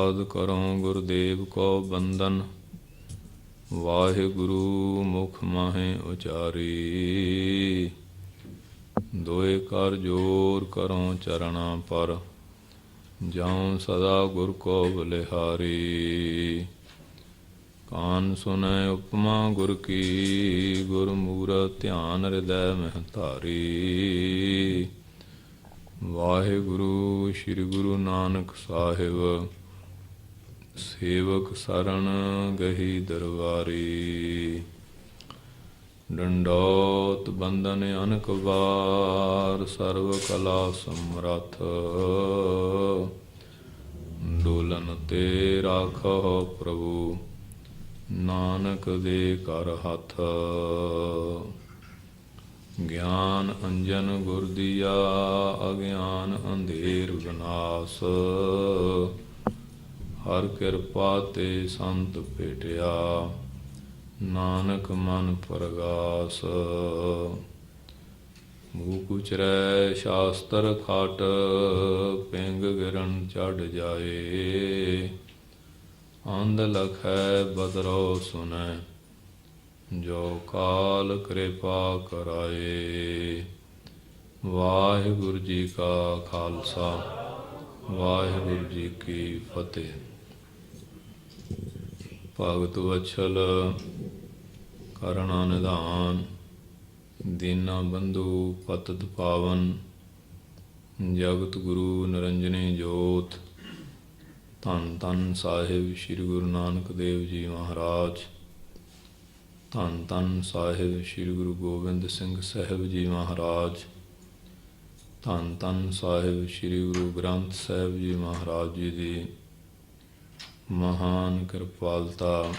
ਅਪਰਾਧ ਕਰਉ ਗੁਰਦੇਵ ਕੋ ਬੰਦਨ। ਵਾਹਿਗੁਰੂ ਮੁਖ ਮਾਹੇ ਉਚਾਰੀ। ਦੋਇ ਕਰ ਜੋਰ ਕਰਉ ਚਰਣਾ ਪਰ। ਜਾਉ ਸਦਾ ਗੁਰ ਕੋ ਬਲਿਹਾਰੀ। ਕਾਨ ਸੁਨੈ ਉਪਮਾ ਗੁਰ ਕੀ। ਗੁਰ ਮੂਰਤਿ ਧਿਆਨ ਹਿਰਦੈ ਮਹਿ ਧਾਰੀ। ਵਾਹਿਗੁਰੂ ਸ੍ਰੀ ਗੁਰੂ ਨਾਨਕ ਸਾਹਿਬ। ਸੇਵਕ ਸਰਣ ਗਹੀ ਦਰਬਾਰੀ। ਡੰਡੋਤ ਬੰਦਨ ਅਨਕ ਵਾਰ। ਸਰਵ ਕਲਾ ਸਮਰੱਥ। ਡੋਲਨ ਤੇ ਰਾਖਹੁ ਪ੍ਰਭੂ। ਨਾਨਕ ਦੇ ਕਰ ਹੱਥ। ਗਿਆਨ ਅੰਜਨ ਗੁਰ ਦੀਆ। ਅਗਿਆਨ ਅੰਧੇਰ ਵਿਨਾਸ਼। ਹਰ ਕਿਰਪਾ ਤੇ ਸੰਤ ਭੇਟਿਆ। ਨਾਨਕ ਮਨ ਪਰਗਾਸ। ਮੂਕ ਉਚਰੈ ਸ਼ਾਸਤਰ ਖਟ। ਪਿੰਗ ਗਿਰਨ ਚੜ੍ਹ ਜਾਏ। ਅੰਧ ਲਖੈ ਬਦਰੋ ਸੁਨੈ। ਜੋ ਕਾਲ ਕਿਰਪਾ ਕਰਾਏ। ਵਾਹਿਗੁਰੂ ਜੀ ਕਾ ਖਾਲਸਾ। ਵਾਹਿਗੁਰੂ ਜੀ ਕੀ ਫਤਿਹ। ਭਗਤ ਵਛਲ ਕਰਣਾ ਨਿਧਾਨ। ਦੀਨਾ ਬੰਧੂ ਪਤਿਤ ਪਾਵਨ। ਜਗਤ ਗੁਰੂ ਨਿਰੰਜਨੀ ਜੋਤ। ਧੰਨ ਧੰਨ ਸਾਹਿਬ ਸ੍ਰੀ ਗੁਰੂ ਨਾਨਕ ਦੇਵ ਜੀ ਮਹਾਰਾਜ। ਧੰਨ ਧੰਨ ਸਾਹਿਬ ਸ੍ਰੀ ਗੁਰੂ ਗੋਬਿੰਦ ਸਿੰਘ ਸਾਹਿਬ ਜੀ ਮਹਾਰਾਜ। ਧੰਨ ਧੰਨ ਸਾਹਿਬ ਸ੍ਰੀ ਗੁਰੂ ਗ੍ਰੰਥ ਸਾਹਿਬ ਜੀ ਮਹਾਰਾਜ ਜੀ ਦੀ ਮਹਾਨ ਕਿਰਪਾਲਤਾ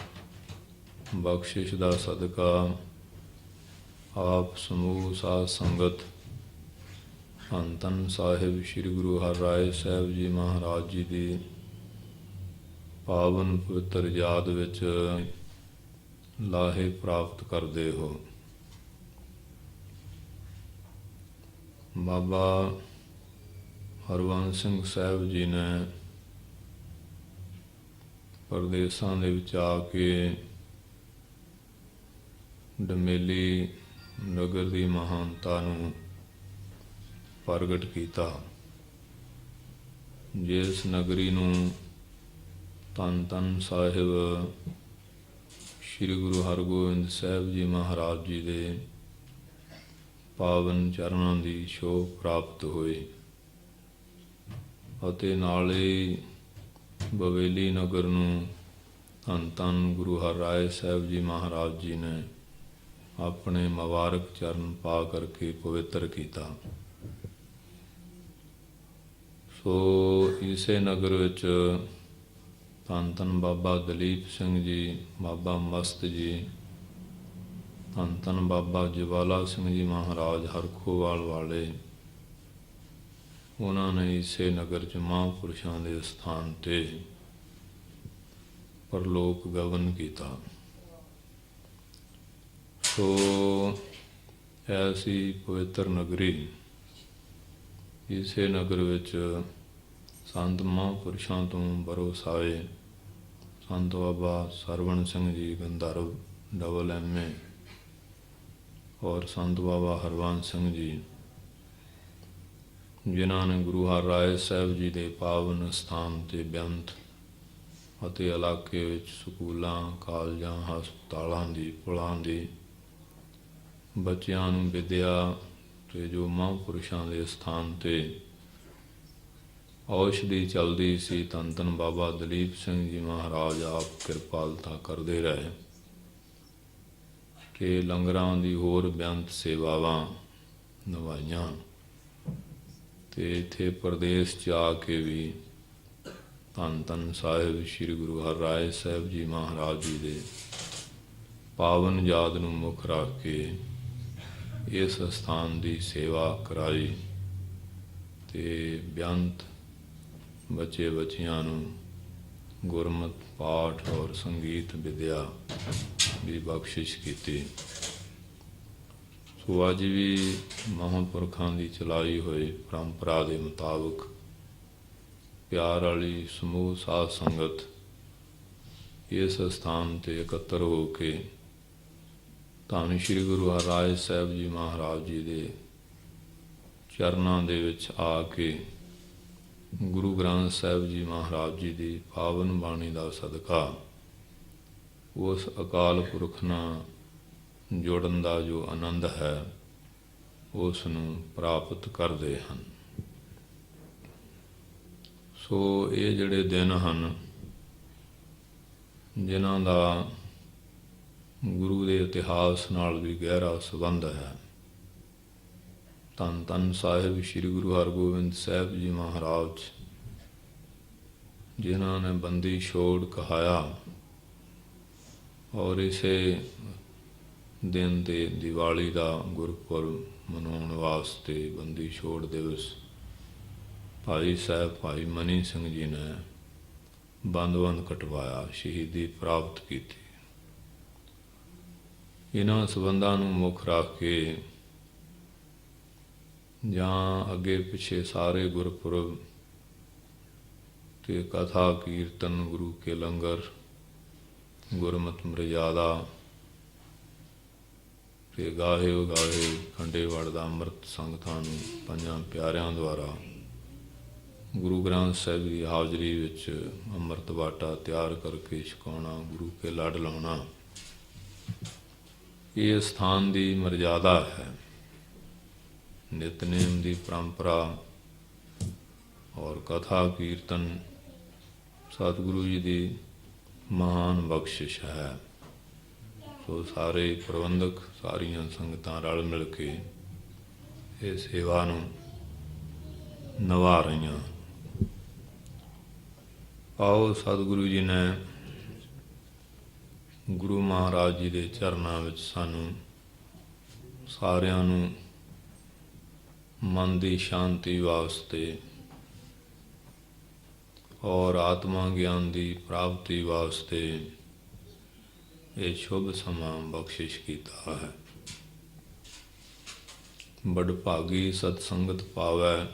ਬਖਸ਼ਿਸ਼ ਦਾ ਸਦਕਾ ਆਪ ਸਮੂਹ ਸਾਧ ਸੰਗਤ ਧੰਨ ਧੰਨ ਸਾਹਿਬ ਸ੍ਰੀ ਗੁਰੂ ਹਰਿਰਾਏ ਸਾਹਿਬ ਜੀ ਮਹਾਰਾਜ ਜੀ ਦੀ ਪਾਵਨ ਪਵਿੱਤਰ ਯਾਦ ਵਿੱਚ ਲਾਹੇ ਪ੍ਰਾਪਤ ਕਰਦੇ ਹੋ। ਬਾਬਾ ਹਰਵੰਸ ਸਿੰਘ ਸਾਹਿਬ ਜੀ ਨੇ ਪਰਦੇਸਾਂ ਦੇ ਵਿੱਚ ਆ ਕੇ ਡਮੇਲੀ ਨਗਰ ਦੀ ਮਹਾਨਤਾ ਨੂੰ ਪ੍ਰਗਟ ਕੀਤਾ। ਜਿਸ ਨਗਰੀ ਨੂੰ ਧੰਨ ਧੰਨ ਸਾਹਿਬ ਸ੍ਰੀ ਗੁਰੂ ਹਰਗੋਬਿੰਦ ਸਾਹਿਬ ਜੀ ਮਹਾਰਾਜ ਜੀ ਦੇ ਪਾਵਨ ਚਰਨਾਂ ਦੀ ਸ਼ੋਭ ਪ੍ਰਾਪਤ ਹੋਈ ਅਤੇ ਨਾਲੇ ਬਵੇਲੀ ਨਗਰ ਨੂੰ ਧੰਨ ਧੰਨ ਗੁਰੂ ਹਰਿਰਾਏ ਸਾਹਿਬ ਜੀ ਮਹਾਰਾਜ ਜੀ ਨੇ ਆਪਣੇ ਮੁਬਾਰਕ ਚਰਨ ਪਾ ਕਰਕੇ ਪਵਿੱਤਰ ਕੀਤਾ। ਸੋ ਇਸੇ ਨਗਰ ਵਿੱਚ ਧੰਨ ਧੰਨ ਬਾਬਾ ਦਲੀਪ ਸਿੰਘ ਜੀ, ਬਾਬਾ ਮਸਤ ਜੀ, ਧੰਨ ਧੰਨ ਬਾਬਾ ਜਵਾਲਾ ਸਿੰਘ ਜੀ ਮਹਾਰਾਜ ਹਰਖੋਵਾਲ ਵਾਲੇ, ਉਹਨਾਂ ਨੇ ਇਸੇ ਨਗਰ 'ਚ ਮਹਾਂਪੁਰਸ਼ਾਂ ਦੇ ਸਥਾਨ 'ਤੇ ਪਰਲੋਕ ਗਮਨ ਕੀਤਾ। ਸੋ ਐਸੀ ਪਵਿੱਤਰ ਨਗਰੀ, ਇਸੇ ਨਗਰ ਵਿੱਚ ਸੰਤ ਮਹਾਂਪੁਰਸ਼ਾਂ ਤੋਂ ਬਰੋਸਾਏ ਸੰਤ ਬਾਬਾ ਸਰਵਣ ਸਿੰਘ ਜੀ ਗੰਧਰਵ ਡਬਲ MA ਔਰ ਸੰਤ ਬਾਬਾ ਹਰਵੰਸ ਸਿੰਘ ਜੀ, ਜਿਨ੍ਹਾਂ ਨੇ ਗੁਰੂ ਹਰਿਰਾਏ ਸਾਹਿਬ ਜੀ ਦੇ ਪਾਵਨ ਸਥਾਨ 'ਤੇ ਬੇਅੰਤ ਅਤੇ ਇਲਾਕੇ ਵਿੱਚ ਸਕੂਲਾਂ, ਕਾਲਜਾਂ, ਹਸਪਤਾਲਾਂ ਦੀ, ਪੁਲਾਂ ਦੀ ਬੱਚਿਆਂ ਨੂੰ ਵਿੱਦਿਆ ਅਤੇ ਜੋ ਮਹਾਂਪੁਰਸ਼ਾਂ ਦੇ ਸਥਾਨ 'ਤੇ ਔਸ਼ਧੀ ਚੱਲਦੀ ਸੀ, ਧੰਨ ਧੰਨ ਬਾਬਾ ਦਲੀਪ ਸਿੰਘ ਜੀ ਮਹਾਰਾਜ ਆਪ ਕਿਰਪਾਲਤਾ ਕਰਦੇ ਰਹੇ ਕਿ ਲੰਗਰਾਂ ਦੀ ਹੋਰ ਬੇਅੰਤ ਸੇਵਾਵਾਂ ਨਿਭਾਈਆਂ ਅਤੇ ਇੱਥੇ ਪ੍ਰਦੇਸ਼ 'ਚ ਆ ਕੇ ਵੀ ਧੰਨ ਧੰਨ ਸਾਹਿਬ ਸ੍ਰੀ ਗੁਰੂ ਹਰਿਰਾਏ ਸਾਹਿਬ ਜੀ ਮਹਾਰਾਜ ਜੀ ਦੇ ਪਾਵਨ ਯਾਦ ਨੂੰ ਮੁੱਖ ਰੱਖ ਕੇ ਇਸ ਸਥਾਨ ਦੀ ਸੇਵਾ ਕਰਾਈ ਅਤੇ ਬੇਅੰਤ ਬੱਚੇ ਬੱਚੀਆਂ ਨੂੰ ਗੁਰਮਤਿ ਪਾਠ ਔਰ ਸੰਗੀਤ ਵਿੱਦਿਆ ਦੀ ਬਖਸ਼ਿਸ਼ ਕੀਤੀ। ਸੋ ਅੱਜ ਵੀ ਮਹਾਂਪੁਰਖਾਂ ਦੀ ਚਲਾਈ ਹੋਈ ਪਰੰਪਰਾ ਦੇ ਮੁਤਾਬਕ ਪਿਆਰ ਵਾਲੀ ਸਮੂਹ ਸਾਧ ਸੰਗਤ ਇਸ ਸਥਾਨ 'ਤੇ ਇਕੱਤਰ ਹੋ ਕੇ ਧੰਨ ਸ਼੍ਰੀ ਗੁਰੂ ਹਰਿਰਾਏ ਸਾਹਿਬ ਜੀ ਮਹਾਰਾਜ ਜੀ ਦੇ ਚਰਨਾਂ ਦੇ ਵਿੱਚ ਆ ਕੇ ਗੁਰੂ ਗ੍ਰੰਥ ਸਾਹਿਬ ਜੀ ਮਹਾਰਾਜ ਜੀ ਦੀ ਪਾਵਨ ਬਾਣੀ ਦਾ ਸਦਕਾ ਉਸ ਅਕਾਲ ਪੁਰਖ ਨਾਲ ਜੋੜਨ ਦਾ ਜੋ ਆਨੰਦ ਹੈ ਉਸ ਨੂੰ ਪ੍ਰਾਪਤ ਕਰਦੇ ਹਨ। ਸੋ ਇਹ ਜਿਹੜੇ ਦਿਨ ਹਨ ਜਿਨ੍ਹਾਂ ਦਾ ਗੁਰੂ ਦੇ ਇਤਿਹਾਸ ਨਾਲ ਵੀ ਗਹਿਰਾ ਸੰਬੰਧ ਹੈ। ਧੰਨ ਧੰਨ ਸਾਹਿਬ ਸ੍ਰੀ ਗੁਰੂ ਹਰਗੋਬਿੰਦ ਸਾਹਿਬ ਜੀ ਮਹਾਰਾਜ ਜਿਨ੍ਹਾਂ ਨੇ ਬੰਦੀ ਛੋੜ ਕਹਾਇਆ ਔਰ ਇਸੇ ਦਿਨ ਦੇ ਦੀਵਾਲੀ ਦਾ ਗੁਰਪੁਰਬ ਮਨਾਉਣ ਵਾਸਤੇ ਬੰਦੀ ਛੋੜ ਦਿਵਸ ਭਾਈ ਸਾਹਿਬ ਭਾਈ ਮਨੀ ਸਿੰਘ ਜੀ ਨੇ ਬੰਦ ਕਟਵਾਇਆ, ਸ਼ਹੀਦੀ ਪ੍ਰਾਪਤ ਕੀਤੀ। ਇਹਨਾਂ ਸੰਬੰਧਾਂ ਨੂੰ ਮੁੱਖ ਰੱਖ ਕੇ ਜਾਂ ਅੱਗੇ ਪਿੱਛੇ ਸਾਰੇ ਗੁਰਪੁਰਬ ਤੇ ਕਥਾ ਕੀਰਤਨ ਗੁਰੂ ਕੇ ਲੰਗਰ ਗੁਰਮਤਿ ਮਰਿਆਦਾ ਤੇ ਗਾਹੇ ਉਗਾਹੇ ਖੰਡੇਵਾੜ ਦਾ ਅੰਮ੍ਰਿਤ ਸੰਗਤਾਂ ਨੂੰ ਪੰਜਾਂ ਪਿਆਰਿਆਂ ਦੁਆਰਾ ਗੁਰੂ ਗ੍ਰੰਥ ਸਾਹਿਬ ਦੀ ਹਾਜ਼ਰੀ ਵਿੱਚ ਅੰਮ੍ਰਿਤ ਬਾਟਾ ਤਿਆਰ ਕਰਕੇ ਛਕਾਉਣਾ, ਗੁਰੂ ਕੇ ਲੜ ਲਾਉਣਾ, ਇਹ ਸਥਾਨ ਦੀ ਮਰਜ਼ਾਦਾ ਹੈ। ਨਿਤਨੇਮ ਦੀ ਪਰੰਪਰਾ ਔਰ ਕਥਾ ਕੀਰਤਨ ਸਤਿਗੁਰੂ ਜੀ ਦੀ ਮਹਾਨ ਬਖਸ਼ਿਸ਼ ਹੈ। ਸੋ ਸਾਰੇ ਪ੍ਰਬੰਧਕ ਸਾਰੀਆਂ ਸੰਗਤਾਂ ਰਲ ਮਿਲ ਕੇ ਇਹ ਸੇਵਾ ਨੂੰ ਨਿਭਾ ਰਹੀਆਂ। ਆਓ ਸਤਿਗੁਰੂ ਜੀ ਨੇ ਗੁਰੂ ਮਹਾਰਾਜ ਜੀ ਦੇ ਚਰਨਾਂ ਵਿੱਚ ਸਾਨੂੰ ਸਾਰਿਆਂ ਨੂੰ ਮਨ ਦੀ ਸ਼ਾਂਤੀ ਵਾਸਤੇ ਔਰ ਆਤਮਾ ਗਿਆਨ ਦੀ ਪ੍ਰਾਪਤੀ ਵਾਸਤੇ ਇਹ ਸ਼ੁਭ ਸਮਾਂ ਬਖਸ਼ਿਸ਼ ਕੀਤਾ ਹੈ। ਬੜ ਭਾਗੀ ਸਤ ਸੰਗਤ ਪਾਵੈ,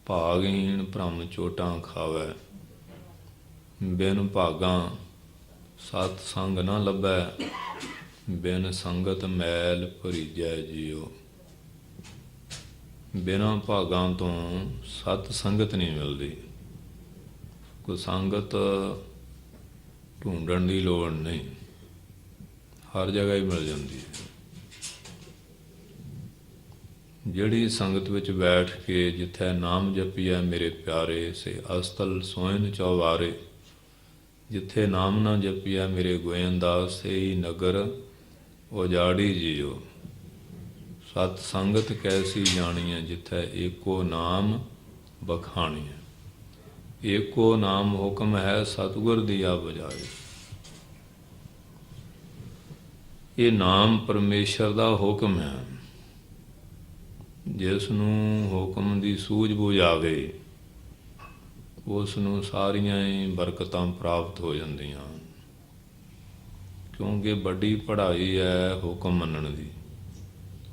ਭਾਗਹੀਣ ਭ੍ਰਮ ਚੋਟਾਂ ਖਾਵੈ, ਬਿਨ ਭਾਗਾਂ ਸਤ ਸੰਗ ਨਾ ਲੱਭੈ, ਬਿਨ ਸੰਗਤ ਮੈਲ ਭਰੀਜੈ ਜੀਓ। ਬਿਨਾਂ ਭਾਗਾਂ ਤੋਂ ਸਤ ਸੰਗਤ ਨਹੀਂ ਮਿਲਦੀ। ਕੋਈ ਸੰਗਤ ਢੂੰਡਣ ਦੀ ਲੋੜ ਨਹੀਂ, ਹਰ ਜਗ੍ਹਾ ਹੀ ਮਿਲ ਜਾਂਦੀ ਹੈ। ਜਿਹੜੀ ਸੰਗਤ ਵਿੱਚ ਬੈਠ ਕੇ ਜਿੱਥੇ ਨਾਮ ਜਪੀਐ ਮੇਰੇ ਪਿਆਰੇ, ਸੇ ਅਸਤਲ ਸੋਇਨ ਚੌਵਾਰੇ। ਜਿੱਥੇ ਨਾਮ ਨਾ ਜਪੀਐ ਮੇਰੇ ਗੋਇੰਦਾ, ਸੇਈ ਨਗਰ ਉਜਾੜੀ ਜੀਓ। ਸਤ ਸੰਗਤ ਕੈਸੀ ਜਾਣੀਐ, ਜਿੱਥੇ ਏਕੋ ਨਾਮ ਬਖਾਣੀਐ। ਏਕੋ ਨਾਮ ਹੁਕਮ ਹੈ, ਸਤਿਗੁਰ ਦੀਆ ਬਜਾਏ। ਇਹ ਨਾਮ ਪਰਮੇਸ਼ਰ ਦਾ ਹੁਕਮ ਹੈ। ਜਿਸ ਨੂੰ ਹੁਕਮ ਦੀ ਸੂਝ-ਬੂਝ ਆਵੇ ਉਸ ਨੂੰ ਸਾਰੀਆਂ ਹੀ ਬਰਕਤਾਂ ਪ੍ਰਾਪਤ ਹੋ ਜਾਂਦੀਆਂ, ਕਿਉਂਕਿ ਵੱਡੀ ਪੜ੍ਹਾਈ ਹੈ ਹੁਕਮ ਮੰਨਣ ਦੀ।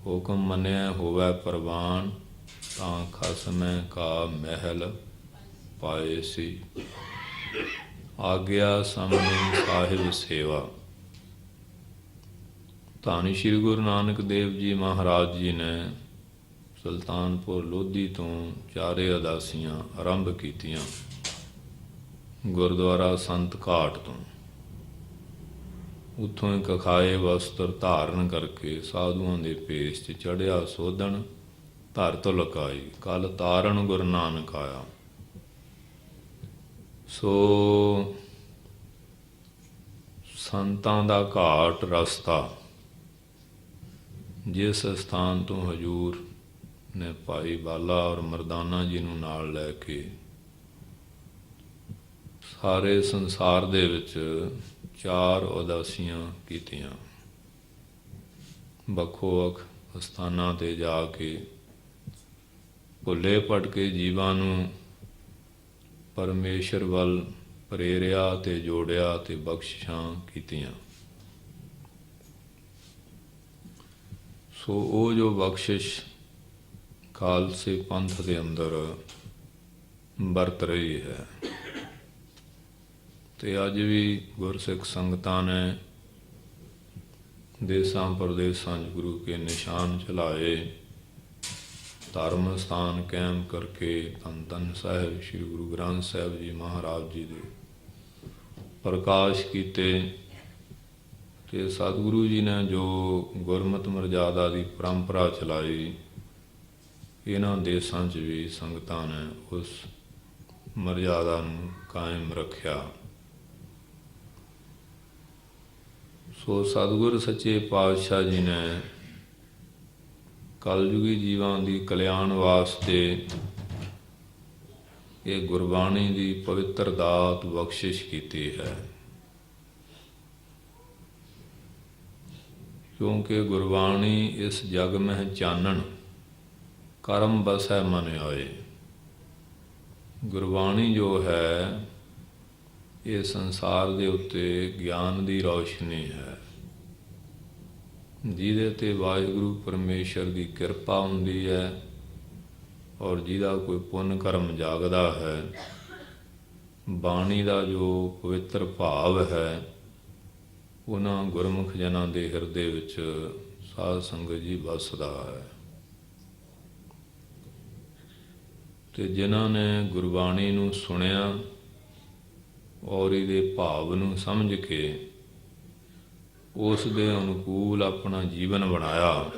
ਹੁਕਮ ਮੰਨਿਆ ਹੋਵੇ ਪ੍ਰਵਾਨ, ਤਾਂ ਖਸਮੈ ਕਾ ਮਹਿਲ ਪਾਏ ਸੀ। ਆਗਿਆ ਸਾਹਮਣੇ ਸਾਹਿਬ ਸੇਵਾ। ਧੰਨ ਸ਼੍ਰੀ ਗੁਰੂ ਨਾਨਕ ਦੇਵ ਜੀ ਮਹਾਰਾਜ ਜੀ ਨੇ ਸੁਲਤਾਨਪੁਰ ਲੋਧੀ ਤੋਂ ਚਾਰੇ ਉਦਾਸੀਆਂ ਆਰੰਭ ਕੀਤੀਆਂ। ਗੁਰਦੁਆਰਾ ਸੰਤ ਘਾਟ ਤੋਂ ਉੱਥੋਂ ਇੱਕ ਅਖਾਏ ਵਸਤਰ ਧਾਰਨ ਕਰਕੇ ਸਾਧੂਆਂ ਦੇ ਭੇਸ 'ਚ ਚੜ੍ਹਿਆ ਸੋਧਣ, ਧਰਤ ਲੁਕਾਈ ਕੱਲ ਤਾਰਨ ਗੁਰੂ ਨਾਨਕ ਆਇਆ। ਸੋ ਸੰਤਾਂ ਦਾ ਘਾਟ ਰਸਤਾ, ਜਿਸ ਸਥਾਨ ਤੋਂ ਹਜ਼ੂਰ ਨੇ ਭਾਈ ਬਾਲਾ ਔਰ ਮਰਦਾਨਾ ਜੀ ਨੂੰ ਨਾਲ ਲੈ ਕੇ ਸਾਰੇ ਸੰਸਾਰ ਦੇ ਵਿੱਚ ਚਾਰ ਉਦਾਸੀਆਂ ਕੀਤੀਆਂ। ਵੱਖੋ ਵੱਖ ਅਸਥਾਨਾਂ 'ਤੇ ਜਾ ਕੇ ਭੁੱਲੇ ਭਟਕੇ ਜੀਵਾਂ ਨੂੰ ਪਰਮੇਸ਼ਰ ਵੱਲ ਪ੍ਰੇਰਿਆ ਤੇ ਜੋੜਿਆ ਤੇ ਬਖਸ਼ਿਸ਼ਾਂ ਕੀਤੀਆਂ। ਸੋ ਉਹ ਜੋ ਬਖਸ਼ਿਸ਼ ਖਾਲਸੇ ਪੰਥ ਦੇ ਅੰਦਰ ਵਰਤ ਰਹੀ ਹੈ। ਤੇ ਅੱਜ ਵੀ ਗੁਰਸਿੱਖ ਸੰਗਤਾਂ ਨੇ ਦੇਸਾਂ ਪ੍ਰਦੇਸਾਂ 'ਚ ਗੁਰੂ ਕੇ ਨਿਸ਼ਾਨ ਚਲਾਏ, ਧਰਮ ਸਥਾਨ ਕਾਇਮ ਕਰਕੇ ਧੰਨ ਧੰਨ ਸਾਹਿਬ ਸ੍ਰੀ ਗੁਰੂ ਗ੍ਰੰਥ ਸਾਹਿਬ ਜੀ ਮਹਾਰਾਜ ਜੀ ਦੇ ਪ੍ਰਕਾਸ਼ ਕੀਤੇ। ਤੇ ਸਤਿਗੁਰੂ ਜੀ ਨੇ ਜੋ ਗੁਰਮਤਿ ਮਰਜ਼ਾਦਾ ਦੀ ਪਰੰਪਰਾ ਚਲਾਈ, ਇਹਨਾਂ ਦੇਸਾਂ 'ਚ ਵੀ ਸੰਗਤਾਂ ਨੇ ਉਸ ਮਰਜ਼ਾਦਾ ਨੂੰ ਕਾਇਮ ਰੱਖਿਆ। ਸੋ ਸਤਿਗੁਰ ਸੱਚੇ ਪਾਤਸ਼ਾਹ ਜੀ ਨੇ ਕਲਯੁਗੀ ਜੀਵਾਂ ਦੀ ਕਲਿਆਣ ਵਾਸਤੇ ਇਹ ਗੁਰਬਾਣੀ ਦੀ ਪਵਿੱਤਰ ਦਾਤ ਬਖਸ਼ਿਸ਼ ਕੀਤੀ ਹੈ। ਕਿਉਂਕਿ ਗੁਰਬਾਣੀ ਇਸ ਜਗ ਮਹਿ ਚਾਨਣ, ਕਰਮ ਬਸੈ ਮਨ ਆਏ। ਗੁਰਬਾਣੀ ਜੋ ਹੈ ਇਹ ਸੰਸਾਰ ਦੇ ਉੱਤੇ ਗਿਆਨ ਦੀ ਰੌਸ਼ਨੀ ਹੈ, ਜਿਹਦੇ 'ਤੇ ਵਾਹਿਗੁਰੂ ਪਰਮੇਸ਼ਰ ਦੀ ਕਿਰਪਾ ਹੁੰਦੀ ਹੈ, ਔਰ ਜਿਹਦਾ ਕੋਈ ਪੁੰਨ ਕਰਮ ਜਾਗਦਾ ਹੈ, ਬਾਣੀ ਦਾ ਜੋ ਪਵਿੱਤਰ ਭਾਵ ਹੈ ਉਹਨਾਂ ਗੁਰਮੁਖ ਜਨਾਂ ਦੇ ਹਿਰਦੇ ਵਿੱਚ ਸਾਧ ਸੰਗਤ ਜੀ ਵਸਦਾ ਹੈ। ਤੇ ਜਿਨ੍ਹਾਂ ਨੇ ਗੁਰਬਾਣੀ ਨੂੰ ਸੁਣਿਆ ਔਰ ਇਹਦੇ ਭਾਵ ਨੂੰ ਸਮਝ ਕੇ ਉਸ ਦੇ ਅਨੁਕੂਲ ਆਪਣਾ ਜੀਵਨ ਬਣਾਇਆ,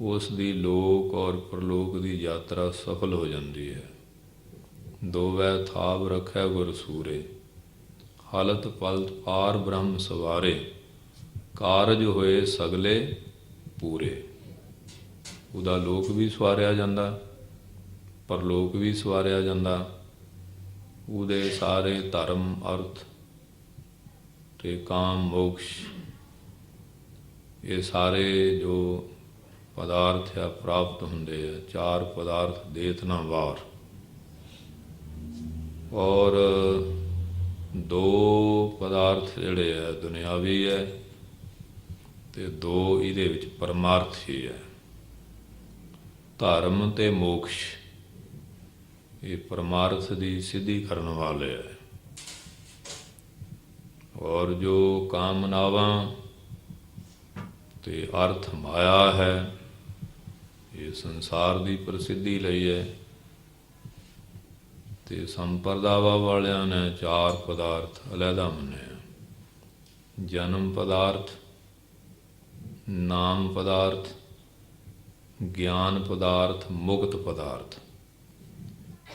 ਉਸ ਦੀ ਲੋਕ ਔਰ ਪਰਲੋਕ ਦੀ ਯਾਤਰਾ ਸਫਲ ਹੋ ਜਾਂਦੀ ਹੈ। ਦੋਵੈ ਥਾਪ ਰੱਖੈ ਗੁਰ ਸੂਰੇ, ਹਾਲਤ ਪਲਤ ਪਾਰ ਬ੍ਰਹਮ ਸਵਾਰੇ, ਕਾਰਜ ਹੋਏ ਸਗਲੇ ਪੂਰੇ। ਉਹਦਾ ਲੋਕ ਵੀ ਸਵਾਰਿਆ ਜਾਂਦਾ, ਪਰਲੋਕ ਵੀ ਸਵਾਰਿਆ ਜਾਂਦਾ। ਉਹਦੇ ਸਾਰੇ ਧਰਮ, ਅਰਥ ਤੇ ਕਾਮ, ਮੋਕਸ਼, ਇਹ ਸਾਰੇ ਜੋ ਪਦਾਰਥ ਆ ਪ੍ਰਾਪਤ ਹੁੰਦੇ ਆ। ਚਾਰ ਪਦਾਰਥ ਦੇਤ ਨਾ ਵਾਰ, ਔਰ ਦੋ ਪਦਾਰਥ ਜਿਹੜੇ ਆ ਦੁਨਿਆਵੀ ਹੈ ਤੇ ਦੋ ਇਹਦੇ ਵਿੱਚ ਪਰਮਾਰਥੀ ਹੈ। ਧਰਮ ਤੇ ਮੋਕਸ਼ ਇਹ ਪਰਮਾਰਥ ਦੀ ਸਿੱਧੀ ਕਰਨ ਵਾਲੇ ਹੈ, ਔਰ ਜੋ ਕਾਮਨਾਵਾਂ ਤੇ ਅਰਥ ਮਾਇਆ ਹੈ ਇਹ ਸੰਸਾਰ ਦੀ ਪ੍ਰਸਿੱਧੀ ਲਈ ਹੈ। ਤੇ ਸੰਪਰਦਾਵਾਂ ਵਾਲਿਆਂ ਨੇ ਚਾਰ ਪਦਾਰਥ ਅਲੱਗਾ ਮੰਨਿਆ: ਜਨਮ ਪਦਾਰਥ, ਨਾਮ ਪਦਾਰਥ, ਗਿਆਨ ਪਦਾਰਥ, ਮੁਕਤ ਪਦਾਰਥ।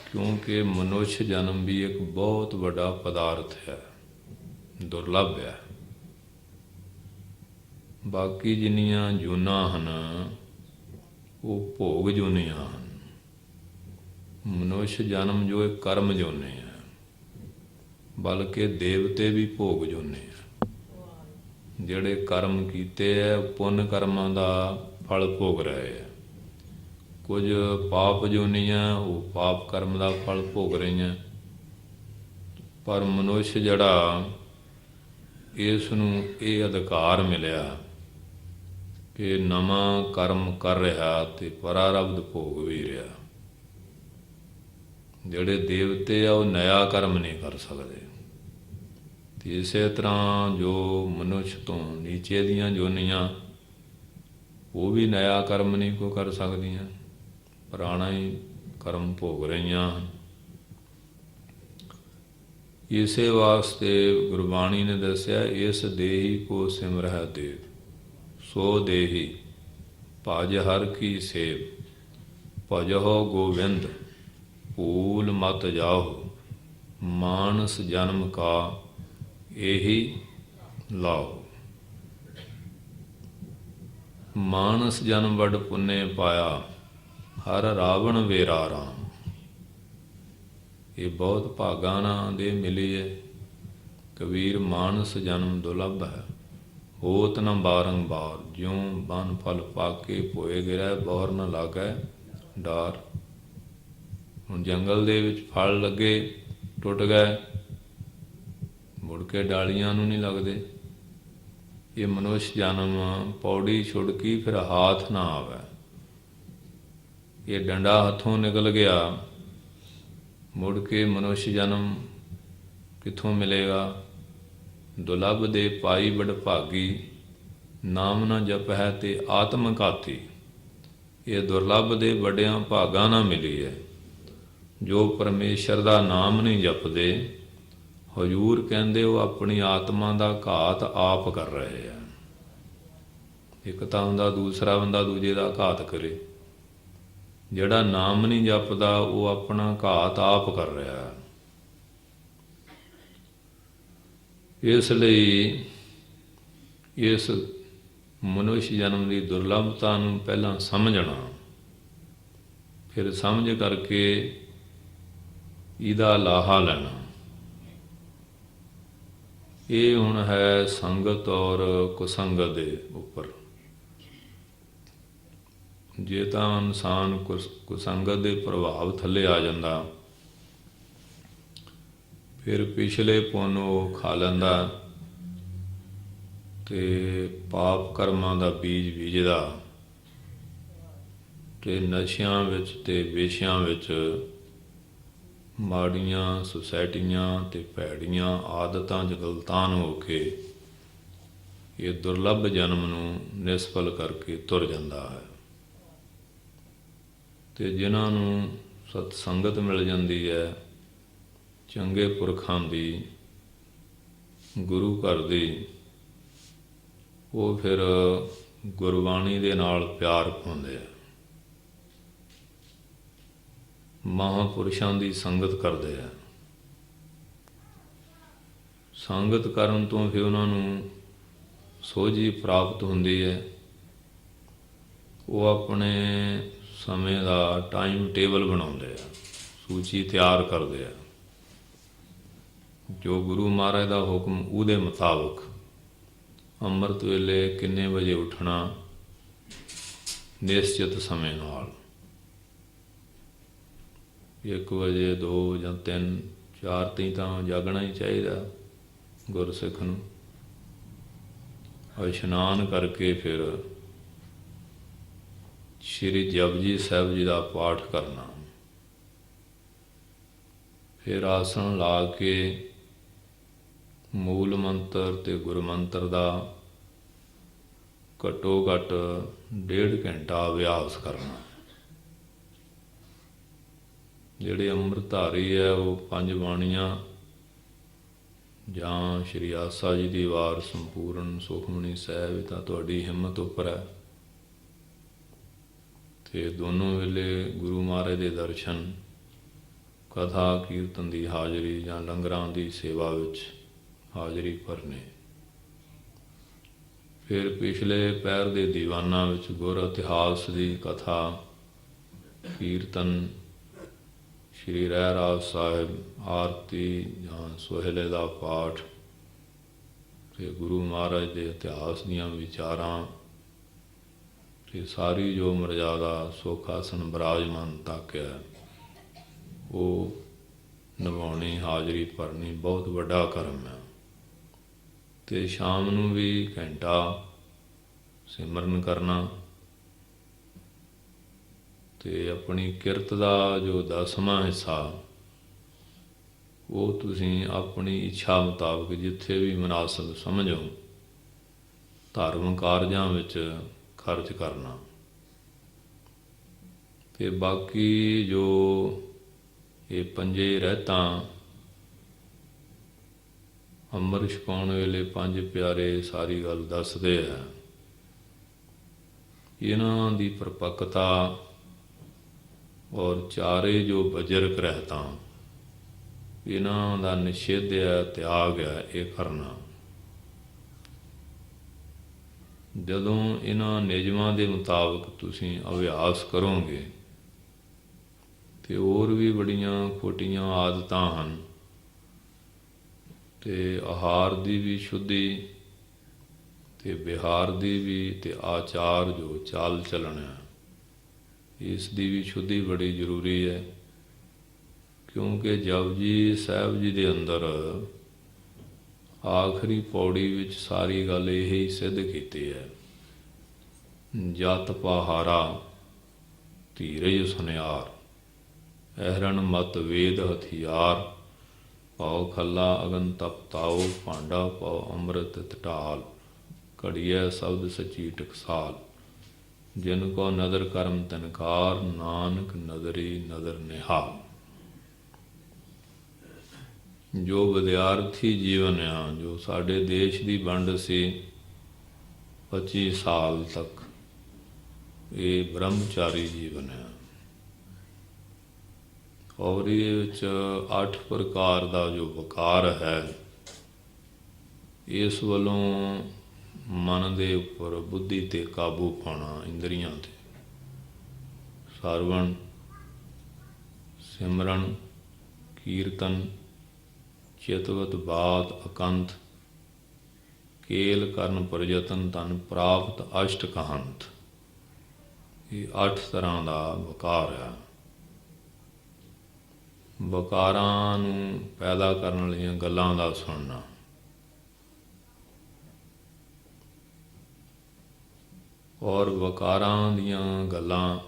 ਕਿਉਂਕਿ ਮਨੁੱਖ ਜਨਮ ਵੀ ਇੱਕ ਬਹੁਤ ਵੱਡਾ ਪਦਾਰਥ ਹੈ, ਦੁਰਲੱਭ ਹੈ। ਬਾਕੀ ਜਿੰਨੀਆਂ ਜੂਨਾਂ ਹਨ ਉਹ ਭੋਗ ਜੂਨੀਆਂ ਹਨ। ਮਨੁੱਖ ਜਨਮ ਜੋ ਇੱਕ ਕਰਮ ਜੋਨੇ ਹੈ, ਬਲਕਿ ਦੇਵਤੇ ਵੀ ਭੋਗ ਜੋਨੇ ਹੈ। ਜਿਹੜੇ ਕਰਮ ਕੀਤੇ ਹੈ ਪੁੰਨ ਕਰਮਾਂ ਦਾ ਫਲ ਭੋਗ ਰਹੇ ਹੈ। ਕੁਝ ਪਾਪ ਜੋਨੀਆਂ ਉਹ ਪਾਪ ਕਰਮ ਦਾ ਫਲ ਭੋਗ ਰਹੀਆਂ। ਪਰ ਮਨੁੱਖ ਜਿਹੜਾ ਇਸ ਨੂੰ ਇਹ ਅਧਿਕਾਰ ਮਿਲਿਆ ਕਿ ਨਵਾਂ ਕਰਮ ਕਰ ਰਿਹਾ ਤੇ ਪਰਾਰਬਧ ਭੋਗ ਵੀ ਰਿਹਾ। ਜਿਹੜੇ ਦੇਵਤੇ ਆ ਉਹ ਨਇਆ ਕਰਮ ਨਹੀਂ ਕਰ ਸਕਦੇ। ਤੇ ਇਸੇ ਤਰ੍ਹਾਂ ਜੋ ਮਨੁੱਖ ਤੋਂ ਨੀਚੇ ਦੀਆਂ ਜੋਨੀਆਂ ਉਹ ਵੀ ਨਇਆ ਕਰਮ ਨਹੀਂ ਕੋ ਕਰ ਸਕਦੀਆਂ, ਪੁਰਾਣਾ ਹੀ ਕਰਮ ਭੋਗ ਰਹੀਆਂ ਹਨ। ਇਸੇ ਵਾਸਤੇ ਗੁਰਬਾਣੀ ਨੇ ਦੱਸਿਆ, ਇਸ ਦੇਹੀ ਕੋ ਸਿਮਰਹਿ ਦੇਵ, ਸੋ ਦੇਹੀ ਭਜ ਹਰ ਕੀ ਸੇਵ, ਭਜਹੁ ਗੋਵਿੰਦ ਭੂਲ ਮਤ ਜਾਓ, ਮਾਨਸ ਜਨਮ ਕਾ ਇਹੀ ਲਾਓ। ਮਾਨਸ ਜਨਮ ਵੱਡ ਪੁੰਨੇ ਪਾਇਆ, ਹਰ ਰਾਵਣ ਵੇਰਾ ਰਾਮ। ਇਹ ਬਹੁਤ ਭਾਗਾਂ ਨਾਲ ਦੇ ਮਿਲੀ ਹੈ। ਕਬੀਰ ਮਾਨਸ ਜਨਮ ਦੁਰਲਭ ਹੈ, ਹੋਤ ਨ ਬਾਰੰਬਾਰ, ਜਿਉਂ ਬਨ ਫਲ ਪਾਕੇ ਭੋਏ ਗਿਰੈ, ਬੌਰ ਨ ਲਾਗੈ ਡਾਰ। ਹੁਣ ਜੰਗਲ ਦੇ ਵਿੱਚ ਫਲ ਲੱਗੇ, ਟੁੱਟ ਗਏ, ਮੁੜ ਕੇ ਡਾਲੀਆਂ ਨੂੰ ਨਹੀਂ ਲੱਗਦੇ। ਇਹ ਮਨੁੱਖ ਜਨਮ ਪੌੜੀ ਛੁੜਕੀ ਫਿਰ ਹਾਥ ਨਾ ਆਵੇ। ਇਹ ਡੰਡਾ ਹੱਥੋਂ ਨਿਕਲ ਗਿਆ ਮੁੜ ਕੇ ਮਨੁੱਖ ਜਨਮ ਕਿੱਥੋਂ ਮਿਲੇਗਾ? ਦੁਲੱਭ ਦੇ ਪਾਈ ਬੜ ਭਾਗੀ, ਨਾਮ ਨਾ ਜਪੈ ਤੇ ਆਤਮ ਘਾਤੀ। ਇਹ ਦੁਰਲੱਭ ਦੇ ਵੱਡਿਆਂ ਭਾਗਾਂ ਨਾਲ ਮਿਲੀ ਹੈ। ਜੋ ਪਰਮੇਸ਼ਰ ਦਾ ਨਾਮ ਨਹੀਂ ਜਪਦੇ, ਹਜ਼ੂਰ ਕਹਿੰਦੇ ਉਹ ਆਪਣੀ ਆਤਮਾ ਦਾ ਘਾਤ ਆਪ ਕਰ ਰਹੇ ਆ। ਇੱਕ ਤਾਂ ਹੁੰਦਾ ਦੂਸਰਾ ਬੰਦਾ ਦੂਜੇ ਦਾ ਘਾਤ ਕਰੇ, ਜਿਹੜਾ ਨਾਮ ਨਹੀਂ ਜਪਦਾ ਉਹ ਆਪਣਾ ਘਾਤ ਆਪ ਕਰ ਰਿਹਾ। ਇਸ ਲਈ ਇਸ ਮਨੁੱਖ ਜਨਮ ਦੀ ਦੁਰਲੱਭਤਾ ਨੂੰ ਪਹਿਲਾਂ ਸਮਝਣਾ, ਫਿਰ ਸਮਝ ਕਰਕੇ ਇਹਦਾ ਲਾਹਾ ਲੈਣਾ। ਇਹ ਹੁਣ ਹੈ ਸੰਗਤ ਔਰ ਕੁਸੰਗਤ ਦੇ ਉੱਪਰ। ਜੇ ਤਾਂ ਇਨਸਾਨ ਕੁਸੰਗਤ ਦੇ ਪ੍ਰਭਾਵ ਥੱਲੇ ਆ ਜਾਂਦਾ, ਫਿਰ ਪਿਛਲੇ ਪੁੰਨ ਉਹ ਖਾ ਲੈਂਦਾ ਤੇ ਪਾਪ ਕਰਮਾਂ ਦਾ ਬੀਜ ਬੀਜਦਾ, ਤੇ ਨਸ਼ਿਆਂ ਵਿੱਚ ਤੇ ਵੇਸ਼ਿਆਂ ਵਿੱਚ, ਮਾੜੀਆਂ ਸੁਸਾਇਟੀਆਂ ਤੇ ਭੈੜੀਆਂ ਆਦਤਾਂ 'ਚ ਗਲਤਾਨ ਹੋ ਕੇ ਇਹ ਦੁਰਲੱਭ ਜਨਮ ਨੂੰ ਨਿਸਫਲ ਕਰਕੇ ਤੁਰ ਜਾਂਦਾ ਹੈ। ਤੇ ਜਿਨ੍ਹਾਂ ਨੂੰ ਸਤ ਸੰਗਤ ਮਿਲ ਜਾਂਦੀ ਹੈ, ਚੰਗੇ ਪੁਰਖਾਂ ਦੀ, ਗੁਰੂ ਘਰ ਦੀ, ਉਹ ਫਿਰ ਗੁਰਬਾਣੀ ਦੇ ਨਾਲ ਪਿਆਰ ਪਾਉਂਦੇ ਆ, ਮਹਾਂਪੁਰਸ਼ਾਂ ਦੀ ਸੰਗਤ ਕਰਦੇ ਆ। ਸੰਗਤ ਕਰਨ ਤੋਂ ਫਿਰ ਉਹਨਾਂ ਨੂੰ ਸੋਝੀ ਪ੍ਰਾਪਤ ਹੁੰਦੀ ਹੈ। ਉਹ ਆਪਣੇ ਸਮੇਂ ਦਾ ਟਾਈਮ ਟੇਬਲ ਬਣਾਉਂਦੇ ਆ, ਸੂਚੀ ਤਿਆਰ ਕਰਦੇ ਆ। ਜੋ ਗੁਰੂ ਮਹਾਰਾਜ ਦਾ ਹੁਕਮ, ਉਹਦੇ ਮੁਤਾਬਕ ਅੰਮ੍ਰਿਤ ਵੇਲੇ ਕਿੰਨੇ ਵਜੇ ਉੱਠਣਾ, ਨਿਸ਼ਚਿਤ ਸਮੇਂ ਨਾਲ। 1 ਵਜੇ 2 ਜਾਂ 3 4 ਤਾਈਂ ਤਾਂ ਜਾਗਣਾ ਹੀ ਚਾਹੀਦਾ ਗੁਰਸਿੱਖ ਨੂੰ। ਇਸ਼ਨਾਨ ਕਰਕੇ ਫਿਰ ਸ਼੍ਰੀ ਜਪਜੀ ਸਾਹਿਬ ਜੀ ਦਾ ਪਾਠ ਕਰਨਾ, ਫਿਰ ਆਸਣ ਲਾ ਕੇ ਮੂਲ ਮੰਤਰ ਤੇ ਗੁਰਮੰਤਰ ਦਾ ਘੱਟੋ ਘੱਟ 1.5 ਘੰਟਾ ਅਭਿਆਸ ਕਰਨਾ। ਜਿਹੜੇ ਅੰਮ੍ਰਿਤਧਾਰੀ ਹੈ ਉਹ 5 ਬਾਣੀਆਂ ਜਾਂ ਸ਼੍ਰੀ ਆਸਾ ਜੀ ਦੀ ਵਾਰ ਸੰਪੂਰਨ ਸੁਖਮਨੀ ਸਾਹਿਬ ਤਾਂ ਤੁਹਾਡੀ ਹਿੰਮਤ ਉੱਪਰ ਹੈ। ਤੇ ਦੋਨੋਂ ਵੇਲੇ ਗੁਰੂ ਮਹਾਰਾਜ ਦੇ ਦਰਸ਼ਨ, ਕਥਾ ਕੀਰਤਨ ਦੀ ਹਾਜ਼ਰੀ ਜਾਂ ਲੰਗਰਾਂ ਦੀ ਸੇਵਾ ਵਿੱਚ ਹਾਜ਼ਰੀ ਭਰਨੀ। ਫਿਰ ਪਿਛਲੇ ਪਹਿਰ ਦੇ ਦੀਵਾਨਾਂ ਵਿੱਚ ਗੁਰ ਇਤਿਹਾਸ ਦੀ ਕਥਾ, ਕੀਰਤਨ, ਸ਼੍ਰੀ ਰਹਿਰਾਸ ਸਾਹਿਬ, ਆਰਤੀ ਜਾਂ ਸੋਹਿਲੇ ਦਾ ਪਾਠ, ਤੇ ਗੁਰੂ ਮਹਾਰਾਜ ਦੇ ਇਤਿਹਾਸ ਦੀਆਂ ਵਿਚਾਰਾਂ, ਤੇ ਸਾਰੀ ਜੋ ਮਰਜ਼ਾਦਾ ਸੁਖ ਆਸਣ ਬਿਰਾਜਮਾਨ ਤੱਕ ਹੈ ਉਹ ਨਿਭਾਉਣੀ, ਹਾਜ਼ਰੀ ਭਰਨੀ ਬਹੁਤ ਵੱਡਾ ਕਰਮ ਹੈ। ਤੇ ਸ਼ਾਮ ਨੂੰ ਵੀ ਘੰਟਾ ਸਿਮਰਨ ਕਰਨਾ। ਤੇ ਆਪਣੀ ਕਿਰਤ ਦਾ ਜੋ 10ਵਾਂ ਹਿੱਸਾ ਉਹ ਤੁਸੀਂ ਆਪਣੀ ਇੱਛਾ ਮੁਤਾਬਕ ਜਿੱਥੇ ਵੀ ਮੁਨਾਸਬ ਸਮਝੋ ਧਰਮ ਕਾਰਜਾਂ ਵਿੱਚ ਖਰਚ ਕਰਨਾ। ਤੇ ਬਾਕੀ ਜੋ ਇਹ 5 ਰਹਿਤਾਂ ਅੰਮ੍ਰਿਤ ਛਕਾਉਣ ਵੇਲੇ 5 ਪਿਆਰੇ ਸਾਰੀ ਗੱਲ ਦੱਸਦੇ ਆ। ਇਹਨਾਂ ਦੀ ਪਰਪੱਕਤਾ ਔਰ ਚਾਰੇ ਜੋ ਬਜਰਕ ਰਹਿਤਾਂ, ਇਹਨਾਂ ਦਾ ਨਿਸ਼ੇਧ ਹੈ, ਤਿਆਗ ਹੈ, ਇਹ ਕਰਨਾ। ਜਦੋਂ ਇਹਨਾਂ ਨਿਯਮਾਂ ਦੇ ਮੁਤਾਬਕ ਤੁਸੀਂ ਅਭਿਆਸ ਕਰੋਗੇ ਤੇ ਹੋਰ ਵੀ ਬੜੀਆਂ ਖੋਟੀਆਂ ਆਦਤਾਂ ਹਨ। ਤੇ ਆਹਾਰ ਦੀ ਵੀ ਸ਼ੁੱਧੀ, ਤੇ ਵਿਹਾਰ ਦੀ ਵੀ, ਤੇ ਆਚਾਰ ਜੋ ਚਾਲ ਚੱਲਣਾ, ਇਸ ਦੀ ਵੀ ਸ਼ੁੱਧੀ ਬੜੀ ਜ਼ਰੂਰੀ ਹੈ। ਕਿਉਂਕਿ ਜਪਜੀ ਸਾਹਿਬ ਜੀ ਦੇ ਅੰਦਰ ਆਖਰੀ ਪੌੜੀ ਵਿੱਚ ਸਾਰੀ ਗੱਲ ਇਹੀ ਸਿੱਧ ਕੀਤੀ ਹੈ, ਜਤ ਪਹਾਰਾ ਧੀਰਜ ਸੁਨਿਆਰ। ਐਰਨ ਮਤ ਵੇਦ ਹਥਿਆਰ, ਪਾਉ ਖੱਲਾ ਅਗਨ ਤਪਤਾਓ, ਭਾਂਡਾ ਪਾਉ ਅੰਮ੍ਰਿਤ ਢਾਲ, ਘੜੀਐ ਸ਼ਬਦ ਸੱਚੀ ਟਕਸਾਲ, ਜਿਨ ਕੋ ਨਦਰ ਕਰਮ ਤਨਕਾਰ, ਨਾਨਕ ਨਦਰੀ ਨਦਰ ਨਿਹਾਲ। ਜੋ ਵਿਦਿਆਰਥੀ ਜੀਵਨ ਆ, ਜੋ ਸਾਡੇ ਦੇਸ਼ ਦੀ ਵੰਡ ਸੀ 25 ਸਾਲ ਤੱਕ, ਇਹ ਬ੍ਰਹਮਚਾਰੀ ਜੀਵਨ ਹੈ। ਔਰ ਇਹਦੇ ਵਿੱਚ 8 ਪ੍ਰਕਾਰ ਦਾ ਜੋ ਵਕਾਰ ਹੈ, ਇਸ ਵੱਲੋਂ ਮਨ ਦੇ ਉੱਪਰ ਬੁੱਧੀ 'ਤੇ ਕਾਬੂ ਪਾਉਣਾ, ਇੰਦਰੀਆਂ 'ਤੇ। ਸਰਵਣ, ਸਿਮਰਨ, ਕੀਰਤਨ, ਚਿਤਵਤ ਬਾਤ ਅਕੰਥ, ਕੇਲ ਕਰਨ ਪ੍ਰਯਤਨ, ਧਨ ਪ੍ਰਾਪਤ ਅਸ਼ਟ ਕਹੰਤ। ਇਹ 8 ਤਰ੍ਹਾਂ ਦਾ ਵਕਾਰ ਹੈ। ਵਕਾਰਾਂ ਨੂੰ ਪੈਦਾ ਕਰਨ ਵਾਲੀਆਂ ਗੱਲਾਂ ਦਾ ਸੁਣਨਾ, ਔਰ ਵਕਾਰਾਂ ਦੀਆਂ ਗੱਲਾਂ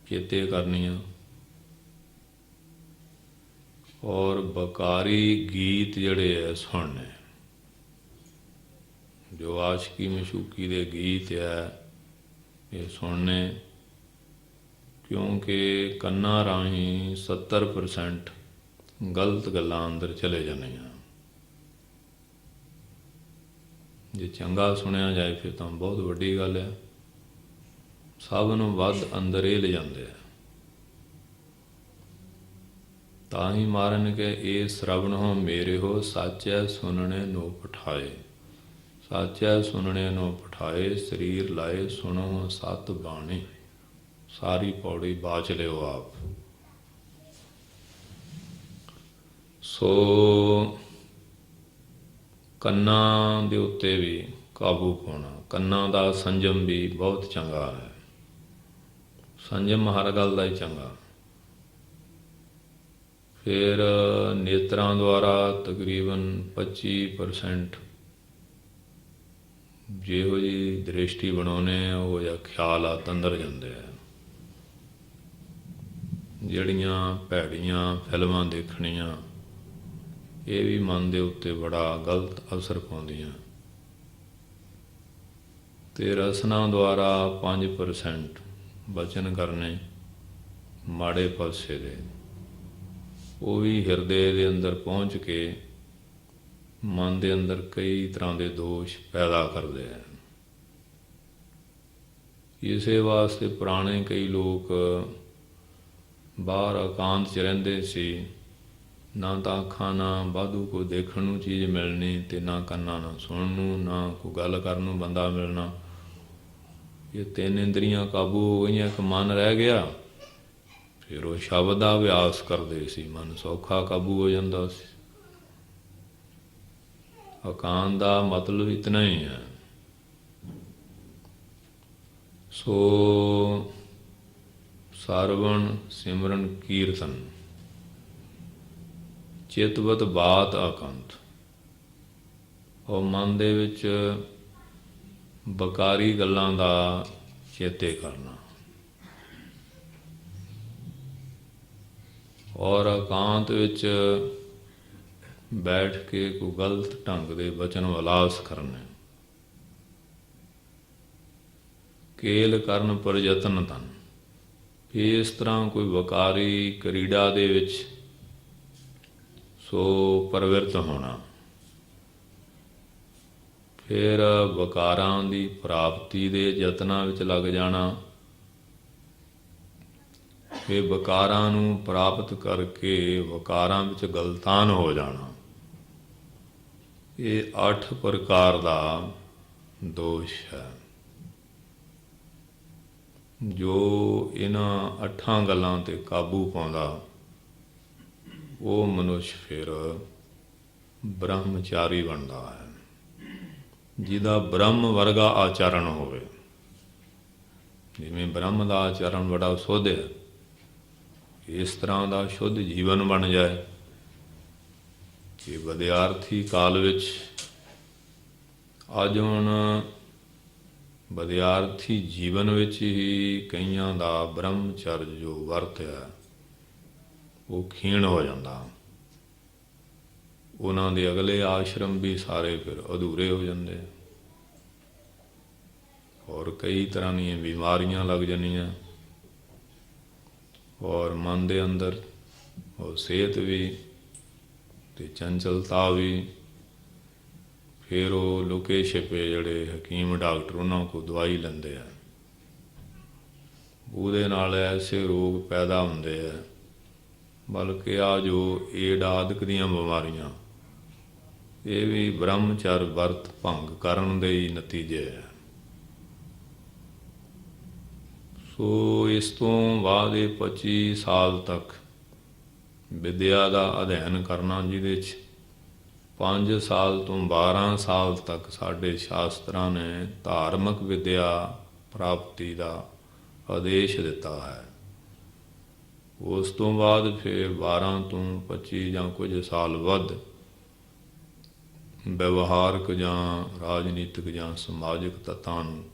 ਚੇਤੇ ਕਰਨੀਆਂ, ਔਰ ਵਕਾਰੀ ਗੀਤ ਜਿਹੜੇ ਹੈ ਸੁਣਨੇ। ਜੋ ਆਸ਼ਕੀ ਮਸ਼ੂਕੀ ਦੇ ਗੀਤ ਹੈ, ਇਹ ਸੁਣਨੇ, ਕਿਉਂਕਿ ਕੰਨਾਂ ਰਾਹੀਂ 70% ਗਲਤ ਗੱਲਾਂ ਅੰਦਰ ਚਲੇ ਜਾਂਦੀਆਂ। ਜੇ ਚੰਗਾ ਸੁਣਿਆ ਜਾਏ ਫਿਰ ਤਾਂ ਬਹੁਤ ਵੱਡੀ ਗੱਲ ਹੈ। ਸਭ ਨੂੰ ਵੱਧ ਅੰਦਰ ਇਹ ਲਿਜਾਂਦੇ ਆ। ਤਾਂ ਹੀ ਮਾਰਨ ਕੇ ਇਹ ਸ਼ਰਵਣ ਹੋ ਮੇਰੇ ਹੋ, ਸਾਚੈ ਸੁਣਨੇ ਨੋ ਪਠਾਏ। ਸਾਚੈ ਸੁਣਨੇ ਨੋ ਪਠਾਏ, ਸਰੀਰ ਲਾਏ ਸੁਣੋ ਸਤ ਬਾਣੀ। ਸਾਰੀ ਪੌੜੀ ਬਾਚ ਲਿਓ ਆਪ। ਸੋ ਕੰਨਾਂ ਦੇ ਉੱਤੇ ਵੀ ਕਾਬੂ ਪਾਉਣਾ, ਕੰਨਾਂ ਦਾ ਸੰਜਮ ਵੀ ਬਹੁਤ ਚੰਗਾ ਹੈ। ਸੰਜਮ ਹਰ ਗੱਲ ਦਾ ਹੀ ਚੰਗਾ। ਫਿਰ ਨੇਤਰਾਂ ਦੁਆਰਾ ਤਕਰੀਬਨ 25% ਜਿਹੋ ਜਿਹੀ ਦ੍ਰਿਸ਼ਟੀ ਬਣਾਉਂਦੇ ਆ, ਉਹ ਜਿਹਾ ਖਿਆਲਾਤ ਅੰਦਰ ਜਾਂਦੇ ਆ। ਜਿਹੜੀਆਂ ਭੈੜੀਆਂ ਫਿਲਮਾਂ ਦੇਖਣੀਆਂ, ਇਹ ਵੀ ਮਨ ਦੇ ਉੱਤੇ ਬੜਾ ਗਲਤ ਅਸਰ ਪਾਉਂਦੀਆਂ। ਅਤੇ ਰਸਨਾ ਦੁਆਰਾ 5% ਬਚਨ ਕਰਨੇ ਮਾੜੇ ਪਾਸੇ ਦੇ, ਉਹ ਵੀ ਹਿਰਦੇ ਦੇ ਅੰਦਰ ਪਹੁੰਚ ਕੇ ਮਨ ਦੇ ਅੰਦਰ ਕਈ ਤਰ੍ਹਾਂ ਦੇ ਦੋਸ਼ ਪੈਦਾ ਕਰਦੇ ਹਨ। ਇਸੇ ਵਾਸਤੇ ਪੁਰਾਣੇ ਕਈ ਲੋਕ ਬਾਹਰ ਇਕਾਂਤ 'ਚ ਰਹਿੰਦੇ ਸੀ। ਨਾ ਤਾਂ ਅੱਖਾਂ ਨਾ ਵਾਧੂ ਕੋਈ ਦੇਖਣ ਨੂੰ ਚੀਜ਼ ਮਿਲਣੀ, ਅਤੇ ਨਾ ਕੰਨਾਂ ਨਾਲ ਸੁਣਨ ਨੂੰ, ਨਾ ਕੋਈ ਗੱਲ ਕਰਨ ਨੂੰ ਬੰਦਾ ਮਿਲਣਾ। ਇਹ 3 ਇੰਦਰੀਆਂ ਕਾਬੂ ਹੋ ਗਈਆਂ, ਇੱਕ ਮਨ ਰਹਿ ਗਿਆ। ਫਿਰ ਉਹ ਸ਼ਬਦ ਦਾ ਅਭਿਆਸ ਕਰਦੇ ਸੀ, ਮਨ ਸੌਖਾ ਕਾਬੂ ਹੋ ਜਾਂਦਾ ਸੀ। ਇਕਾਂਤ ਦਾ ਮਤਲਬ ਇਤਨਾ ਹੀ ਹੈ। ਸੋ ਸਰਵਣ, ਸਿਮਰਨ, ਕੀਰਤਨ, ਚਿਤਵਤ ਬਾਤ ਅਕੰਤ। ਉਹ ਮਨ ਦੇ ਵਿੱਚ ਬਕਾਰੀ ਗੱਲਾਂ ਦਾ ਚੇਤੇ ਕਰਨਾ, ਔਰ ਇਕਾਂਤ ਵਿੱਚ ਬੈਠ ਕੇ ਕੋਈ ਗਲਤ ਢੰਗ ਦੇ ਵਚਨ ਵਿਲਾਸ ਕਰਨੇ। ਕੇਲ ਕਰਨ ਪ੍ਰਯਤਨ ਤਨ। ਇਸ ਤਰ੍ਹਾਂ ਕੋਈ ਵਕਾਰੀ ਕਰੀੜਾ ਦੇ ਵਿੱਚ ਸੋ ਪ੍ਰਵਿਰਤ ਹੋਣਾ। ਫਿਰ ਵਕਾਰਾਂ ਦੀ ਪ੍ਰਾਪਤੀ ਦੇ ਯਤਨਾਂ ਵਿੱਚ ਲੱਗ ਜਾਣਾ। ਫਿਰ ਵਕਾਰਾਂ ਨੂੰ ਪ੍ਰਾਪਤ ਕਰਕੇ ਵਕਾਰਾਂ ਵਿੱਚ ਗਲਤਾਨ ਹੋ ਜਾਣਾ। ਇਹ 8 ਪ੍ਰਕਾਰ ਦਾ ਦੋਸ਼ ਹੈ। ਜੋ ਇਹਨਾਂ 8 ਗੱਲਾਂ 'ਤੇ ਕਾਬੂ ਪਾਉਂਦਾ, ਉਹ ਮਨੁੱਖ ਫਿਰ ਬ੍ਰਹਮਚਾਰੀ ਬਣਦਾ ਹੈ, ਜਿਹਦਾ ਬ੍ਰਹਮ ਵਰਗਾ ਆਚਰਣ ਹੋਵੇ। ਜਿਵੇਂ ਬ੍ਰਹਮ ਦਾ ਆਚਰਣ ਬੜਾ ਸ਼ੁੱਧ ਹੈ, ਇਸ ਤਰ੍ਹਾਂ ਦਾ ਸ਼ੁੱਧ ਜੀਵਨ ਬਣ ਜਾਏ। ਕਿ ਵਿਦਿਆਰਥੀ ਕਾਲ ਵਿੱਚ ਅੱਜ ਹੁਣ ਵਿਦਿਆਰਥੀ ਜੀਵਨ ਵਿੱਚ ਹੀ ਕਈਆਂ ਦਾ ਬ੍ਰਹਮਚਰਜ ਜੋ ਵਰਤਿਆ ਉਹ ਖੀਣ ਹੋ ਜਾਂਦਾ। ਉਹਨਾਂ ਦੇ ਅਗਲੇ ਆਸ਼ਰਮ ਵੀ ਸਾਰੇ ਫਿਰ ਅਧੂਰੇ ਹੋ ਜਾਂਦੇ, ਔਰ ਕਈ ਤਰ੍ਹਾਂ ਦੀਆਂ ਬਿਮਾਰੀਆਂ ਲੱਗ ਜਾਂਦੀਆਂ, ਔਰ ਮਨ ਦੇ ਅੰਦਰ ਔਰ ਸਿਹਤ ਵੀ ਅਤੇ ਚੰਚਲਤਾ ਵੀ। ਫਿਰ ਉਹ ਲੁਕੇ ਛਿਪੇ ਜਿਹੜੇ ਹਕੀਮ ਡਾਕਟਰ ਉਹਨਾਂ ਕੋਲ ਦਵਾਈ ਲੈਂਦੇ ਆ, ਉਹਦੇ ਨਾਲ ਐਸੇ ਰੋਗ ਪੈਦਾ ਹੁੰਦੇ ਆ। ਬਲਕਿ ਆ ਜੋ ਏਡ ਆਦਿਕ ਦੀਆਂ ਬਿਮਾਰੀਆਂ, ਇਹ ਵੀ ਬ੍ਰਹਮਚਰ ਵਰਤ ਭੰਗ ਕਰਨ ਦੇ ਹੀ ਨਤੀਜੇ ਹੈ। ਸੋ ਇਸ ਤੋਂ ਬਾਅਦ ਇਹ 25 ਸਾਲ ਤੱਕ ਵਿਦਿਆ ਦਾ ਅਧਿਐਨ ਕਰਨਾ, ਜਿਹਦੇ 'ਚ 5 ਸਾਲ ਤੋਂ 12 ਸਾਲ ਤੱਕ ਸਾਡੇ ਸ਼ਾਸਤਰਾਂ ਨੇ ਧਾਰਮਿਕ ਵਿਦਿਆ ਪ੍ਰਾਪਤੀ ਦਾ ਆਦੇਸ਼ ਦਿੱਤਾ ਹੈ। ਉਸ ਤੋਂ ਬਾਅਦ ਫਿਰ 12 ਤੋਂ 25 ਜਾਂ ਕੁਝ ਸਾਲ ਵੱਧ ਵਿਵਹਾਰਕ ਜਾਂ ਰਾਜਨੀਤਿਕ ਜਾਂ ਸਮਾਜਿਕ ਤੱਤਾਂ ਨੂੰ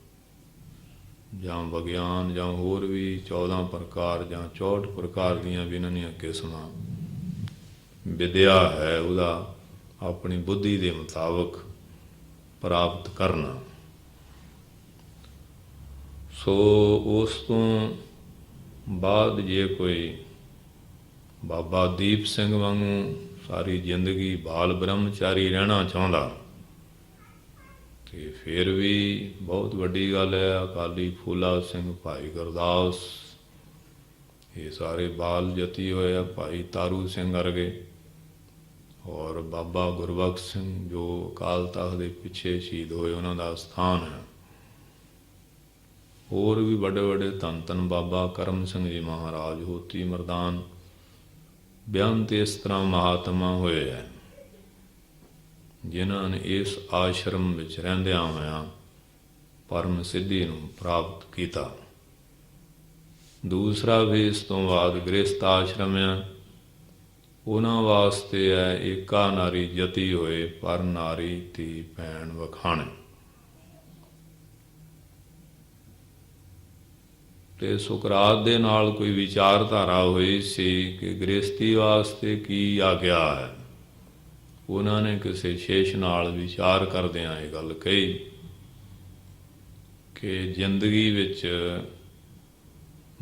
ਜਾਂ ਵਿਗਿਆਨ ਜਾਂ ਹੋਰ ਵੀ 14 ਪ੍ਰਕਾਰ ਜਾਂ 64 ਪ੍ਰਕਾਰ ਦੀਆਂ ਵੀ ਇਹਨਾਂ ਦੀਆਂ ਕਿਸਮਾਂ ਵਿਦਿਆ ਹੈ, ਉਹਦਾ ਆਪਣੀ ਬੁੱਧੀ ਦੇ ਮੁਤਾਬਕ ਪ੍ਰਾਪਤ ਕਰਨਾ। ਸੋ ਉਸ ਤੋਂ ਬਾਅਦ ਜੇ ਕੋਈ ਬਾਬਾ ਦੀਪ ਸਿੰਘ ਵਾਂਗੂ ਸਾਰੀ ਜ਼ਿੰਦਗੀ ਬਾਲ ਬ੍ਰਹਮਚਾਰੀ ਰਹਿਣਾ ਚਾਹੁੰਦਾ ਤੇ ਫਿਰ ਵੀ ਬਹੁਤ ਵੱਡੀ ਗੱਲ ਹੈ। ਅਕਾਲੀ ਫੂਲਾ ਸਿੰਘ, ਭਾਈ ਗੁਰਦਾਸ, ਇਹ ਸਾਰੇ ਬਾਲ ਜਤੀ ਹੋਏ ਆ। ਭਾਈ ਤਾਰੂ ਸਿੰਘ ਵਰਗੇ, ਔਰ ਬਾਬਾ ਗੁਰਬਖਸ਼ ਸਿੰਘ ਜੋ ਅਕਾਲ ਤਖ਼ਤ ਦੇ ਪਿੱਛੇ ਸ਼ਹੀਦ ਹੋਏ, ਉਹਨਾਂ ਦਾ ਸਥਾਨ ਹੈ। ਹੋਰ ਵੀ ਵੱਡੇ ਵੱਡੇ ਧੰਨ ਧੰਨ ਬਾਬਾ ਕਰਮ ਸਿੰਘ ਜੀ ਮਹਾਰਾਜ, ਹੋਤੀ ਮਰਦਾਨ, ਬੇਅੰਤ ਇਸ ਤਰ੍ਹਾਂ ਮਹਾਤਮਾ ਹੋਏ ਹੈ, ਜਿਨ੍ਹਾਂ ਨੇ ਇਸ ਆਸ਼ਰਮ ਵਿੱਚ ਰਹਿੰਦਿਆਂ ਹੋਇਆਂ ਪਰਮ ਸਿੱਧੀ ਨੂੰ ਪ੍ਰਾਪਤ ਕੀਤਾ। ਦੂਸਰਾ ਵੀ ਇਸ ਤੋਂ ਬਾਅਦ ਗ੍ਰਸਥ ਆਸ਼ਰਮ ਹੈ, ਉਹਨਾਂ ਵਾਸਤੇ ਹੈ ਏਕਾ ਨਾਰੀ ਜਤੀ ਹੋਏ, ਪਰ ਨਾਰੀ ਧੀ ਭੈਣ ਵਖਾਣੇ। ਤੇ ਸੁਕਰਾਤ ਦੇ ਨਾਲ ਕੋਈ ਵਿਚਾਰਧਾਰਾ ਹੋਈ ਸੀ ਕਿ ਗ੍ਰਸਤੀ ਵਾਸਤੇ ਕੀ ਆਗਿਆ ਹੈ। ਉਹਨਾਂ ਨੇ ਕਿਸੇ ਸ਼ੇਸ਼ ਨਾਲ ਵਿਚਾਰ ਕਰਦਿਆਂ ਇਹ ਗੱਲ ਕਹੀ ਕਿ ਜ਼ਿੰਦਗੀ ਵਿੱਚ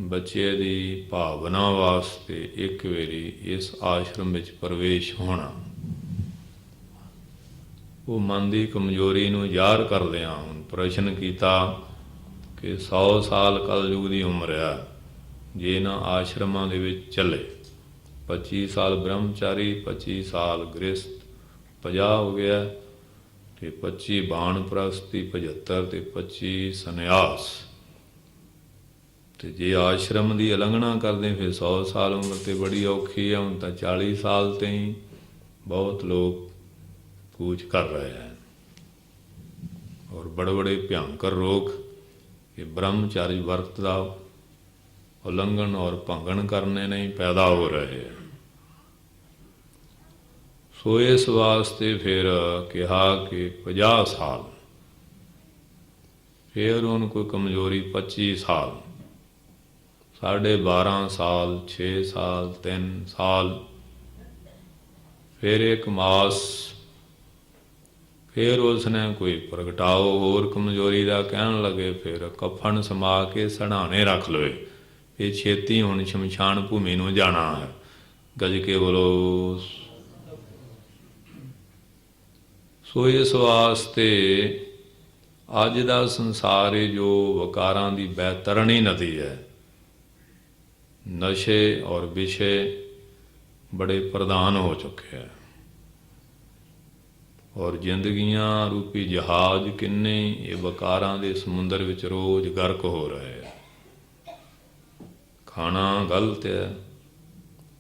ਬੱਚੇ ਦੀ ਭਾਵਨਾ ਵਾਸਤੇ ਇੱਕ ਵਾਰੀ ਇਸ ਆਸ਼ਰਮ ਵਿੱਚ ਪ੍ਰਵੇਸ਼ ਹੋਣਾ। ਉਹ ਮਨ ਦੀ ਕਮਜ਼ੋਰੀ ਨੂੰ ਜ਼ਾਹਰ ਕਰਦਿਆਂ ਹੁਣ ਪ੍ਰਸ਼ਨ ਕੀਤਾ ਕਿ 100 ਸਾਲ ਕਲਯੁਗ ਦੀ ਉਮਰ ਆ, ਜੇ ਇਹਨਾਂ ਆਸ਼ਰਮਾਂ ਦੇ ਵਿੱਚ ਚੱਲੇ, 25 ਸਾਲ ਬ੍ਰਹਮਚਾਰੀ, 25 ਸਾਲ ਗ੍ਰਸਥ, 50 ਹੋ ਗਿਆ, ਅਤੇ 25 ਬਾਣਪ੍ਰਸਤੀ, 75 ਅਤੇ 25 ਸੰਨਿਆਸ। ਅਤੇ ਜੇ ਆਸ਼ਰਮ ਦੀ ਉਲੰਘਣਾ ਕਰਦੇ ਫਿਰ 100 ਸਾਲ ਉਮਰ ਤਾਂ ਬੜੀ ਔਖੀ ਹੈ। ਹੁਣ ਤਾਂ 40 ਸਾਲ 'ਤੇ ਹੀ ਬਹੁਤ ਲੋਕ ਕੂਚ ਕਰ ਰਹੇ ਹੈ, ਔਰ ਬੜੇ ਬੜੇ ਭਿਆਨਕ ਰੋਗ ਇਹ ਬ੍ਰਹਮਚਾਰੀ ਵਰਤ ਦਾ ਉਲੰਘਣ ਔਰ ਭੰਗਣ ਕਰਨੇ ਨਹੀਂ ਪੈਦਾ ਹੋ ਰਹੇ ਹੈ। ਸੋ ਇਸ ਵਾਸਤੇ ਫਿਰ ਕਿਹਾ ਕਿ 50 ਸਾਲ, ਫਿਰ ਉਹਨੂੰ ਕੋਈ ਕਮਜ਼ੋਰੀ 25 ਸਾਲ, 12.5 ਸਾਲ, 6 ਸਾਲ, 3 ਸਾਲ, ਫਿਰ 1 ਮਾਸ, ਫਿਰ ਉਸਨੇ ਕੋਈ ਪ੍ਰਗਟਾਓ ਹੋਰ ਕਮਜ਼ੋਰੀ ਦਾ ਕਹਿਣ ਲੱਗੇ। ਫਿਰ ਕਫਨ ਸਮਾ ਕੇ ਸੜਾਣੇ ਰੱਖ ਲਏ, ਇਹ ਛੇਤੀ ਹੁਣ ਸ਼ਮਸ਼ਾਨ ਭੂਮੀ ਨੂੰ ਜਾਣਾ ਹੈ। ਗੱਜ ਕੇ ਬੋਲੋ। ਸੋ ਇਸ ਵਾਸਤੇ ਅੱਜ ਦਾ ਸੰਸਾਰ ਜੋ ਵਕਾਰਾਂ ਦੀ ਬੈਤਰਣੀ ਨਦੀ ਹੈ, ਨਸ਼ੇ ਔਰ ਵਿਸ਼ੇ ਬੜੇ ਪ੍ਰਧਾਨ ਹੋ ਚੁੱਕੇ ਹੈ, ਔਰ ਜ਼ਿੰਦਗੀਆਂ ਰੂਪੀ ਜਹਾਜ਼ ਕਿੰਨੇ ਇਹ ਵਕਾਰਾਂ ਦੇ ਸਮੁੰਦਰ ਵਿੱਚ ਰੋਜ਼ ਗਰਕ ਹੋ ਰਹੇ ਹੈ। ਖਾਣਾ ਗਲਤ ਹੈ,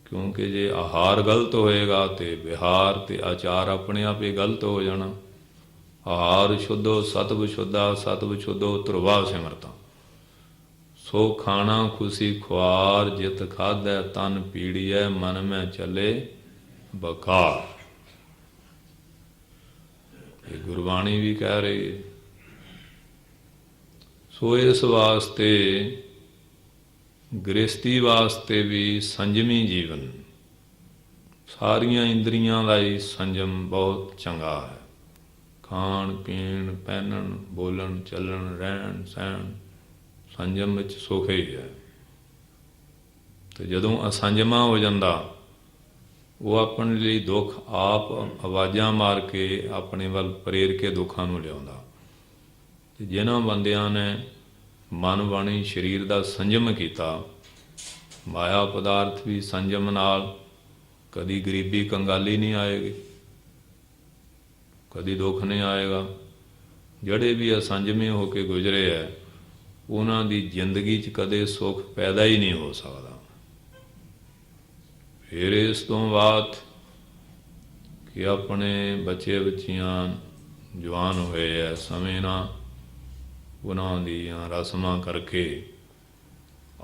ਕਿਉਂਕਿ ਜੇ ਆਹਾਰ ਗਲਤ ਹੋਏਗਾ ਤੇ ਵਿਹਾਰ ਤੇ ਆਚਾਰ ਆਪਣੇ ਆਪ ਹੀ ਗਲਤ ਹੋ ਜਾਣਾ। ਆਹਾਰ ਸ਼ੁੱਧੋ ਸਤਿਵ ਸ਼ੁੱਧਾ, ਸਤਿਵ ਸ਼ੁੱਧੋ ਧਰੁਵਾ ਸਿਮਰਤਾ। ਸੋ ਖਾਣਾ ਖੁਸ਼ੀ ਖੁਆਰ, ਜਿਤ ਖਾਧੈ ਤਨ ਪੀੜੀਐ, ਮਨ ਮੈਂ ਚੱਲੇ ਬਕਾਰ। ਇਹ ਗੁਰਬਾਣੀ ਵੀ ਕਹਿ ਰਹੀ ਹੈ। ਸੋ ਇਸ ਵਾਸਤੇ ਗ੍ਰਸਤੀ ਵਾਸਤੇ ਵੀ ਸੰਜਮੀ ਜੀਵਨ, ਸਾਰੀਆਂ ਇੰਦਰੀਆਂ ਦਾ ਹੀ ਸੰਜਮ ਬਹੁਤ ਚੰਗਾ ਹੈ। ਖਾਣ ਪੀਣ, ਪਹਿਨਣ, ਬੋਲਣ, ਚੱਲਣ, ਰਹਿਣ ਸਹਿਣ, ਸੰਜਮ ਵਿੱਚ ਸੁਖ ਹੀ ਹੈ। ਅਤੇ ਜਦੋਂ ਅਸੰਜਮਾ ਹੋ ਜਾਂਦਾ, ਉਹ ਆਪਣੇ ਲਈ ਦੁੱਖ ਆਪ ਆਵਾਜ਼ਾਂ ਮਾਰ ਕੇ ਆਪਣੇ ਵੱਲ ਪ੍ਰੇਰ ਕੇ ਦੁੱਖਾਂ ਨੂੰ ਲਿਆਉਂਦਾ। ਅਤੇ ਜਿਨ੍ਹਾਂ ਬੰਦਿਆਂ ਨੇ ਮਨ ਬਾਣੀ ਸਰੀਰ ਦਾ ਸੰਜਮ ਕੀਤਾ, ਮਾਇਆ ਪਦਾਰਥ ਵੀ ਸੰਜਮ ਨਾਲ, ਕਦੀ ਗਰੀਬੀ ਕੰਗਾਲੀ ਨਹੀਂ ਆਏਗੀ, ਕਦੀ ਦੁੱਖ ਨਹੀਂ ਆਏਗਾ। ਜਿਹੜੇ ਵੀ ਅਸੰਜਮੇ ਹੋ ਕੇ ਗੁਜ਼ਰੇ ਹੈ, ਉਹਨਾਂ ਦੀ ਜ਼ਿੰਦਗੀ 'ਚ ਕਦੇ ਸੁੱਖ ਪੈਦਾ ਹੀ ਨਹੀਂ ਹੋ ਸਕਦਾ। ਫਿਰ ਇਸ ਤੋਂ ਬਾਅਦ ਕਿ ਆਪਣੇ ਬੱਚੇ ਬੱਚੀਆਂ ਜਵਾਨ ਹੋਏ ਹੈ, ਸਮੇਂ ਨਾਲ ਉਹਨਾਂ ਦੀਆਂ ਰਸਮਾਂ ਕਰਕੇ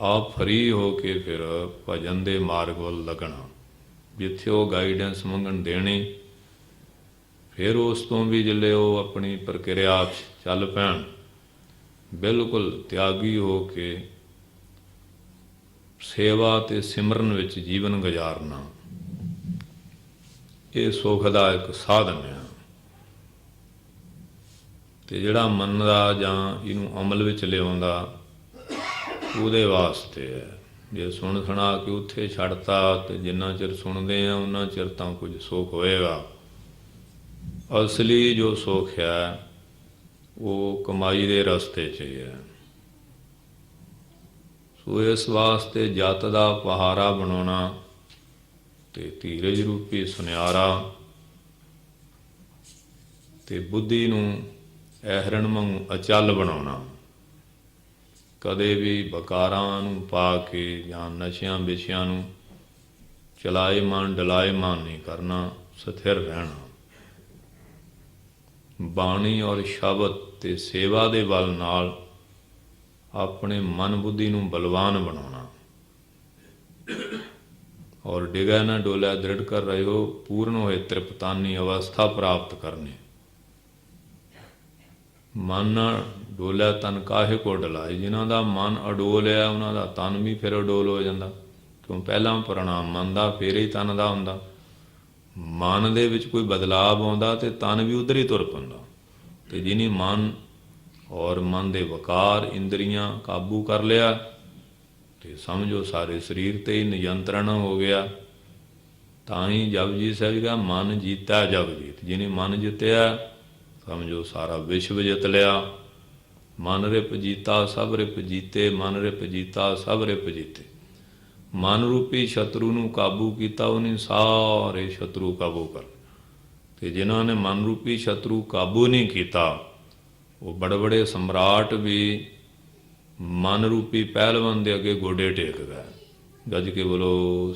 ਆਪ ਫਰੀ ਹੋ ਕੇ ਫਿਰ ਭਜਨ ਦੇ ਮਾਰਗ ਵੱਲ ਲੱਗਣਾ, ਜਿੱਥੇ ਉਹ ਗਾਈਡੈਂਸ ਮੰਗਣ ਦੇਣੀ। ਫਿਰ ਉਸ ਤੋਂ ਵੀ ਜਿਹੜੇ ਉਹ ਆਪਣੀ ਪ੍ਰਕਿਰਿਆ 'ਚ ਚੱਲ ਪੈਣ, ਬਿਲਕੁਲ ਤਿਆਗੀ ਹੋ ਕੇ ਸੇਵਾ ਅਤੇ ਸਿਮਰਨ ਵਿੱਚ ਜੀਵਨ ਗੁਜ਼ਾਰਨਾ, ਇਹ ਸੁੱਖ ਦਾ ਇੱਕ ਸਾਧਨ ਹੈ। ਅਤੇ ਜਿਹੜਾ ਮੰਨਦਾ ਜਾਂ ਇਹਨੂੰ ਅਮਲ ਵਿੱਚ ਲਿਆਉਂਦਾ, ਉਹਦੇ ਵਾਸਤੇ ਹੈ। ਜੇ ਸੁਣ ਸੁਣਾ ਕੇ ਉੱਥੇ ਛੱਡਤਾ, ਅਤੇ ਜਿੰਨਾ ਚਿਰ ਸੁਣਦੇ ਆ ਉਹਨਾਂ ਚਿਰ ਤਾਂ ਕੁਝ ਸੁੱਖ ਹੋਏਗਾ। ਅਸਲੀ ਜੋ ਸੁੱਖ ਹੈ ਉਹ ਕਮਾਈ ਦੇ ਰਸਤੇ 'ਚ ਹੀ ਹੈ। ਸੋ ਇਸ ਵਾਸਤੇ ਜੱਤ ਦਾ ਪਹਾਰਾ ਬਣਾਉਣਾ ਅਤੇ ਧੀਰਜ ਰੂਪੀ ਸੁਨਿਆਰਾ ਅਤੇ ਬੁੱਧੀ ਨੂੰ ਐਹਰਨ ਵਾਂਗੂ ਅਚਲ ਬਣਾਉਣਾ, ਕਦੇ ਵੀ ਬਕਾਰਾਂ ਨੂੰ ਪਾ ਕੇ ਜਾਂ ਨਸ਼ਿਆਂ ਵਿਸ਼ਿਆਂ ਨੂੰ ਚਲਾਏਮਾਨ ਡਲਾਏਮਾਨ ਨਹੀਂ ਕਰਨਾ, ਸਥਿਰ ਰਹਿਣਾ। ਬਾਣੀ ਔਰ ਸ਼ਬਦ ਅਤੇ ਸੇਵਾ ਦੇ ਬਲ ਨਾਲ ਆਪਣੇ ਮਨ ਬੁੱਧੀ ਨੂੰ ਬਲਵਾਨ ਬਣਾਉਣਾ, ਔਰ ਡਿਗੈ ਨਾ ਡੋਲਿਆ ਦ੍ਰਿੜ ਕਰ ਰਹੇ ਹੋ, ਪੂਰਨ ਹੋਏ ਤ੍ਰਿਪਤਾਨੀ ਅਵਸਥਾ ਪ੍ਰਾਪਤ ਕਰਨੀ। ਮਨ ਨਾ ਡੋਲਿਆ ਤਨ ਕਾਹੇ ਕੋ ਡਲਾਏ, ਜਿਨ੍ਹਾਂ ਦਾ ਮਨ ਅਡੋਲ ਹੈ ਉਹਨਾਂ ਦਾ ਤਨ ਵੀ ਫਿਰ ਅਡੋਲ ਹੋ ਜਾਂਦਾ, ਕਿਉਂ ਪਹਿਲਾਂ ਪ੍ਰਣਾਮ ਮਨ ਦਾ, ਫਿਰ ਹੀ ਤਨ ਦਾ ਹੁੰਦਾ। ਮਨ ਦੇ ਵਿੱਚ ਕੋਈ ਬਦਲਾਵ ਆਉਂਦਾ ਅਤੇ ਤਨ ਵੀ ਉੱਧਰ ਹੀ ਤੁਰ ਪੈਂਦਾ। ਅਤੇ ਜਿਹਨੇ ਮਨ ਔਰ ਮਨ ਦੇ ਵਕਾਰ ਇੰਦਰੀਆਂ ਕਾਬੂ ਕਰ ਲਿਆ, ਅਤੇ ਸਮਝੋ ਸਾਰੇ ਸਰੀਰ 'ਤੇ ਹੀ ਨਿਯੰਤਰਣ ਹੋ ਗਿਆ। ਤਾਂ ਹੀ ਜਪਜੀ ਸਾਹਿਬ ਦਾ ਮਨ ਜੀਤਾ ਜਗ ਜੀਤ। ਜਿਹਨੇ ਮਨ ਜਿੱਤਿਆ, ਸਮਝੋ ਸਾਰਾ ਵਿਸ਼ਵ ਜਿੱਤ ਲਿਆ। ਮਨ ਰਿਪ ਜੀਤਾ ਸਭ ਰਿਪ ਜੀਤੇ, ਮਨ ਰਿਪ ਜੀਤਾ ਸਭ ਰਿਪ ਜੀਤੇ। ਮਨ ਰੂਪੀ ਸ਼ਤਰੂ ਨੂੰ ਕਾਬੂ ਕੀਤਾ, ਉਹਨੇ ਸਾਰੇ ਸ਼ਤਰੂ ਕਾਬੂ ਕਰ। ਅਤੇ ਜਿਨ੍ਹਾਂ ਨੇ ਮਨ ਰੂਪੀ ਸ਼ਤਰੂ ਕਾਬੂ ਨਹੀਂ ਕੀਤਾ, ਉਹ ਬੜੇ ਬੜੇ ਸਮਰਾਟ ਵੀ ਮਨ ਰੂਪੀ ਪਹਿਲਵਾਨ ਦੇ ਅੱਗੇ ਗੋਡੇ ਟੇਕ ਗਏ। ਗੱਜ ਕੇ ਬੋਲੋ,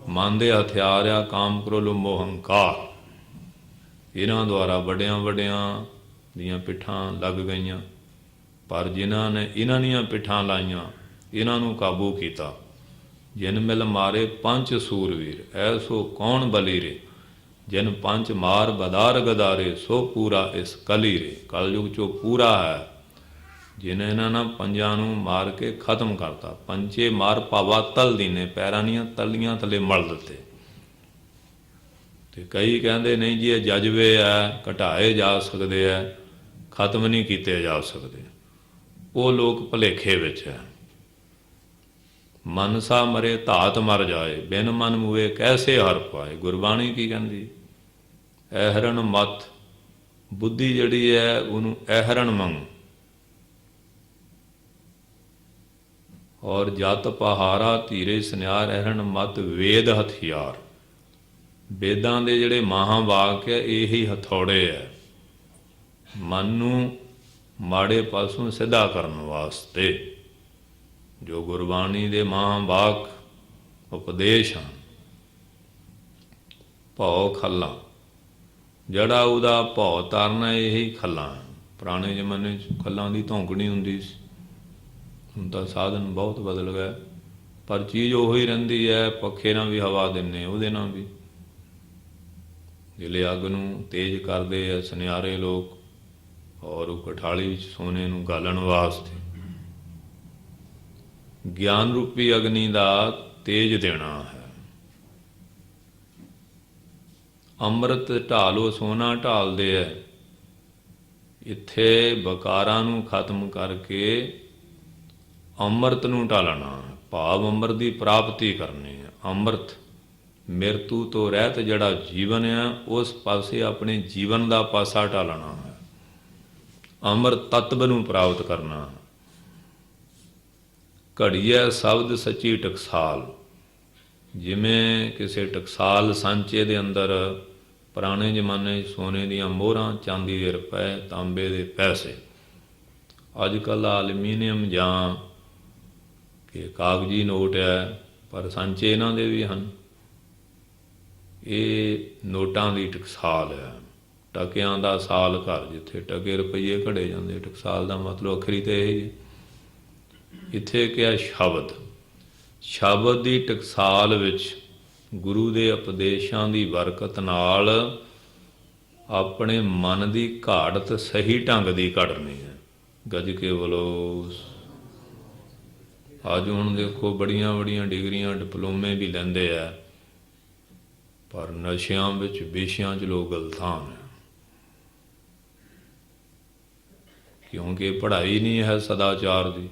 ਮਨ ਦੇ ਹਥਿਆਰ ਆ ਕਾਮ, ਕ੍ਰੋਧ, ਮੋਹ, ਹੰਕਾਰ। ਇਹਨਾਂ ਦੁਆਰਾ ਵੱਡਿਆਂ ਵੱਡਿਆਂ ਦੀਆਂ ਪਿੱਠਾਂ ਲੱਗ ਗਈਆਂ, ਪਰ ਜਿਨ੍ਹਾਂ ਨੇ ਇਹਨਾਂ ਦੀਆਂ ਪਿੱਠਾਂ ਲਾਈਆਂ, ਇਹਨਾਂ ਨੂੰ ਕਾਬੂ ਕੀਤਾ। ਜਿਨ ਮਿਲ ਮਾਰੇ ਪੰਜ ਸੂਰਵੀਰ, ਐਸੋ ਕੌਣ ਬਲੀ ਰੇ। ਜਿਨ ਪੰਜ ਮਾਰ ਬਦਾਰ ਗਦਾਰੇ, ਸੋ ਪੂਰਾ ਇਸ ਕਲੀ ਰੇ। ਕਲਯੁਗ 'ਚੋਂ ਪੂਰਾ ਹੈ ਜਿਹਨੇ ਇਹਨਾਂ ਪੰਜਾਂ ਨੂੰ ਮਾਰ ਕੇ ਖਤਮ ਕਰਤਾ। ਪੰਜੇ ਮਾਰ ਪਾਵਾ ਤਲ ਦੀਨੇ, ਪੈਰਾਂ ਦੀਆਂ ਤਲੀਆਂ ਥੱਲੇ ਮਲ ਦਿੱਤੇ। ਅਤੇ ਕਈ ਕਹਿੰਦੇ ਨਹੀਂ ਜੀ ਇਹ ਜਜ਼ਬੇ ਹੈ, ਘਟਾਏ ਜਾ ਸਕਦੇ ਹੈ, ਖਤਮ ਨਹੀਂ ਕੀਤੇ ਜਾ ਸਕਦੇ। ਉਹ ਲੋਕ ਭੁਲੇਖੇ ਵਿੱਚ ਹੈ। ਮਨਸਾ ਮਰੇ ਧਾਤ ਮਰ ਜਾਏ, ਬਿਨ ਮਨ ਮੂਏ ਕੈਸੇ ਹਰ ਪਾਏ। ਗੁਰਬਾਣੀ ਕੀ ਕਹਿੰਦੀ? ਐਹਰਨ ਮਤ, ਬੁੱਧੀ ਜਿਹੜੀ ਹੈ ਉਹਨੂੰ ਐਹਰਨ ਮੰਗ, ਔਰ ਜਤ ਪਹਾਰਾ ਧੀਰੇ ਸੁਨਿਆਰ, ਐਹਰਨ ਮਤ ਵੇਦ ਹਥਿਆਰ। ਵੇਦਾਂ ਦੇ ਜਿਹੜੇ ਮਹਾਂਵਾਕ ਹੈ ਇਹੀ ਹਥੌੜੇ ਹੈ ਮਨ ਨੂੰ ਮਾੜੇ ਪਾਸੋਂ ਸਿੱਧਾ ਕਰਨ ਵਾਸਤੇ। ਜੋ ਗੁਰਬਾਣੀ ਦੇ ਮਹਾਂਵਾਕ ਉਪਦੇਸ਼ ਹਨ। ਭਉ ਖੱਲਾ, ਜਿਹੜਾ ਉਹਦਾ ਭਉ ਤਰਨਾ ਇਹੀ ਖੱਲਾਂ। ਪੁਰਾਣੇ ਜ਼ਮਾਨੇ 'ਚ ਖੱਲਾਂ ਦੀ ਧੌਂਕਣੀ ਹੁੰਦੀ ਸੀ, ਹੁਣ ਤਾਂ ਸਾਧਨ ਬਹੁਤ ਬਦਲ ਗਏ, ਪਰ ਚੀਜ਼ ਉਹੀ ਰਹਿੰਦੀ ਹੈ। ਪੱਖੇ ਨਾਲ ਵੀ ਹਵਾ ਦਿੰਦੇ, ਉਹਦੇ ਨਾਲ ਵੀ ਜਿਹੜੇ ਅੱਗ ਨੂੰ ਤੇਜ਼ ਕਰਦੇ ਆ ਸੁਨਿਆਰੇ ਲੋਕ, ਔਰ ਉਹ ਕਠਾਲੀ ਵਿੱਚ ਸੋਨੇ ਨੂੰ ਗਾਲਣ ਵਾਸਤੇ ਗਿਆਨ ਰੂਪੀ ਅਗਨੀ ਦਾ ਤੇਜ ਦੇਣਾ ਹੈ। ਅੰਮ੍ਰਿਤ ਢਾਲੋ ਸੋਨਾ ਢਾਲਦੇ ਹੈ। ਇੱਥੇ ਬਕਾਰਾਂ ਨੂੰ ਖਤਮ ਕਰਕੇ ਅੰਮ੍ਰਿਤ ਨੂੰ ਢਾਲਣਾ, ਭਾਵ ਅੰਮ੍ਰਿਤ ਦੀ ਪ੍ਰਾਪਤੀ ਕਰਨੀ ਹੈ। ਅੰਮ੍ਰਿਤ ਮਿਰਤੂ ਤੋਂ ਰਹਿਤ ਜਿਹੜਾ ਜੀਵਨ ਹੈ, ਉਸ ਪਾਸੇ ਆਪਣੇ ਜੀਵਨ ਦਾ ਪਾਸਾ ਢਾਲਣਾ ਹੈ। ਅੰਮ੍ਰਿਤ ਤੱਤਵ ਨੂੰ ਪ੍ਰਾਪਤ ਕਰਨਾ। ਘੜੀਐ ਸ਼ਬਦ ਸੱਚੀ ਟਕਸਾਲ, ਜਿਵੇਂ ਕਿਸੇ ਟਕਸਾਲ ਸਾਂਚੇ ਦੇ ਅੰਦਰ ਪੁਰਾਣੇ ਜ਼ਮਾਨੇ 'ਚ ਸੋਨੇ ਦੀਆਂ ਮੋਹਰਾਂ, ਚਾਂਦੀ ਦੇ ਰੁਪਏ, ਤਾਂਬੇ ਦੇ ਪੈਸੇ, ਅੱਜ ਕੱਲ੍ਹ ਐਲੂਮੀਨੀਅਮ ਜਾਂ ਕਿ ਕਾਗਜ਼ੀ ਨੋਟ ਹੈ, ਪਰ ਸਾਂਚੇ ਇਹਨਾਂ ਦੇ ਵੀ ਹਨ। ਇਹ ਨੋਟਾਂ ਦੀ ਟਕਸਾਲ ਹੈ। ਟਕਿਆਂ ਦਾ ਸਾਲ ਘਰ, ਜਿੱਥੇ ਟਕੇ ਰੁਪਈਏ ਘੜੇ ਜਾਂਦੇ, ਟਕਸਾਲ ਦਾ ਮਤਲਬ ਅਖਰੀ ਤਾਂ ਇਹ ਹੀ। ਇੱਥੇ ਕਿਹਾ ਸ਼ਬਦ, ਸ਼ਬਦ ਦੀ ਟਕਸਾਲ ਵਿੱਚ ਗੁਰੂ ਦੇ ਉਪਦੇਸ਼ਾਂ ਦੀ ਬਰਕਤ ਨਾਲ ਆਪਣੇ ਮਨ ਦੀ ਘਾੜਤ ਸਹੀ ਢੰਗ ਦੀ ਕੱਢਣੀ ਹੈ। ਗੱਜ ਕੇ ਬੋਲੋ। ਅੱਜ ਹੁਣ ਦੇਖੋ ਬੜੀਆਂ ਬੜੀਆਂ ਡਿਗਰੀਆਂ, ਡਿਪਲੋਮੇ ਵੀ ਲੈਂਦੇ ਆ, ਪਰ ਨਸ਼ਿਆਂ ਵਿੱਚ, ਵਿਸ਼ਿਆਂ 'ਚ ਲੋਕ ਗਲਤਾਨ ਹੈ, ਕਿਉਂਕਿ ਪੜ੍ਹਾਈ ਨਹੀਂ ਹੈ ਸਦਾਚਾਰ ਦੀ,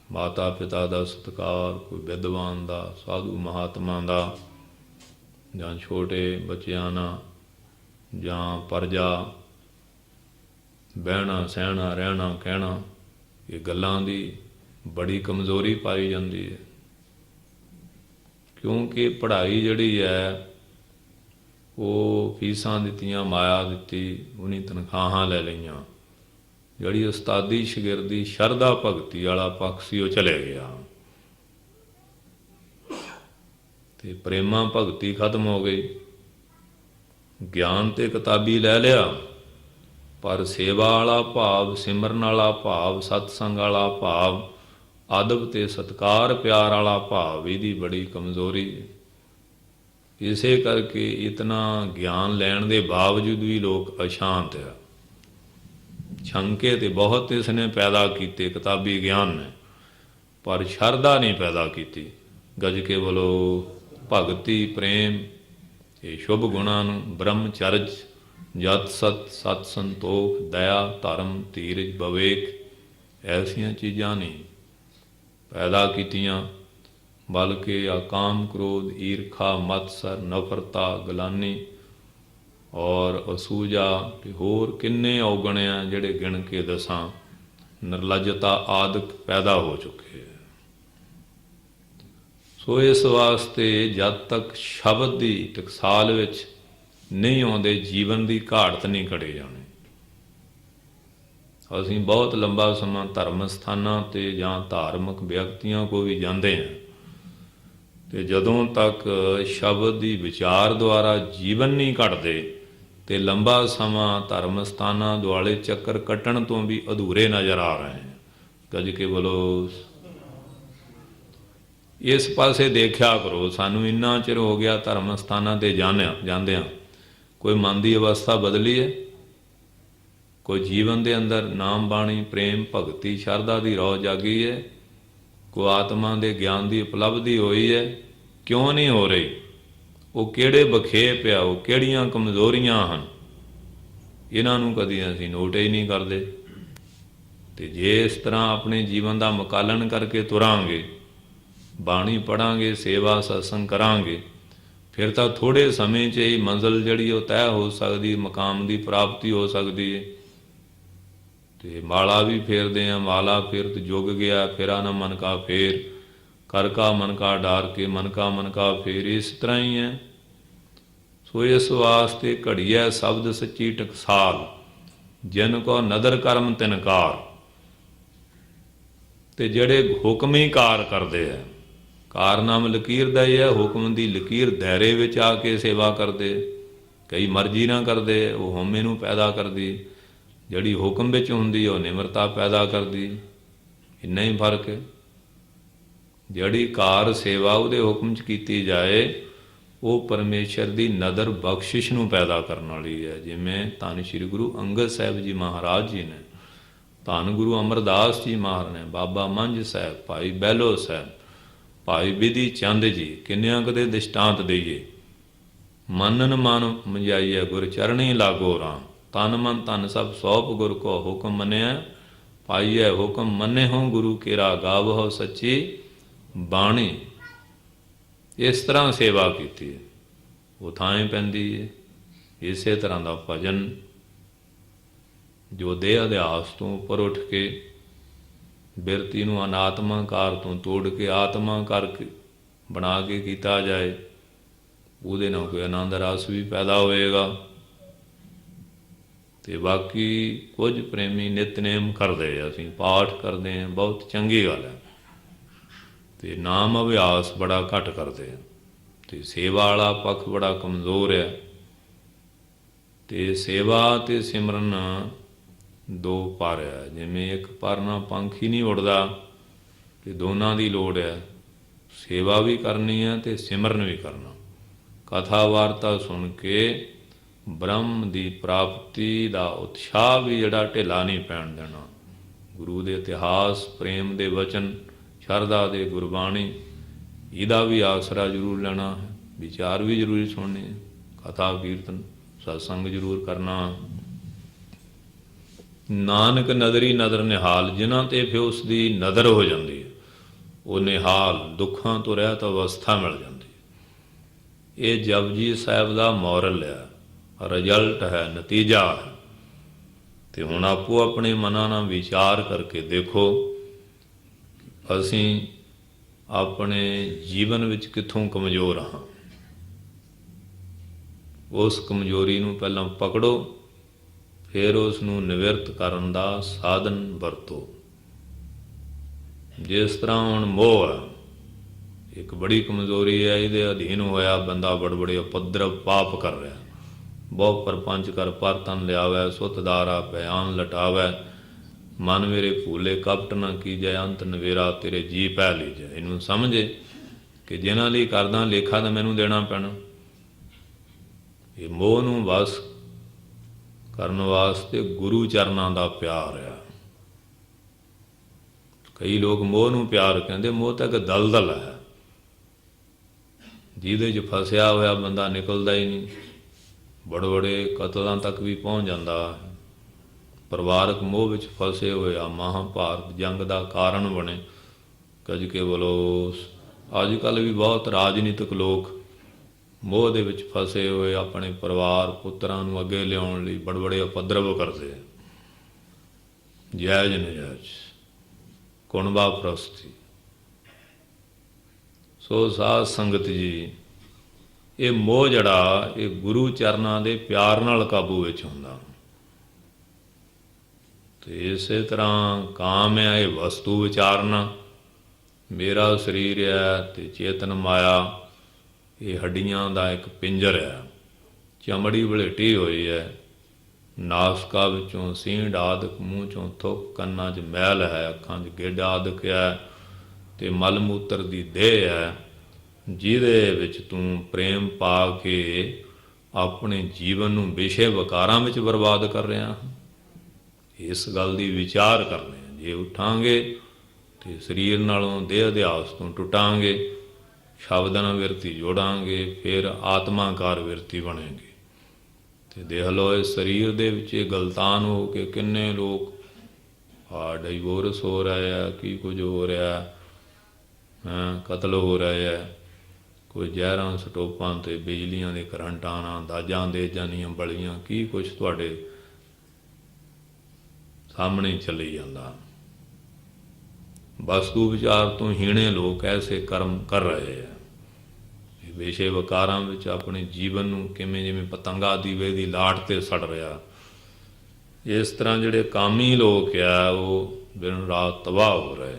ਮਾਤਾ ਪਿਤਾ ਦਾ ਸਤਿਕਾਰ, ਕੋਈ ਵਿਦਵਾਨ ਦਾ, ਸਾਧੂ ਮਹਾਤਮਾ ਦਾ, ਜਾਂ ਛੋਟੇ ਬੱਚਿਆਂ ਨਾਲ, ਜਾਂ ਪਰਜਾ, ਬਹਿਣਾ ਸਹਿਣਾ, ਰਹਿਣਾ ਕਹਿਣਾ, ਇਹ ਗੱਲਾਂ ਦੀ ਬੜੀ ਕਮਜ਼ੋਰੀ ਪਾਈ ਜਾਂਦੀ ਹੈ। ਕਿਉਂਕਿ ਪੜ੍ਹਾਈ ਜਿਹੜੀ ਹੈ ਉਹ ਫੀਸਾਂ ਦਿੱਤੀਆਂ, ਮਾਇਆ ਦਿੱਤੀ, ਉਹਨੀ ਤਨਖਾਹਾਂ ਲੈ ਲਈਆਂ। ਜਿਹੜੀ ਉਸਤਾਦੀ ਸ਼ਾਗਿਰਦੀ ਸ਼ਰਧਾ ਭਗਤੀ ਵਾਲਾ ਪੱਖ ਸੀ ਉਹ ਚਲੇ ਗਿਆ, ਤੇ ਪ੍ਰੇਮਾ ਭਗਤੀ ਖਤਮ ਹੋ ਗਈ। ਗਿਆਨ ਤੇ ਕਿਤਾਬੀ ਲੈ ਲਿਆ, ਪਰ ਸੇਵਾ ਵਾਲਾ ਭਾਵ, ਸਿਮਰਨ ਵਾਲਾ ਭਾਵ, ਸਤਸੰਗ ਵਾਲਾ ਭਾਵ, ਅਦਬ ਤੇ ਸਤਿਕਾਰ ਪਿਆਰ ਵਾਲਾ ਭਾਵ, ਇਹਦੀ ਬੜੀ ਕਮਜ਼ੋਰੀ ਹੈ। ਇਸੇ ਕਰਕੇ ਇਤਨਾ ਗਿਆਨ ਲੈਣ ਦੇ ਬਾਵਜੂਦ ਵੀ ਲੋਕ ਅਸ਼ਾਂਤ ਆ। ਸ਼ੰਕੇ ਤੇ ਬਹੁਤ ਇਸ ਨੇ ਪੈਦਾ ਕੀਤੇ, ਕਿਤਾਬੀ ਗਿਆਨ ਨੇ, ਪਰ ਸ਼ਰਧਾ ਨਹੀਂ ਪੈਦਾ ਕੀਤੀ। ਗੱਜ ਕੇ ਬੋਲੋ। ਭਗਤੀ, ਪ੍ਰੇਮ, ਇਹ ਸ਼ੁਭ ਗੁਣਾਂ ਨੂੰ, ਬ੍ਰਹਮਚਰਜ, ਜਤ ਸਤ, ਸਤ ਸੰਤੋਖ, ਦਇਆ, ਧਰਮ, ਧੀਰਜ, ਵਿਵੇਕ, ਐਸੀਆਂ ਚੀਜ਼ਾਂ ਨਹੀਂ ਪੈਦਾ ਕੀਤੀਆਂ, ਬਲਕਿ ਆ ਕਾਮ, ਕ੍ਰੋਧ, ਈਰਖਾ, ਮਤਸਰ, ਨਫ਼ਰਤਾ, ਗਲਾਨੀ ਔਰ ਅਸੂਜਾ ਤੇ ਹੋਰ ਕਿੰਨੇ ਔਗਣ ਆ ਜਿਹੜੇ ਗਿਣ ਕੇ ਦੱਸਾਂ, ਨਿਰਲੱਜਤਾ ਆਦਿਕ ਪੈਦਾ ਹੋ ਚੁੱਕੇ ਹੈ। ਸੋ ਇਸ ਵਾਸਤੇ ਜਦ ਤੱਕ ਸ਼ਬਦ ਦੀ ਟਕਸਾਲ ਵਿੱਚ ਨਹੀਂ ਆਉਂਦੇ, ਜੀਵਨ ਦੀ ਘਾੜਤ ਨਹੀਂ ਘੜੇ ਜਾਣੀ। ਅਸੀਂ ਬਹੁਤ ਲੰਬਾ ਸਮਾਂ ਧਰਮ ਸਥਾਨਾਂ 'ਤੇ ਜਾਂ ਧਾਰਮਿਕ ਵਿਅਕਤੀਆਂ ਕੋਲ ਵੀ ਜਾਂਦੇ ਹਾਂ, ਅਤੇ ਜਦੋਂ ਤੱਕ ਸ਼ਬਦ ਦੀ ਵਿਚਾਰ ਦੁਆਰਾ ਜੀਵਨ ਨਹੀਂ ਘਟਦੇ, ਅਤੇ ਲੰਬਾ ਸਮਾਂ ਧਰਮ ਸਥਾਨਾਂ ਦੁਆਲੇ ਚੱਕਰ ਕੱਟਣ ਤੋਂ ਵੀ ਅਧੂਰੇ ਨਜ਼ਰ ਆ ਰਹੇ ਹਨ। ਗੱਜ ਕੇ ਬੋਲੋ। ਇਸ ਪਾਸੇ ਦੇਖਿਆ ਕਰੋ। ਸਾਨੂੰ ਇੰਨਾ ਚਿਰ ਹੋ ਗਿਆ ਧਰਮ ਸਥਾਨਾਂ 'ਤੇ ਜਾਂਦਿਆਂ, ਕੋਈ ਮਨ ਦੀ ਅਵਸਥਾ ਬਦਲੀ ਹੈ? ਕੋਈ ਜੀਵਨ ਦੇ ਅੰਦਰ ਨਾਮ, ਬਾਣੀ, ਪ੍ਰੇਮ, ਭਗਤੀ, ਸ਼ਰਧਾ ਦੀ ਰੌ ਜਾਗੀ ਹੈ? ਕੋਈ ਆਤਮਾ ਦੇ ਗਿਆਨ ਦੀ ਉਪਲਬਧੀ ਹੋਈ ਹੈ? ਕਿਉਂ ਨਹੀਂ ਹੋ ਰਹੀ? ਉਹ ਕਿਹੜੇ ਬਖੇਪ ਆ, ਉਹ ਕਿਹੜੀਆਂ ਕਮਜ਼ੋਰੀਆਂ ਹਨ, ਇਹਨਾਂ ਨੂੰ ਕਦੀ ਅਸੀਂ ਨੋਟ ਹੀ ਨਹੀਂ ਕਰਦੇ। ਅਤੇ ਜੇ ਇਸ ਤਰ੍ਹਾਂ ਆਪਣੇ ਜੀਵਨ ਦਾ ਮੁਕਾਲਨ ਕਰਕੇ ਤੁਰਾਂਗੇ, ਬਾਣੀ ਪੜ੍ਹਾਂਗੇ, ਸੇਵਾ ਸਤਸੰਗ ਕਰਾਂਗੇ, ਫਿਰ ਤਾਂ ਥੋੜ੍ਹੇ ਸਮੇਂ 'ਚ ਹੀ ਮੰਜ਼ਿਲ ਜਿਹੜੀ ਉਹ ਤੈਅ ਹੋ ਸਕਦੀ, ਮਕਾਮ ਦੀ ਪ੍ਰਾਪਤੀ ਹੋ ਸਕਦੀ ਹੈ। ਅਤੇ ਮਾਲਾ ਵੀ ਫੇਰਦੇ ਹਾਂ, ਮਾਲਾ ਫੇਰਤ ਜੁਗ ਗਿਆ, ਫੇਰਾ ਨਾ ਮਨ ਕਾ ਫੇਰ, ਕਰ ਕਾ ਮਨ ਕਾ ਡਾਰ ਕੇ, ਮਨ ਕਾ ਫੇਰ, ਇਸ ਤਰ੍ਹਾਂ ਹੀ ਹੈ। ਸੋ ਇਸ ਵਾਸਤੇ ਘੜੀਐ ਸ਼ਬਦ ਸੱਚੀ ਟਕਸਾਲ, ਜਿਨ ਕੋ ਨਦਰ ਕਰਮ ਤਿਨਕਾਰ। ਅਤੇ ਜਿਹੜੇ ਹੁਕਮੀ ਕਾਰ ਕਰਦੇ ਹੈ, ਕਾਰਨਾਮ ਲਕੀਰ ਦਾ ਹੀ ਹੈ, ਹੁਕਮ ਦੀ ਲਕੀਰ ਦਾਇਰੇ ਵਿੱਚ ਆ ਕੇ ਸੇਵਾ ਕਰਦੇ। ਕਈ ਮਰਜ਼ੀ ਨਾ ਕਰਦੇ, ਉਹ ਹਉਮੈ ਨੂੰ ਪੈਦਾ ਕਰਦੀ। ਜਿਹੜੀ ਹੁਕਮ ਵਿੱਚ ਹੁੰਦੀ ਉਹ ਨਿਮਰਤਾ ਪੈਦਾ ਕਰਦੀ। ਇੰਨਾ ਹੀ ਫਰਕ ਹੈ। ਜਿਹੜੀ ਕਾਰ ਸੇਵਾ ਉਹਦੇ ਹੁਕਮ 'ਚ ਕੀਤੀ ਜਾਏ, ਉਹ ਪਰਮੇਸ਼ਰ ਦੀ ਨਦਰ ਬਖਸ਼ਿਸ਼ ਨੂੰ ਪੈਦਾ ਕਰਨ ਵਾਲੀ ਹੈ। ਜਿਵੇਂ ਧੰਨ ਸ਼੍ਰੀ ਗੁਰੂ ਅੰਗਦ ਸਾਹਿਬ ਜੀ ਮਹਾਰਾਜ ਜੀ ਨੇ, ਧੰਨ ਗੁਰੂ ਅਮਰਦਾਸ ਜੀ ਮਹਾਰਾਜ ਨੇ, ਬਾਬਾ ਮੰਝ ਸਾਹਿਬ, ਭਾਈ ਬਹਿਲੋ ਸਾਹਿਬ, ਭਾਈ ਬਿਧੀ ਚੰਦ ਜੀ, ਕਿੰਨਿਆਂ ਕਦੇ ਦ੍ਰਿਸ਼ਟਾਂਤ ਦੇਈਏ। ਮਾਨਨ ਮਨ ਮਜਾਈਐ ਗੁਰ ਚਰਣੀ ਲਾਗੋ ਰਾਮ। ਤਨ ਮਨ ਧਨ ਸਭ ਸੌਪ ਗੁਰ ਕੋ ਹੁਕਮ ਮੰਨਿਆ। ਪਾਈਐ ਹੁਕਮ ਮੰਨੇ ਹੋ ਗੁਰੂ ਕੇਰਾ ਗਾਵਹੁ ਸੱਚੀ ਬਾਣੀ। ਇਸ ਤਰ੍ਹਾਂ ਸੇਵਾ ਕੀਤੀ ਹੈ, ਉਹ ਥਾਂ ਪੈਂਦੀ ਹੈ। ਇਸੇ ਤਰ੍ਹਾਂ ਦਾ ਭਜਨ ਜੋ ਦੇਹ ਅਧਿਆਸ ਤੋਂ ਉੱਪਰ ਉੱਠ ਕੇ ਬਿਰਤੀ ਨੂੰ ਅਨਾਤਮਾਕਾਰ ਤੋਂ ਤੋੜ ਕੇ ਆਤਮਾ ਕਰਕੇ ਬਣਾ ਕੇ ਕੀਤਾ ਜਾਏ, ਉਹਦੇ ਨਾਲ ਕੋਈ ਆਨੰਦ ਰਸ ਵੀ ਪੈਦਾ ਹੋਏਗਾ। ਅਤੇ ਬਾਕੀ ਕੁਝ ਪ੍ਰੇਮੀ ਨਿਤਨੇਮ ਕਰਦੇ ਆ, ਅਸੀਂ ਪਾਠ ਕਰਦੇ ਹਾਂ, ਬਹੁਤ ਚੰਗੀ ਗੱਲ ਹੈ। ਅਤੇ ਨਾਮ ਅਭਿਆਸ ਬੜਾ ਘੱਟ ਕਰਦੇ ਆ, ਅਤੇ ਸੇਵਾ ਵਾਲਾ ਪੱਖ ਬੜਾ ਕਮਜ਼ੋਰ ਹੈ। ਅਤੇ ਸੇਵਾ ਅਤੇ ਸਿਮਰਨ ਦੋ ਪਰ ਹੈ, ਜਿਵੇਂ ਇੱਕ ਪਰ ਨਾਲ ਪੰਖ ਹੀ ਨਹੀਂ ਉੱਡਦਾ, ਅਤੇ ਦੋਨਾਂ ਦੀ ਲੋੜ ਹੈ। ਸੇਵਾ ਵੀ ਕਰਨੀ ਹੈ ਅਤੇ ਸਿਮਰਨ ਵੀ ਕਰਨਾ। ਕਥਾ ਵਾਰਤਾ ਸੁਣ ਕੇ ਬ੍ਰਹਮ ਦੀ ਪ੍ਰਾਪਤੀ ਦਾ ਉਤਸ਼ਾਹ ਵੀ ਜਿਹੜਾ ਢਿੱਲਾ ਨਹੀਂ ਪੈਣ ਦੇਣਾ। ਗੁਰੂ ਦੇ ਇਤਿਹਾਸ, ਪ੍ਰੇਮ ਦੇ ਵਚਨ, ਸ਼ਰਧਾ ਦੇ ਗੁਰਬਾਣੀ, ਇਹਦਾ ਵੀ ਆਸਰਾ ਜ਼ਰੂਰ ਲੈਣਾ ਹੈ। ਵਿਚਾਰ ਵੀ ਜ਼ਰੂਰੀ ਸੁਣਨੇ, ਕਥਾ ਕੀਰਤਨ ਸਤਸੰਗ ਜ਼ਰੂਰ ਕਰਨਾ। ਨਾਨਕ ਨਦਰੀ ਨਦਰ ਨਿਹਾਲ, ਜਿਨ੍ਹਾਂ 'ਤੇ ਫਿਰ ਉਸ ਦੀ ਨਦਰ ਹੋ ਜਾਂਦੀ ਹੈ, ਉਹ ਨਿਹਾਲ ਦੁੱਖਾਂ ਤੋਂ ਰਹਿਤ ਅਵਸਥਾ ਮਿਲ ਜਾਂਦੀ ਹੈ। ਇਹ ਜਪਜੀ ਸਾਹਿਬ ਦਾ ਮੋਰਲ ਹੈ, ਰਿਜ਼ਲਟ ਹੈ, ਨਤੀਜਾ ਹੈ। ਅਤੇ ਹੁਣ ਆਪੋ ਆਪਣੇ ਮਨਾਂ ਨਾਲ ਵਿਚਾਰ ਕਰਕੇ ਦੇਖੋ, ਅਸੀਂ ਆਪਣੇ ਜੀਵਨ ਵਿੱਚ ਕਿੱਥੋਂ ਕਮਜ਼ੋਰ ਹਾਂ। ਉਸ ਕਮਜ਼ੋਰੀ ਨੂੰ ਪਹਿਲਾਂ ਪਕੜੋ, ਫਿਰ ਉਸ ਨੂੰ ਨਿਵਰਤ ਕਰਨ ਦਾ ਸਾਧਨ ਵਰਤੋ। ਜਿਸ ਤਰ੍ਹਾਂ ਹੁਣ ਮੋਹ ਹੈ, ਇੱਕ ਬੜੀ ਕਮਜ਼ੋਰੀ ਹੈ, ਇਹਦੇ ਅਧੀਨ ਹੋਇਆ ਬੰਦਾ ਬੜੇ ਉਪਦਰਵ ਪਾਪ ਕਰ ਰਿਹਾ। ਬਹੁ ਪਰਪੰਚ ਕਰ ਪਰ ਤਨ ਲਿਆਵੈ, ਸੁਤ ਦਾਰਾ ਪਿਆਨ ਲਟਾਵੈ। ਮਨ ਮੇਰੇ ਭੂਲੇ ਕਪਟ ਨਾ ਕੀਜੈ, ਅੰਤ ਨਵੇਰਾ ਤੇਰੇ ਜੀ ਪੈ ਲੀਜੈ। ਇਹਨੂੰ ਸਮਝੇ ਕਿ ਜਿਨ੍ਹਾਂ ਲਈ ਕਰਦਾ ਲੇਖਾ ਤਾਂ ਮੈਨੂੰ ਦੇਣਾ ਪੈਣਾ। ਇਹ ਮੋਹ ਨੂੰ ਵਸ ਕਰਨ ਵਾਸਤੇ ਗੁਰੂ ਚਰਨਾਂ ਦਾ ਪਿਆਰ ਆ। ਕਈ ਲੋਕ ਮੋਹ ਨੂੰ ਪਿਆਰ ਕਹਿੰਦੇ, ਮੋਹ ਤਾਂ ਇੱਕ ਦਲਦਲ ਹੈ, ਜਿਹਦੇ 'ਚ ਫਸਿਆ ਹੋਇਆ ਬੰਦਾ ਨਿਕਲਦਾ ਹੀ ਨਹੀਂ। ਬੜੇ ਕਤਲਾਂ ਤੱਕ ਵੀ ਪਹੁੰਚ ਜਾਂਦਾ ਹੈ। ਪਰਿਵਾਰਕ ਮੋਹ ਵਿੱਚ ਫਸੇ ਹੋਏ ਆ, ਮਹਾਂਭਾਰਤ ਜੰਗ ਦਾ ਕਾਰਨ ਬਣੇ। ਕੁਝ ਕੇਵਲ ਅੱਜ ਕੱਲ੍ਹ ਵੀ ਬਹੁਤ ਰਾਜਨੀਤਿਕ ਲੋਕ ਮੋਹ ਦੇ ਵਿੱਚ ਫਸੇ ਹੋਏ ਆਪਣੇ ਪਰਿਵਾਰ ਪੁੱਤਰਾਂ ਨੂੰ ਅੱਗੇ ਲਿਆਉਣ ਲਈ ਬੜੇ ਉਪਦਰਵ ਕਰਦੇ ਆ। ਜਾਇਜ਼ ਨਜਾਇਜ਼ ਕੁਣਬਾ ਪ੍ਰਸਤੀ। ਸੋ ਸਾਧ ਸੰਗਤ ਜੀ, ਇਹ ਮੋਹ ਜਿਹੜਾ ਇਹ ਗੁਰੂ ਚਰਨਾਂ ਦੇ ਪਿਆਰ ਨਾਲ ਕਾਬੂ ਵਿੱਚ ਹੁੰਦਾ। ਅਤੇ ਇਸੇ ਤਰ੍ਹਾਂ ਕਾਮ ਹੈ, ਇਹ ਵਸਤੂ ਵਿਚਾਰਨਾ। ਮੇਰਾ ਸਰੀਰ ਹੈ ਅਤੇ ਚੇਤਨ ਮਾਇਆ ਇਹ ਹੱਡੀਆਂ ਦਾ ਇੱਕ ਪਿੰਜਰ ਹੈ, ਚਮੜੀ ਵਲੇਟੀ ਹੋਈ ਹੈ। ਨਾਸਕਾ ਵਿੱਚੋਂ ਸੀਂਡ ਆਦਿਕ, ਮੂੰਹ 'ਚੋਂ ਥੁੱਕ, ਕੰਨਾਂ 'ਚ ਮੈਲ ਹੈ, ਅੱਖਾਂ 'ਚ ਗਿੱਡ ਆਦਿਕ ਹੈ, ਅਤੇ ਮਲ ਮੂਤਰ ਦੀ ਦੇਹ ਹੈ, ਜਿਹਦੇ ਵਿੱਚ ਤੂੰ ਪ੍ਰੇਮ ਪਾ ਕੇ ਆਪਣੇ ਜੀਵਨ ਨੂੰ ਵਿਸ਼ੇ ਵਿਕਾਰਾਂ ਵਿੱਚ ਬਰਬਾਦ ਕਰ ਰਿਹਾ। ਇਸ ਗੱਲ ਦੀ ਵਿਚਾਰ ਕਰਨੇ। ਜੇ ਉੱਠਾਂਗੇ ਅਤੇ ਸਰੀਰ ਨਾਲੋਂ ਦੇਹ ਅਧਿਆਸ ਤੋਂ ਟੁੱਟਾਂਗੇ, ਸ਼ਬਦ ਨਾਲ ਵਿਰਤੀ ਜੋੜਾਂਗੇ, ਫਿਰ ਆਤਮਾਕਾਰ ਵਿਰਤੀ ਬਣੇਗੀ। ਅਤੇ ਦੇਖ ਲਓ, ਇਸ ਸਰੀਰ ਦੇ ਵਿੱਚ ਇਹ ਗਲਤਾਨ ਹੋ ਕੇ ਕਿੰਨੇ ਲੋਕ ਡਾਈਵੋਰਸ ਹੋ ਰਿਹਾ, ਕੀ ਕੁਝ ਹੋ ਰਿਹਾ, ਕਤਲ ਹੋ ਰਹੇ ਹੈ। ਕੋਈ ਜ਼ਹਿਰਾਂ ਸਟੋਪਾਂ 'ਤੇ ਬਿਜਲੀਆਂ ਦੇ ਕਰੰਟਾਂ ਨਾਲ, ਦਾਜਾਂ ਦੇ ਜਾਨੀਆਂ ਬਲੀਆਂ, ਕੀ ਕੁਛ ਤੁਹਾਡੇ ਸਾਹਮਣੇ ਚੱਲੀ ਜਾਂਦਾ। ਵਸਤੂ ਵਿਚਾਰ ਤੋਂ ਹੀਣੇ ਲੋਕ ਐਸੇ ਕਰਮ ਕਰ ਰਹੇ ਆ। ਵਿਸ਼ੇ ਵਿਕਾਰਾਂ ਵਿੱਚ ਆਪਣੇ ਜੀਵਨ ਨੂੰ ਕਿਵੇਂ, ਜਿਵੇਂ ਪਤੰਗਾ ਦੀਵੇ ਦੀ ਲਾਟ 'ਤੇ ਸੜ ਰਿਹਾ, ਇਸ ਤਰ੍ਹਾਂ ਜਿਹੜੇ ਕਾਮੀ ਲੋਕ ਆ ਉਹ ਦਿਨ ਰਾਤ ਤਬਾਹ ਹੋ ਰਹੇ।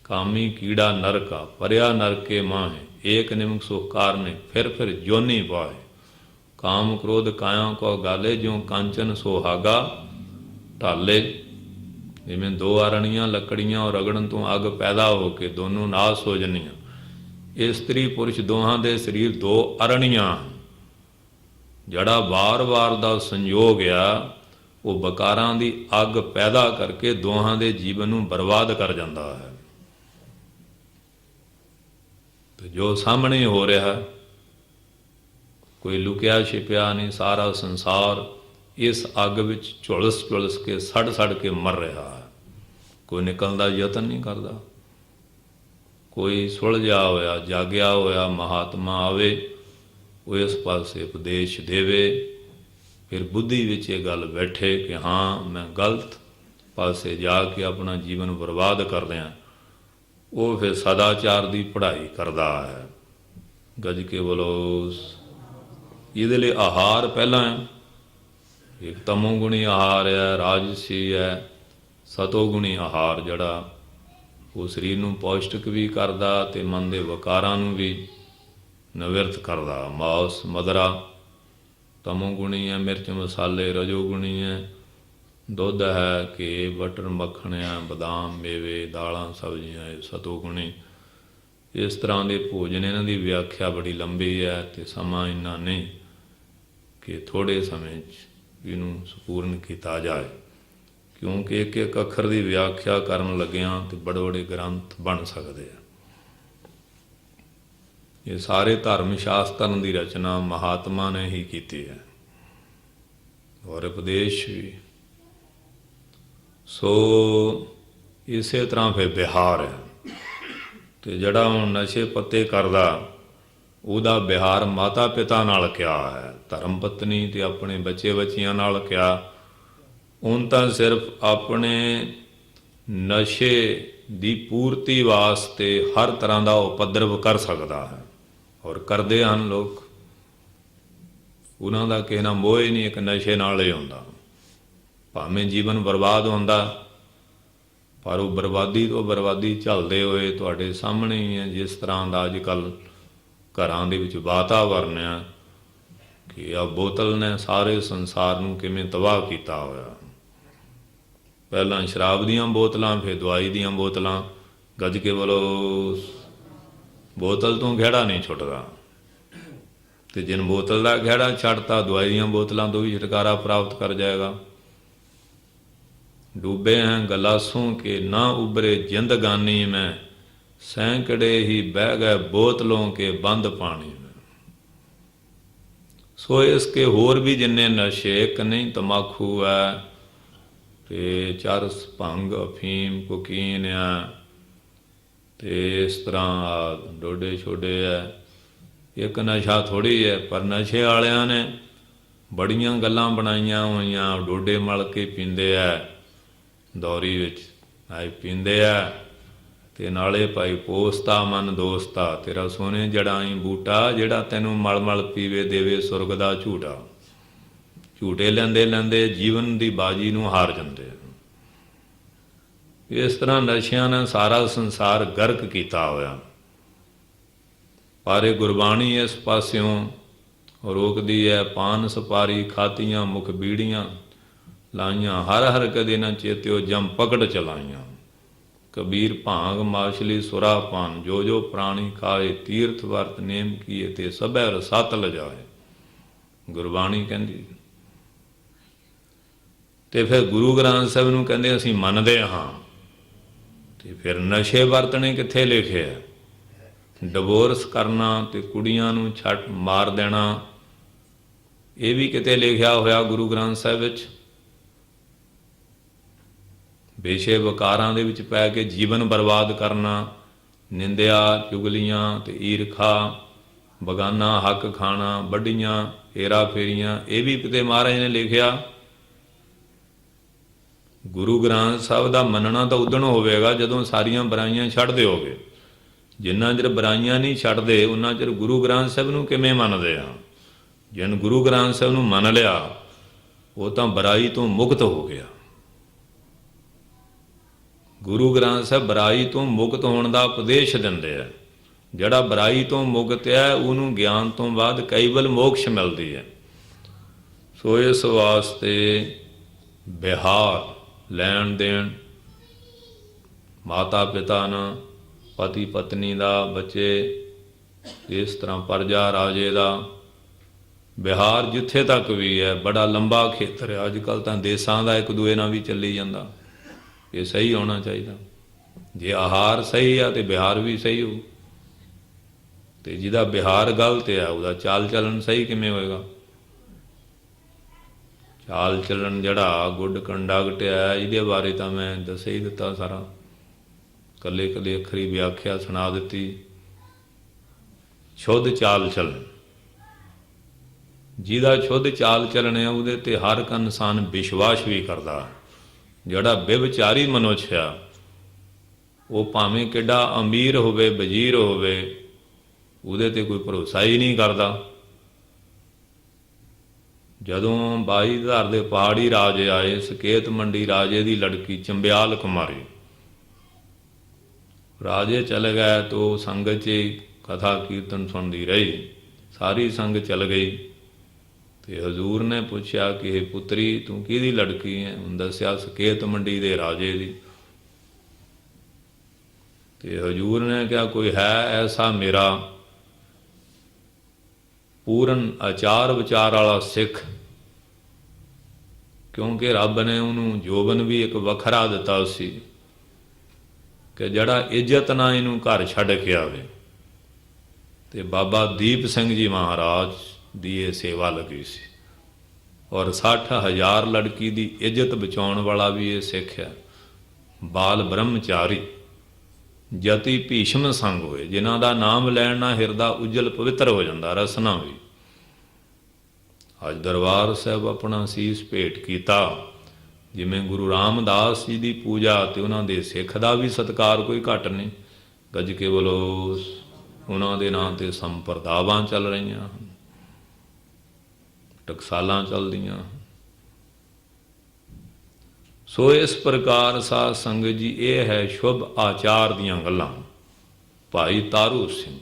ਕਾਮੀ ਕੀੜਾ ਨਰਕਾ ਪਰਿਆ ਨਰਕੇ ਮਾਹੇ, ਏਕ ਨਿਮਕ ਸੁਖ ਕਾਰਨੇ ਫਿਰ ਜੋਨੀ ਪਾਏ। ਕਾਮ ਕ੍ਰੋਧ ਕਾਇਆ ਕੋ ਗਾਲੇ, ਜਿਉ ਕਾਂਚਨ ਸੁਹਾਗਾ ਢਾਲੇ। ਜਿਵੇਂ ਦੋ ਅਰਣੀਆਂ ਲੱਕੜੀਆਂ ਔਰ ਰਗੜਨ ਤੋਂ ਅੱਗ ਪੈਦਾ ਹੋ ਕੇ ਦੋਨੋਂ ਨਾਸ ਹੋ ਜਾਂਦੀਆਂ। ਇਸਤਰੀ ਪੁਰਸ਼ ਦੋਹਾਂ ਦੇ ਸਰੀਰ ਦੋ ਅਰਣੀਆਂ। ਜਿਹੜਾ ਵਾਰ-ਵਾਰ ਦਾ ਸੰਯੋਗ ਆ ਉਹ ਵਿਕਾਰਾਂ ਦੀ ਅੱਗ ਪੈਦਾ ਕਰਕੇ ਦੋਹਾਂ ਦੇ ਜੀਵਨ ਨੂੰ ਬਰਬਾਦ ਕਰ ਜਾਂਦਾ ਹੈ। ਤੇ ਜੋ ਸਾਹਮਣੇ ਹੋ ਰਿਹਾ ਕੋਈ ਲੁਕਿਆ ਛਿਪਿਆ ਨਹੀਂ। ਸਾਰਾ ਸੰਸਾਰ ਇਸ ਅੱਗ ਵਿੱਚ ਝੁਲਸ ਝੁਲਸ ਕੇ ਸੜ ਸੜ ਕੇ ਮਰ ਰਿਹਾ ਹੈ। ਕੋਈ ਨਿਕਲਣ ਦਾ ਯਤਨ ਨਹੀਂ ਕਰਦਾ। ਕੋਈ ਸੁਲਝਿਆ ਹੋਇਆ ਜਾਗਿਆ ਹੋਇਆ ਮਹਾਤਮਾ ਆਵੇ, ਉਹ ਇਸ ਪਾਸੇ ਉਪਦੇਸ਼ ਦੇਵੇ, ਫਿਰ ਬੁੱਧੀ ਵਿੱਚ ਇਹ ਗੱਲ ਬੈਠੇ ਕਿ ਹਾਂ ਮੈਂ ਗਲਤ ਪਾਸੇ ਜਾ ਕੇ ਆਪਣਾ ਜੀਵਨ ਬਰਬਾਦ ਕਰ ਰਿਹਾ, ਉਹ ਫਿਰ ਸਦਾਚਾਰ ਦੀ ਪੜ੍ਹਾਈ ਕਰਦਾ ਹੈ। ਗੱਜ ਕੇ ਬੋਲੋ। ਇਹਦੇ ਲਈ ਆਹਾਰ ਪਹਿਲਾਂ ਹੈ। ਇੱਕ ਤਮੋਗੁਣੀ ਆਹਾਰ ਹੈ, ਰਾਜਸੀ ਹੈ, ਸਤੋਗੁਣੀ ਆਹਾਰ ਜਿਹੜਾ ਉਹ ਸਰੀਰ ਨੂੰ ਪੌਸ਼ਟਿਕ ਵੀ ਕਰਦਾ ਅਤੇ ਮਨ ਦੇ ਵਿਕਾਰਾਂ ਨੂੰ ਵੀ ਨਿਵਰਤ ਕਰਦਾ। ਮਾਸ ਮਦਰਾ ਤਮੋਗੁਣੀ ਹੈ, ਮਿਰਚ ਮਸਾਲੇ ਰਜੋਗੁਣੀ ਹੈ, ਦੁੱਧ ਹੈ, ਘੀ ਬਟਰ ਮੱਖਣ ਹੈ, ਬਦਾਮ ਮੇਵੇ ਦਾਲਾਂ ਸਬਜ਼ੀਆਂ ਇਹ ਸਤੋਗੁਣੀ। ਇਸ ਤਰ੍ਹਾਂ ਦੇ ਭੋਜਨ ਇਹਨਾਂ ਦੀ ਵਿਆਖਿਆ ਬੜੀ ਲੰਬੀ ਹੈ ਅਤੇ ਸਮਾਂ ਇੰਨਾ ਨਹੀਂ ਕਿ ਥੋੜ੍ਹੇ ਸਮੇਂ 'ਚ ਇਹਨੂੰ ਸੰਪੂਰਨ ਕੀਤਾ ਜਾਏ, ਕਿਉਂਕਿ ਇੱਕ ਇੱਕ ਅੱਖਰ ਦੀ ਵਿਆਖਿਆ ਕਰਨ ਲੱਗਿਆਂ ਤੇ ਬੜੇ ਬੜੇ ਗ੍ਰੰਥ ਬਣ ਸਕਦੇ ਆ। ਇਹ ਸਾਰੇ ਧਰਮ ਸ਼ਾਸਤਰਾਂ ਦੀ ਰਚਨਾ ਮਹਾਤਮਾ ਨੇ ਹੀ ਕੀਤੀ ਹੈ ਔਰ ਉਪਦੇਸ਼ ਵੀ। ਸੋ ਇਸੇ ਤਰ੍ਹਾਂ ਫਿਰ ਵਿਹਾਰ ਹੈ। ਅਤੇ ਜਿਹੜਾ ਹੁਣ ਨਸ਼ੇ ਪੱਤੇ ਕਰਦਾ ਉਹਦਾ ਵਿਹਾਰ ਮਾਤਾ ਪਿਤਾ ਨਾਲ ਕਿਆ ਹੈ, ਧਰਮ ਪਤਨੀ ਅਤੇ ਆਪਣੇ ਬੱਚੇ ਬੱਚੀਆਂ ਨਾਲ ਕਿਆ। ਹੁਣ ਤਾਂ ਸਿਰਫ ਆਪਣੇ ਨਸ਼ੇ ਦੀ ਪੂਰਤੀ ਵਾਸਤੇ ਹਰ ਤਰ੍ਹਾਂ ਦਾ ਉਪਦਰਵ ਕਰ ਸਕਦਾ ਹੈ ਔਰ ਕਰਦੇ ਹਨ ਲੋਕ। ਉਹਨਾਂ ਦਾ ਕਿਸੇ ਨਾਲ ਮੋਹ ਹੀ ਨਹੀਂ, ਇੱਕ ਨਸ਼ੇ ਨਾਲ ਹੀ ਹੁੰਦਾ। ਭਾਵੇਂ ਜੀਵਨ ਬਰਬਾਦ ਹੁੰਦਾ, ਪਰ ਉਹ ਬਰਬਾਦੀ ਤੋਂ ਬਰਬਾਦੀ ਝੱਲਦੇ ਹੋਏ ਤੁਹਾਡੇ ਸਾਹਮਣੇ ਹੀ ਹੈ। ਜਿਸ ਤਰ੍ਹਾਂ ਦਾ ਅੱਜ ਕੱਲ੍ਹ ਘਰਾਂ ਦੇ ਵਿੱਚ ਵਾਤਾਵਰਨ ਆ ਕਿ ਆ ਬੋਤਲ ਨੇ ਸਾਰੇ ਸੰਸਾਰ ਨੂੰ ਕਿਵੇਂ ਤਬਾਹ ਕੀਤਾ ਹੋਇਆ। ਪਹਿਲਾਂ ਸ਼ਰਾਬ ਦੀਆਂ ਬੋਤਲਾਂ, ਫਿਰ ਦਵਾਈ ਦੀਆਂ ਬੋਤਲਾਂ। ਗੱਜ ਕੇ ਬੋਲੋ। ਬੋਤਲ ਤੋਂ ਖਹਿੜਾ ਨਹੀਂ ਛੁੱਟਦਾ, ਅਤੇ ਜਿਨ ਬੋਤਲ ਦਾ ਖਹਿੜਾ ਛੱਡਤਾ ਦਵਾਈ ਦੀਆਂ ਬੋਤਲਾਂ ਤੋਂ ਵੀ ਛੁਟਕਾਰਾ ਪ੍ਰਾਪਤ ਕਰ ਜਾਏਗਾ। ਡੂਬੇ ਹੈਂ ਗਲਾਸੋਂ ਕੇ ਨਾ ਉਬਰੇ ਜ਼ਿੰਦਗਾਨੀ ਮੈਂ, ਸੈਂਕੜੇ ਹੀ ਬਹਿ ਗਏ ਬੋਤਲੋਂ ਕੇ ਬੰਦ ਪਾਣੀ ਮੈਂ। ਸੋ ਇਸ ਕੇ ਹੋਰ ਵੀ ਜਿੰਨੇ ਨਸ਼ੇ, ਇੱਕ ਨਹੀਂ ਤੰਬਾਕੂ ਹੈ ਅਤੇ ਚਰਸ ਭੰਗ ਅਫੀਮ ਕੋਕੀਨ ਆ, ਅਤੇ ਇਸ ਤਰ੍ਹਾਂ ਡੋਡੇ ਛੋਡੇ ਹੈ। ਇੱਕ ਨਸ਼ਾ ਥੋੜ੍ਹੀ ਹੈ, ਪਰ ਨਸ਼ੇ ਵਾਲਿਆਂ ਨੇ ਬੜੀਆਂ ਗੱਲਾਂ ਬਣਾਈਆਂ ਹੋਈਆਂ। ਡੋਡੇ ਮਲ ਕੇ ਪੀਂਦੇ ਆ, ਦੌਰੀ ਵਿੱਚ ਆਏ ਪੀਂਦੇ ਆ, ਅਤੇ ਨਾਲੇ ਭਾਈ ਪੋਸਤਾ ਮਨ ਦੋਸਤਾ, ਤੇਰਾ ਸੋਨੇ ਜੜਾਈ ਬੂਟਾ, ਜਿਹੜਾ ਤੈਨੂੰ ਮਲ ਮਲ ਪੀਵੇ ਦੇਵੇ ਸੁਰਗ ਦਾ ਝੂਟਾ। ਝੂਟੇ ਲੈਂਦੇ ਲੈਂਦੇ ਜੀਵਨ ਦੀ ਬਾਜੀ ਨੂੰ ਹਾਰ ਜਾਂਦੇ। ਇਸ ਤਰ੍ਹਾਂ ਨਸ਼ਿਆਂ ਨੇ ਸਾਰਾ ਸੰਸਾਰ ਗਰਕ ਕੀਤਾ ਹੋਇਆ, ਪਰ ਇਹ ਗੁਰਬਾਣੀ ਇਸ ਪਾਸਿਓਂ ਰੋਕਦੀ ਹੈ। ਪਾਨ ਸੁਪਾਰੀ ਖਾਤੀਆਂ ਮੁਖ ਬੀੜੀਆਂ ਲਾਈਆਂ, ਹਰ ਹਰ ਕਦੇ ਨਾ ਚੇਤਿਓ ਜਮ ਪਕੜ ਚਲਾਈਆਂ। ਕਬੀਰ ਭਾਂਗ ਮਾਛਲੀ ਸੁਰਾ ਪਾਨ, ਜੋ ਜੋ ਪ੍ਰਾਣੀ ਖਾਏ ਤੀਰਥ ਵਰਤ ਨੇਮ ਕੀਏ, ਤੇ ਸਭੈ ਰਸਤ ਲਜਾਏ। ਗੁਰਬਾਣੀ ਕਹਿੰਦੀ। ਅਤੇ ਫਿਰ ਗੁਰੂ ਗ੍ਰੰਥ ਸਾਹਿਬ ਨੂੰ ਕਹਿੰਦੇ ਅਸੀਂ ਮੰਨਦੇ ਹਾਂ, ਅਤੇ ਫਿਰ ਨਸ਼ੇ ਵਰਤਣੇ ਕਿੱਥੇ ਲਿਖਿਆ? ਡਿਵੋਰਸ ਕਰਨਾ ਅਤੇ ਕੁੜੀਆਂ ਨੂੰ ਛੱਡ ਮਾਰ ਦੇਣਾ, ਇਹ ਵੀ ਕਿਤੇ ਲਿਖਿਆ ਹੋਇਆ ਗੁਰੂ ਗ੍ਰੰਥ ਸਾਹਿਬ ਵਿੱਚ? ਬੇਸ਼ੇ ਵਿਕਾਰਾਂ ਦੇ ਵਿੱਚ ਪੈ ਕੇ ਜੀਵਨ ਬਰਬਾਦ ਕਰਨਾ, ਨਿੰਦਿਆ ਚੁਗਲੀਆਂ ਅਤੇ ਈਰਖਾ, ਬਗਾਨਾ ਹੱਕ ਖਾਣਾ, ਵੱਡੀਆਂ ਹੇਰਾ ਫੇਰੀਆਂ, ਇਹ ਵੀ ਕਿਤੇ ਮਹਾਰਾਜ ਨੇ ਲਿਖਿਆ? ਗੁਰੂ ਗ੍ਰੰਥ ਸਾਹਿਬ ਦਾ ਮੰਨਣਾ ਤਾਂ ਉਦਣ ਹੋਵੇਗਾ ਜਦੋਂ ਸਾਰੀਆਂ ਬੁਰਾਈਆਂ ਛੱਡ ਦਿਓਗੇ। ਜਿੰਨਾ ਚਿਰ ਬੁਰਾਈਆਂ ਨਹੀਂ ਛੱਡਦੇ ਉਹਨਾਂ ਚਿਰ ਗੁਰੂ ਗ੍ਰੰਥ ਸਾਹਿਬ ਨੂੰ ਕਿਵੇਂ ਮੰਨਦੇ ਆ? ਜਿਨ ਗੁਰੂ ਗ੍ਰੰਥ ਸਾਹਿਬ ਨੂੰ ਮੰਨ ਲਿਆ ਉਹ ਤਾਂ ਬੁਰਾਈ ਤੋਂ ਮੁਕਤ ਹੋ ਗਿਆ। ਗੁਰੂ ਗ੍ਰੰਥ ਸਾਹਿਬ ਬੁਰਾਈ ਤੋਂ ਮੁਕਤ ਹੋਣ ਦਾ ਉਪਦੇਸ਼ ਦਿੰਦੇ ਆ। ਜਿਹੜਾ ਬੁਰਾਈ ਤੋਂ ਮੁਕਤ ਹੈ ਉਹਨੂੰ ਗਿਆਨ ਤੋਂ ਬਾਅਦ ਕੇਵਲ ਮੋਕਸ਼ ਮਿਲਦੀ ਹੈ। ਸੋ ਇਸ ਵਾਸਤੇ ਵਿਹਾਰ, ਲੈਣ ਦੇਣ, ਮਾਤਾ ਪਿਤਾ ਨਾਲ, ਪਤੀ ਪਤਨੀ ਦਾ, ਬੱਚੇ, ਇਸ ਤਰ੍ਹਾਂ ਪਰਜਾ ਰਾਜੇ ਦਾ ਵਿਹਾਰ ਜਿੱਥੇ ਤੱਕ ਵੀ ਹੈ ਬੜਾ ਲੰਬਾ ਖੇਤਰ ਹੈ। ਅੱਜ ਕੱਲ੍ਹ ਤਾਂ ਦੇਸਾਂ ਦਾ ਇੱਕ ਦੂਏ ਨਾਲ ਵੀ ਚੱਲੀ ਜਾਂਦਾ। ਇਹ ਸਹੀ ਹੋਣਾ ਚਾਹੀਦਾ। ਜੇ ਆਹਾਰ ਸਹੀ ਆ ਅਤੇ ਵਿਹਾਰ ਵੀ ਸਹੀ ਹੋਊ। ਤੇ ਜਿਹਦਾ ਵਿਹਾਰ ਗਲਤ ਹੈ ਉਹਦਾ ਚਾਲ ਚੱਲਣ ਸਹੀ ਕਿਵੇਂ ਹੋਏਗਾ? ਚਾਲ ਚੱਲਣ ਜਿਹੜਾ ਗੁੱਡ ਕੰਡਕਟ ਹੈ, ਇਹਦੇ ਬਾਰੇ ਤਾਂ ਮੈਂ ਦੱਸ ਹੀ ਦਿੱਤਾ ਸਾਰਾ, ਕੱਲੇ ਕੱਲੇ ਅੱਖਰੀ ਵਿਆਖਿਆ ਸੁਣਾ ਦਿੱਤੀ। ਸ਼ੁੱਧ ਚਾਲ ਚੱਲਣ, ਜਿਹਦਾ ਸ਼ੁੱਧ ਚਾਲ ਚੱਲਣ ਹੈ ਉਹਦੇ 'ਤੇ ਹਰ ਇੱਕ ਇਨਸਾਨ ਵਿਸ਼ਵਾਸ ਵੀ ਕਰਦਾ। ਜਿਹੜਾ ਬੇਵਿਚਾਰੀ ਮਨੁੱਖ ਆ ਉਹ ਭਾਵੇਂ ਕਿੱਡਾ ਅਮੀਰ ਹੋਵੇ, ਵਜ਼ੀਰ ਹੋਵੇ, ਉਹਦੇ 'ਤੇ ਕੋਈ ਭਰੋਸਾ ਹੀ ਨਹੀਂ ਕਰਦਾ। ਜਦੋਂ 22,000 ਦੇ ਪਹਾੜੀ ਰਾਜੇ ਆਏ, ਸਕੇਤ ਮੰਡੀ ਰਾਜੇ ਦੀ ਲੜਕੀ ਚੰਬਿਆਲ ਕੁਮਾਰੀ, ਰਾਜੇ ਚਲੇ ਗਏ ਤਾਂ ਸੰਗਤ 'ਚ ਕਥਾ ਕੀਰਤਨ ਸੁਣਦੀ ਰਹੀ, ਸਾਰੀ ਸੰਗਤ ਚਲ ਗਈ। ਤੇ ਹਜ਼ੂਰ ਨੇ ਪੁੱਛਿਆ ਕਿ ਇਹ ਪੁੱਤਰੀ ਤੂੰ ਕਿਹਦੀ ਲੜਕੀ ਹੈ? ਹੁਣ ਦੱਸਿਆ ਸਕੇਤ ਮੰਡੀ ਦੇ ਰਾਜੇ ਦੀ। ਤੇ ਹਜ਼ੂਰ ਨੇ ਕਿਹਾ ਕੋਈ ਹੈ ਐਸਾ ਮੇਰਾ ਪੂਰਨ ਆਚਾਰ ਵਿਚਾਰ ਵਾਲਾ ਸਿੱਖ? ਕਿਉਂਕਿ ਰੱਬ ਨੇ ਉਹਨੂੰ ਜੋਬਨ ਵੀ ਇੱਕ ਵੱਖਰਾ ਦਿੱਤਾ ਸੀ ਕਿ ਜਿਹੜਾ ਇੱਜ਼ਤ ਨਾਲ ਇਹਨੂੰ ਘਰ ਛੱਡ ਕੇ ਆਵੇ। ਤੇ ਬਾਬਾ ਦੀਪ ਸਿੰਘ ਜੀ ਮਹਾਰਾਜ ਦੀ ਇਹ ਸੇਵਾ ਲੱਗੀ ਸੀ, ਔਰ 60,000 ਲੜਕੀ ਦੀ ਇੱਜ਼ਤ ਬਚਾਉਣ ਵਾਲਾ ਵੀ ਇਹ ਸਿੱਖ ਹੈ। ਬਾਲ ਬ੍ਰਹਮਚਾਰੀ ਜਤੀ ਭੀਸ਼ਮ ਸੰਗ ਹੋਏ, ਜਿਨ੍ਹਾਂ ਦਾ ਨਾਮ ਲੈਣ ਨਾਲ ਹਿਰਦਾ ਉਜਲ ਪਵਿੱਤਰ ਹੋ ਜਾਂਦਾ, ਰਸਨਾ ਵੀ। ਅੱਜ ਦਰਬਾਰ ਸਾਹਿਬ ਆਪਣਾ ਸੀਸ ਭੇਟ ਕੀਤਾ, ਜਿਵੇਂ ਗੁਰੂ ਰਾਮਦਾਸ ਜੀ ਦੀ ਪੂਜਾ ਤੇ ਉਹਨਾਂ ਦੇ ਸਿੱਖ ਦਾ ਵੀ ਸਤਿਕਾਰ ਕੋਈ ਘੱਟ ਨਹੀਂ। ਗੱਜ ਕੇ ਬੋਲੋ, ਉਹਨਾਂ ਦੇ ਨਾਂ 'ਤੇ ਸੰਪਰਦਾਵਾਂ ਚੱਲ ਰਹੀਆਂ ਹਨ, ਟਕਸਾਲਾਂ ਚੱਲਦੀਆਂ। ਸੋ ਇਸ ਪ੍ਰਕਾਰ ਸਾਧ ਸੰਗਤ ਜੀ ਇਹ ਹੈ ਸ਼ੁਭ ਆਚਾਰ ਦੀਆਂ ਗੱਲਾਂ। ਭਾਈ ਤਾਰੂ ਸਿੰਘ,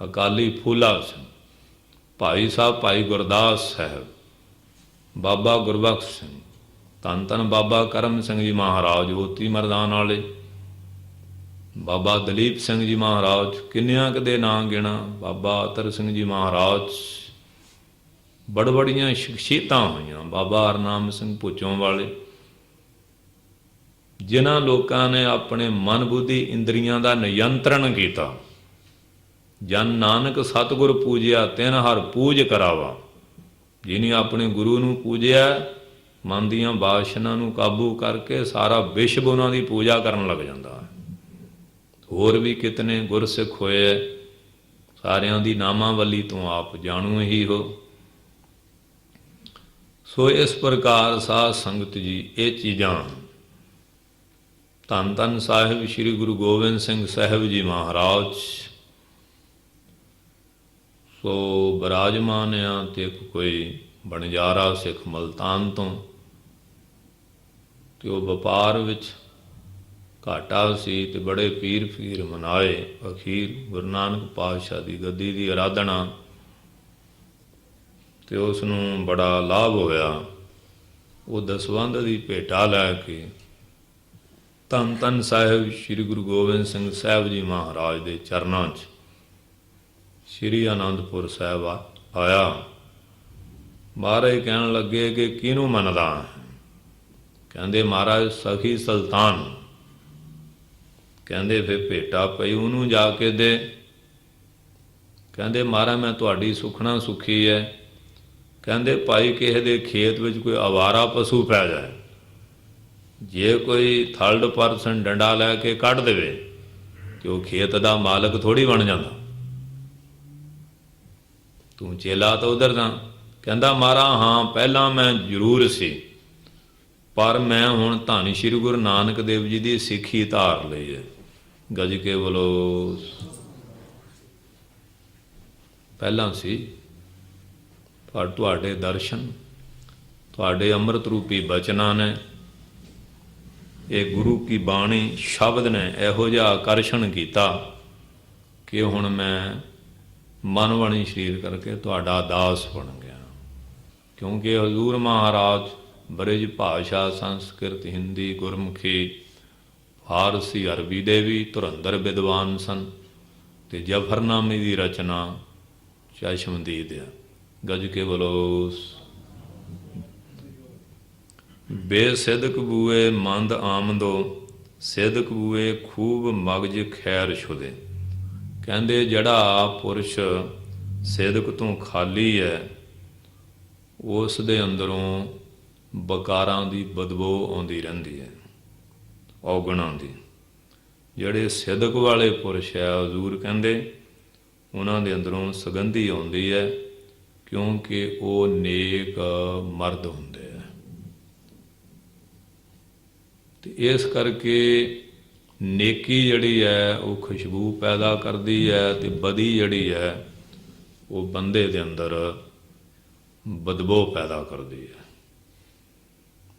ਅਕਾਲੀ ਫੂਲਾ ਸਿੰਘ, ਭਾਈ ਸਾਹਿਬ ਭਾਈ ਗੁਰਦਾਸ ਸਾਹਿਬ, ਬਾਬਾ ਗੁਰਬਖਸ਼ ਸਿੰਘ, ਧੰਨ ਧੰਨ ਬਾਬਾ ਕਰਮ ਸਿੰਘ ਜੀ ਮਹਾਰਾਜ ਹੋਤੀ ਮਰਦਾਨ ਵਾਲੇ, ਬਾਬਾ ਦਲੀਪ ਸਿੰਘ ਜੀ ਮਹਾਰਾਜ, ਕਿੰਨਿਆਂ ਕਦੇ ਨਾਂ ਗਿਣਾ, ਬਾਬਾ ਅਤਰ ਸਿੰਘ ਜੀ ਮਹਾਰਾਜ, ਬੜੀਆਂ ਸ਼ਖਸੀਅਤਾਂ ਹੋਈਆਂ, ਬਾਬਾ ਹਰਨਾਮ ਸਿੰਘ ਭੁੱਚੋਂ ਵਾਲੇ, ਜਿਨ੍ਹਾਂ ਲੋਕਾਂ ਨੇ ਆਪਣੇ ਮਨ ਬੁੱਧੀ ਇੰਦਰੀਆਂ ਦਾ ਨਿਯੰਤਰਣ ਕੀਤਾ। ਜਨ ਨਾਨਕ ਸਤਿਗੁਰ ਪੂਜਿਆ ਤਿਨ ਹਰ ਪੂਜ ਕਰਾਵਾ। ਜਿਹਨੇ ਆਪਣੇ ਗੁਰੂ ਨੂੰ ਪੂਜਿਆ, ਮਨ ਦੀਆਂ ਬਾਸ਼ਨਾਂ ਨੂੰ ਕਾਬੂ ਕਰਕੇ ਸਾਰਾ ਵਿਸ਼ਵ ਉਹਨਾਂ ਦੀ ਪੂਜਾ ਕਰਨ ਲੱਗ ਜਾਂਦਾ ਹੈ। ਹੋਰ ਵੀ ਕਿਤਨੇ ਗੁਰਸਿੱਖ ਹੋਏ, ਸਾਰਿਆਂ ਦੀ ਨਾਮਾਵਲੀ ਤੋਂ ਆਪ ਜਾਣੂ ਹੀ ਹੋ। ਸੋ ਇਸ ਪ੍ਰਕਾਰ ਸਾਧ ਸੰਗਤ ਜੀ ਇਹ ਚੀਜ਼ਾਂ ਧੰਨ ਧੰਨ ਸਾਹਿਬ ਸ੍ਰੀ ਗੁਰੂ ਗੋਬਿੰਦ ਸਿੰਘ ਸਾਹਿਬ ਜੀ ਮਹਾਰਾਜ ਸੋ ਬਿਰਾਜਮਾਨ ਆ। ਤੇ ਇੱਕ ਕੋਈ ਬਣਜਾਰਾ ਸਿੱਖ ਮਲਤਾਨ ਤੋਂ, ਤੇ ਉਹ ਵਪਾਰ ਵਿੱਚ ਘਾਟਾ ਸੀ ਤੇ ਬੜੇ ਪੀਰ ਫਕੀਰ ਮਨਾਏ। ਅਖੀਰ ਗੁਰੂ ਨਾਨਕ ਪਾਤਸ਼ਾਹ ਦੀ ਗੱਦੀ ਦੀ ਅਰਾਧਨਾ ਤੇ ਉਸ ਨੂੰ ਬੜਾ ਲਾਭ ਹੋਇਆ। ਉਹ ਦਸਵੰਧ ਦੀ ਭੇਟਾ ਲੈ ਕੇ ਧੰਨ ਧੰਨ ਸਾਹਿਬ ਸ੍ਰੀ ਗੁਰੂ ਗੋਬਿੰਦ ਸਿੰਘ ਸਾਹਿਬ ਜੀ ਮਹਾਰਾਜ ਦੇ ਚਰਨਾਂ 'ਚ ਸ੍ਰੀ ਅਨੰਦਪੁਰ ਸਾਹਿਬ ਆਇਆ। ਮਹਾਰਾਜ ਕਹਿਣ ਲੱਗੇ ਕਿ ਕਿਹਨੂੰ ਮੰਨਦਾ? ਕਹਿੰਦੇ ਮਹਾਰਾਜ ਸਖੀ ਸੁਲਤਾਨ। ਕਹਿੰਦੇ ਫਿਰ ਭੇਟਾ ਪਈ ਉਹਨੂੰ ਜਾ ਕੇ ਦੇ। ਕਹਿੰਦੇ ਮਹਾਰਾਜ ਮੈਂ ਤੁਹਾਡੀ ਸੁਖਣਾ ਸੁਖੀ ਹੈ। ਕਹਿੰਦੇ ਭਾਈ ਕਿਸੇ ਦੇ ਖੇਤ ਵਿੱਚ ਕੋਈ ਅਵਾਰਾ ਪਸ਼ੂ ਪੈ ਜਾਏ, ਜੇ ਕੋਈ ਥਰਡ ਪਰਸਨ ਡੰਡਾ ਲੈ ਕੇ ਕੱਢ ਦੇਵੇ ਤੇ ਉਹ ਖੇਤ ਦਾ ਮਾਲਕ ਥੋੜ੍ਹੀ ਬਣ ਜਾਂਦਾ। ਤੂੰ ਚੇਲਾ ਤਾਂ ਉਧਰ ਦਾ। ਕਹਿੰਦਾ ਮਹਾਰਾਜ ਹਾਂ ਪਹਿਲਾਂ ਮੈਂ ਜ਼ਰੂਰ ਸੀ, ਪਰ ਮੈਂ ਹੁਣ ਧੰਨ ਸ਼੍ਰੀ ਗੁਰੂ ਨਾਨਕ ਦੇਵ ਜੀ ਦੀ ਸਿੱਖੀ ਧਾਰ ਲਈ ਹੈ। ਗੱਜ ਕੇ ਬੋਲੋ। ਪਹਿਲਾਂ ਸੀ, ਪਰ ਤੁਹਾਡੇ ਦਰਸ਼ਨ, ਤੁਹਾਡੇ ਅੰਮ੍ਰਿਤ ਰੂਪੀ ਬਚਨਾਂ ਨੇ, ਇਹ ਗੁਰੂ ਕੀ ਬਾਣੀ ਸ਼ਬਦ ਨੇ ਇਹੋ ਜਿਹਾ ਆਕਰਸ਼ਣ ਕੀਤਾ ਕਿ ਹੁਣ ਮੈਂ ਮਨ ਬਣੀ ਸਰੀਰ ਕਰਕੇ ਤੁਹਾਡਾ ਦਾਸ ਬਣ ਗਿਆ। ਕਿਉਂਕਿ ਹਜ਼ੂਰ ਮਹਾਰਾਜ ਬ੍ਰਿਜ ਭਾਸ਼ਾ, ਸੰਸਕ੍ਰਿਤ, ਹਿੰਦੀ, ਗੁਰਮੁਖੀ, ਫਾਰਸੀ, ਅਰਬੀ ਦੇ ਵੀ ਧੁਰੰਧਰ ਵਿਦਵਾਨ ਸਨ ਤੇ ਜ਼ਫਰਨਾਮੇ ਦੀ ਰਚਨਾ ਚਸ਼ਮਦੀਦ ਆ। ਗੱਜ ਕੇ ਬੋਲੋ। ਬੇਸਿਦਕ ਬੂਏ ਮੰਦ ਆਮਦੋ, ਸਿਦਕ ਬੂਏ ਖੂਬ ਮਗਜ ਖੈਰ ਛੁਦੇ। ਕਹਿੰਦੇ ਜਿਹੜਾ ਪੁਰਸ਼ ਸਿਦਕ ਤੋਂ ਖਾਲੀ ਹੈ ਉਸ ਦੇ ਅੰਦਰੋਂ ਬਕਾਰਾਂ ਦੀ ਬਦਬੂ ਆਉਂਦੀ ਰਹਿੰਦੀ ਹੈ, ਔਗਣਾਂ ਦੀ। ਜਿਹੜੇ ਸਿਦਕ ਵਾਲੇ ਪੁਰਸ਼ ਹੈ, ਹਜ਼ੂਰ ਕਹਿੰਦੇ ਉਹਨਾਂ ਦੇ ਅੰਦਰੋਂ ਸੁਗੰਧੀ ਆਉਂਦੀ ਹੈ, ਕਿਉਂਕਿ ਉਹ ਨੇਕ ਮਰਦ ਹੁੰਦੇ ਹੈ। ਤੇ ਇਸ ਕਰਕੇ ਨੇਕੀ ਜਿਹੜੀ ਹੈ ਉਹ ਖੁਸ਼ਬੂ ਪੈਦਾ ਕਰਦੀ ਹੈ, ਤੇ ਬਦੀ ਜਿਹੜੀ ਹੈ ਉਹ ਬੰਦੇ ਦੇ ਅੰਦਰ ਬਦਬੂ ਪੈਦਾ ਕਰਦੀ ਹੈ।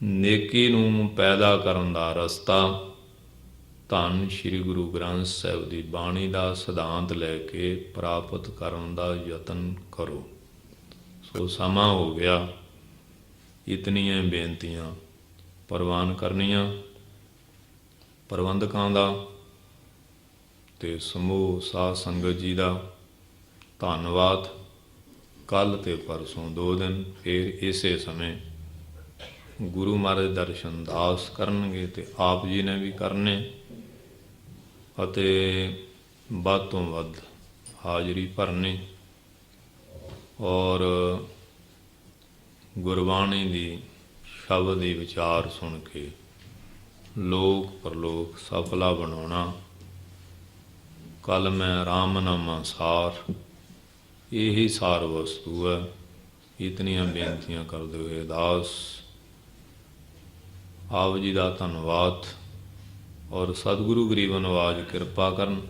ਨੇਕੀ ਨੂੰ ਪੈਦਾ ਕਰਨ ਦਾ ਰਸਤਾ ਧੰਨ ਸ਼੍ਰੀ ਗੁਰੂ ਗ੍ਰੰਥ ਸਾਹਿਬ ਦੀ ਬਾਣੀ ਦਾ ਸਿਧਾਂਤ ਲੈ ਕੇ ਪ੍ਰਾਪਤ ਕਰਨ ਦਾ ਯਤਨ ਕਰੋ। ਸੋ ਸਮਾਂ ਹੋ ਗਿਆ, ਇਤਨੀਆਂ ਬੇਨਤੀਆਂ ਪ੍ਰਵਾਨ ਕਰਨੀਆਂ ਪ੍ਰਬੰਧਕਾਂ ਦਾ ਤੇ ਸਮੂਹ ਸਾਧ ਸੰਗਤ ਜੀ ਦਾ ਧੰਨਵਾਦ। ਕੱਲ੍ਹ ਤੇ ਪਰਸੋਂ 2 ਦਿਨ ਫਿਰ ਇਸੇ ਸਮੇਂ ਗੁਰੂ ਮਹਾਰਾਜ ਦਰਸ਼ਨ ਦਾਸ ਕਰਨਗੇ ਤੇ ਆਪ ਜੀ ਨੇ ਵੀ ਕਰਨੇ, ਅਤੇ ਵੱਧ ਤੋਂ ਵੱਧ ਹਾਜ਼ਰੀ ਭਰਨੀ ਔਰ ਗੁਰਬਾਣੀ ਦੀ ਸ਼ਬਦ ਦੀ ਵਿਚਾਰ ਸੁਣ ਕੇ ਲੋਕ ਪਰਲੋਕ ਸਫਲਾ ਬਣਾਉਣਾ। ਕੱਲ ਮੈਂ ਰਾਮਨਾਮਾ ਸਾਰ, ਇਹੀ ਸਾਰ ਵਸਤੂ ਹੈ। ਇਤਨੀਆਂ ਬੇਨਤੀਆਂ ਕਰਦੇ ਹੋਏ ਦਾਸ ਆਪ ਜੀ ਦਾ ਧੰਨਵਾਦ। ਔਰ ਸਤਿਗੁਰੂ ਗਰੀਬ ਨਵਾਜ ਕਿਰਪਾ ਕਰਨ,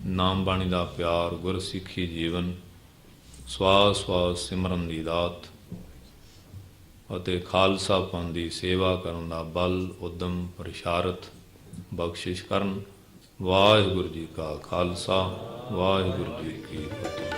ਨਾਮ ਬਾਣੀ ਦਾ ਪਿਆਰ, ਗੁਰਸਿੱਖੀ ਜੀਵਨ, ਸਵਾਸ ਸਵਾਸ ਸਿਮਰਨ ਦੀ ਦਾਤ ਅਤੇ ਖਾਲਸਾ ਪੰਥ ਦੀ ਸੇਵਾ ਕਰਨ ਦਾ ਬਲ ਉਦਮ ਪ੍ਰਸ਼ਾਰਤ ਬਖਸ਼ਿਸ਼ ਕਰਨ। ਵਾਹਿਗੁਰੂ ਜੀ ਕਾ ਖਾਲਸਾ, ਵਾਹਿਗੁਰੂ ਜੀ ਕੀ ਫਤਿਹ।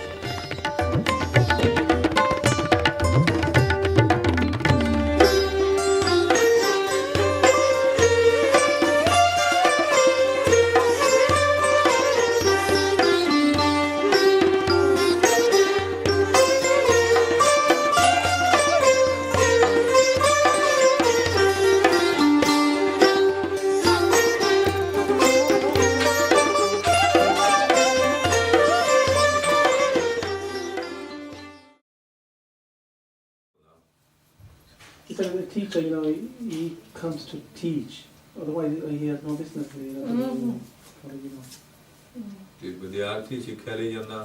Teacher, you know, he comes to teach. Otherwise, he has no business. ਤੇ ਵਿਦਿਆਰਥੀ ਸਿੱਖਿਆ ਲਈ ਜਾਂਦਾ,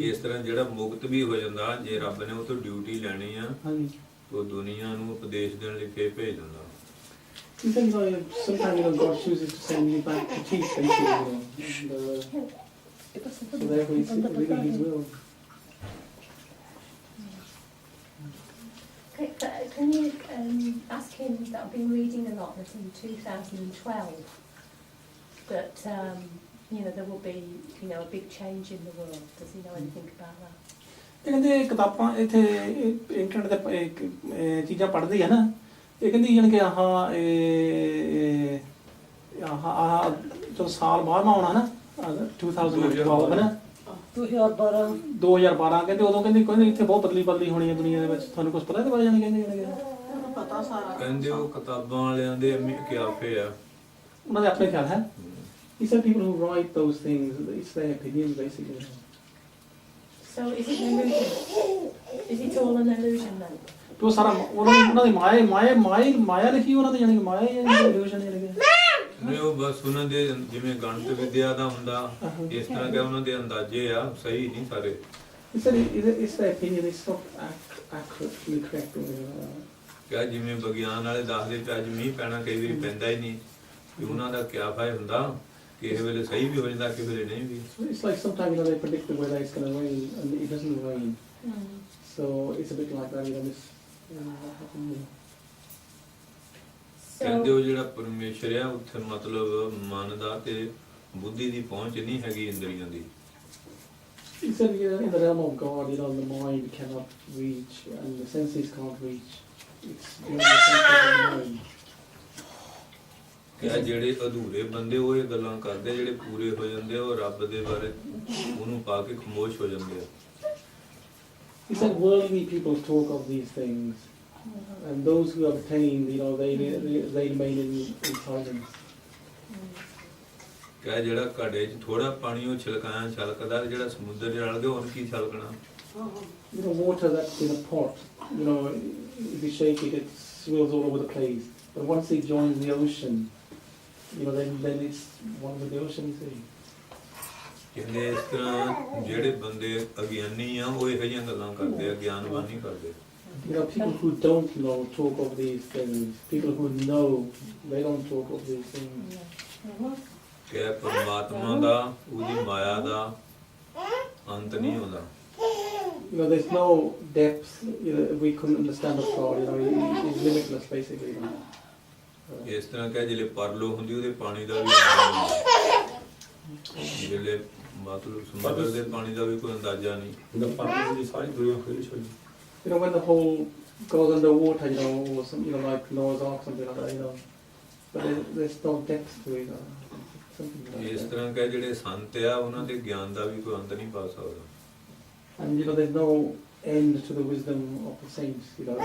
ਇਸ ਤਰ੍ਹਾਂ ਜਿਹੜਾ ਮੁਕਤ ਵੀ ਹੋ ਜਾਂਦਾ, ਜੇ ਰੱਬ ਨੇ ਉਹ ਤੋਂ ਡਿਊਟੀ ਲੈਣੀ ਆ ਤਾਂ ਦੁਨੀਆ ਨੂੰ ਉਪਦੇਸ਼ ਦੇਣ ਲਈ ਫੇਰ ਭੇਜ ਦਿੰਦਾ। Sometimes God chooses to send you back to teach, so therefore it's really His will. Can you ask him that I've been reading a lot that in 2012 that you know there will be a big change in the world? Does he know anything about that? ਕਹਿੰਦੇ ਕਿਤਾਬਾਂ ਇੱਥੇ internet ਤੇ ਚੀਜ਼ਾਂ ਪੜ੍ਹਦੀ ਹੈ ਨਾ, ਇਹ ਕਹਿੰਦੀ ਜਾਣੀ ਕਿ ਆਹ ਜੋ ਸਾਲ ਬਾਅਦ ਮਾ ਆਉਣਾ ਨਾ 2012 ਹੈ ਨਾ 2012 ਕਹਿੰਦੇ ਉਦੋਂ ਕਹਿੰਦੇ ਇੱਥੇ ਬਹੁਤ ਬਦਲੀ ਹੋਣੀ ਹੈ ਦੁਨੀਆ ਦੇ ਵਿੱਚ। ਤੁਹਾਨੂੰ ਕੁਝ ਪਤਾ ਇਹਦੇ ਬਾਰੇ? ਜਾਣੀ ਕਹਿੰਦੇ ਪਤਾ ਸਾਰਾ ਕਹਿੰਦੇ ਉਹ ਕਿਤਾਬਾਂ ਵਾਲਿਆਂ ਦੇ ਕਿਆਫੇ ਆ, ਉਹਨਾਂ ਦੇ ਆਪਣੇ ਖਿਆਲ ਹੈ। He said people who write those things, it's their opinions basically. So is it an illusion? Is it all an illusion then? तो सारा ਉਹਨਾਂ ਦੀ ਮਾਇਆ ਲਿਖੀ, ਉਹਨਾਂ ਦੀ ਜਾਨੀ ਕਿ ਮਾਇਆ ਹੀ ਹੈ, illusion ਹੀ ਲਿਖੀ। ਨਹੀਂ, ਉਹ ਬਸ ਉਹਨਾਂ ਦੇ ਜਿਵੇਂ ਗਣਿਤ ਵਿਦਿਆ ਦਾ ਹੁੰਦਾ ਇਸ ਤਰ੍ਹਾਂ ਕਿ ਉਹਨਾਂ ਦੇ ਅੰਦਾਜ਼ੇ ਆ, ਸਹੀ ਨਹੀਂ ਸਾਰੇ। It's their opinion, it's not accurately correct. ਕਿਆ ਜਿਵੇਂ ਵਿਗਿਆਨ ਵਾਲੇ ਦੱਸਦੇ ਤੇ ਅੱਜ ਮੀਂਹ ਪੈਣਾ ਕਈ ਵਾਰੀ ਪੈਂਦਾ ਹੀ ਨਹੀਂ, ਕਿ ਉਹਨਾਂ ਦਾ ਕਿਆ ਫਾਇਦਾ ਹੁੰਦਾ, ਕਿਸੇ ਵੇਲੇ ਸਹੀ ਵੀ ਹੋ ਜਾਂਦਾ, ਕਿਸੇ ਵੇਲੇ ਨਹੀਂ ਵੀ। It's like sometimes they predict the weather it's going to rain and it doesn't rain. So it's a bit like that, what happened. ਕਹਿੰਦੇ ਉਹ ਜਿਹੜਾ ਪਰਮੇਸ਼ਰ ਆ ਉੱਥੇ ਮਤਲਬ ਮਨ ਦਾ ਤੇ ਬੁੱਧੀ ਦੀ ਪਹੁੰਚ ਨਹੀਂ ਹੈਗੀ ਇੰਦਰੀਆਂ ਦੀ। He said in the realm of God, the mind cannot reach and the senses can't reach. It's beyond the senses of the mind. ਕਿ ਜਿਹੜੇ ਅਧੂਰੇ ਬੰਦੇ ਉਹ ਇਹ ਗੱਲਾਂ ਕਰਦੇ, ਜਿਹੜੇ ਪੂਰੇ ਹੋ ਜਾਂਦੇ ਉਹ ਰੱਬ ਦੇ ਬਾਰੇ ਉਹਨੂੰ ਪਾ ਕੇ ਖਮੋਸ਼ ਹੋ ਜਾਂਦੇ ਆ। He said worldly people talk of these things, and those who have attained, they remain in silence. ਕਹੇ ਜਿਹੜਾ ਘੜੇ 'ਚ ਥੋੜਾ ਪਾਣੀ ਉਹ ਛਲਕਾਇਆ ਛਲਕਦਾ, ਤੇ ਜਿਹੜਾ ਸਮੁੰਦਰ 'ਚ ਰਲ ਗਿਆ ਉਹਨੂੰ ਕੀ ਛਲਕਣਾ? You know, water that's in a pot, you know, if you shake it, it swirls all over the place. But once it joins the ocean, you know, then it's one with the ocean, you see. ਕਹਿੰਦੇ ਇਸ ਤਰ੍ਹਾਂ ਜਿਹੜੇ ਬੰਦੇ ਅਗਿਆਨੀ ਆ ਉਹ ਇਹੋ ਜਿਹੀਆਂ ਗੱਲਾਂ ਕਰਦੇ ਆ, ਗਿਆਨਵਾਨ ਨਹੀਂ ਕਰਦੇ। You know, people who don't know talk of these things. People who know, they don't talk of these things. ਕਿ ਪਰਮਾਤਮਾ ਦਾ, ਉਹਦੀ ਮਾਇਆ ਦਾ ਅੰਤ ਨਹੀਂ ਹੁੰਦਾ। You know, there's no depth. You know, we couldn't understand of God. You know, He's limitless, basically. You know. ਇਸ ਤਰ੍ਹਾਂ ਕਿ ਜਿਹੜੇ ਪਰਲੋ ਹੁੰਦੀ ਉਹਦੇ ਪਾਣੀ ਦਾ ਵੀ ਅੰਦਾਜ਼ਾ ਨਹੀਂ, ਜਿਹੜੇ ਮਤਲਬ ਸਮੁੰਦਰ ਦੇ ਪਾਣੀ ਦਾ ਵੀ ਕੋਈ ਅੰਦਾਜ਼ਾ ਨਹੀਂ। You know, when the whole goes underwater, you know, or some, you know, like Noah's Ark, something like that, you know. But there's no depth to it. Something like ਇਸ that. ਤਰ੍ਹਾਂ ਕਿ ਜਿਹੜੇ ਸੰਤ ਆ ਉਹਨਾਂ ਦੇ ਗਿਆਨ ਦਾ ਵੀ ਕੋਈ ਅੰਤ ਨਹੀਂ ਪਾ ਸਕਦਾ। And you know, there's no end to the wisdom of the saints. You know.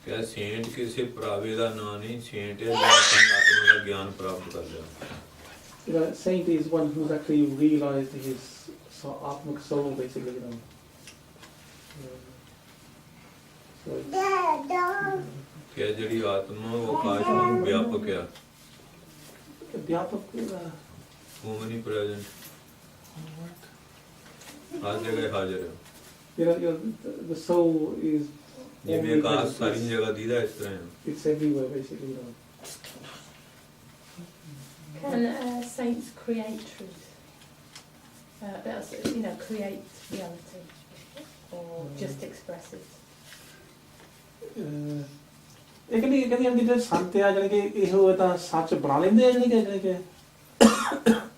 ਕਿ ਸੇਂਟ ਕਿਸੇ ਭਰਾਵੇ ਦਾ ਨਾਂ ਨਹੀਂ, ਸੇਂਟ ਹੈ ਜਿਹੜਾ ਪਰਮਾਤਮਾ ਦਾ ਗਿਆਨ ਪ੍ਰਾਪਤ ਕਰ ਲਿਆ। You know, saint is one who's actually realized his atmic soul, basically. You know. So. ਕਿ ਜਿਹੜੀ ਆਤਮਾ ਉਹ ਆਕਾਸ਼ ਨੂੰ ਵਿਆਪਕ ਆ, Adhyapak, ਓਮਨੀ ਪ੍ਰੈਜ਼ੈਂਟ, ਹਰ ਜਗ੍ਹਾ ਹਾਜ਼ਰ ਹੈ। you know, the soul is. ਜਿਵੇਂ ਆਕਾਸ਼ ਸਾਰੀ ਜਗ੍ਹਾ ਦੀਦਾ ਇਸ ਤਰ੍ਹਾਂ ਹੈ। It's everywhere, basically. You know. Can saints create truth? That's, you know, create reality, or just express it? ਇਹ ਕਹਿੰਦੀ ਜਿਹੜੇ ਸੰਤ ਆ ਜਿਹੜੇ ਕਿ ਇਹੋ ਤਾਂ ਸੱਚ ਬਣਾ ਲੈਂਦੇ ਆ ਜਿਹੜੇ ਕਿ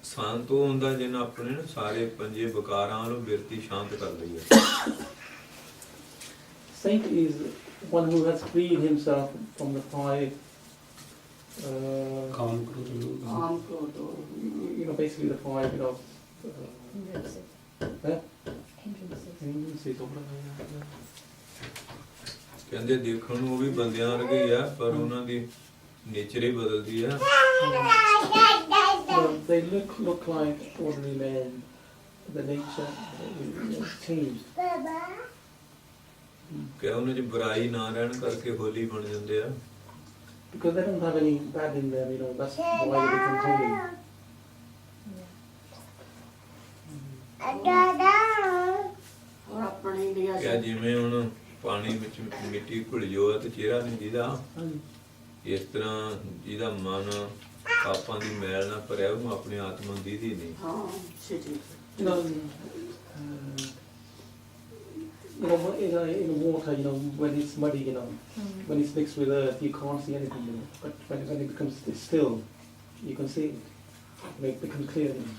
ਸ਼ਾਂਤ ਉਹ ਹੁੰਦਾ ਜਿਹਨਾਂ ਆਪਣੇ ਨਾ ਸਾਰੇ ਪੰਜੇ ਵਿਕਾਰਾਂ ਨੂੰ ਬਿਰਤੀ ਸ਼ਾਂਤ ਕਰ ਲਈ ਹੈ। Saint is one who has freed himself from the five you know, basically the five, you know, Hindrances. Hindrances. hindrances. ਕਹਿੰਦੇ ਦੇਖਣ ਨੂੰ ਉਹ ਵੀ ਬੰਦਿਆਂ ਵਰਗੇ ਹੀ ਆ, ਪਰ ਉਹਨਾਂ ਦੀ ਨੇਚਰ ਹੀ ਬਦਲਦੀ ਆ। They look like ordinary men. The nature is changed. ਕਿ ਉਹਨਾਂ 'ਚ ਬੁਰਾਈ ਨਾ ਰਹਿਣ ਕਰਕੇ ਹੋਲੀ ਬਣ ਜਾਂਦੇ ਆ। Because they don't have any bad in them, you know, that's why they become holy. ਕਿ ਜਿਵੇਂ ਹੁਣ ਪਾਣੀ ਵਿੱਚ ਮਿੱਟੀ ਘੁਲਿਓ ਤੇ ਚਿਹਰਾ ਨਹੀਂ ਦੀਦਾ, ਇਸ ਤਰ੍ਹਾਂ ਜਿਹਦਾ ਮਨ ਪਾਪਾਂ ਦੀ ਮੈਲ ਨਾਲ ਭਰਿਆ ਉਹਨੂੰ ਆਪਣੀ ਆਤਮਾ ਦੀਦੀ ਨਹੀਂ। You know, in water, you know, when it's muddy, you know, when it's mixed with earth, you can't see anything, you know. But when it becomes still, you can see it. It becomes clear. You know.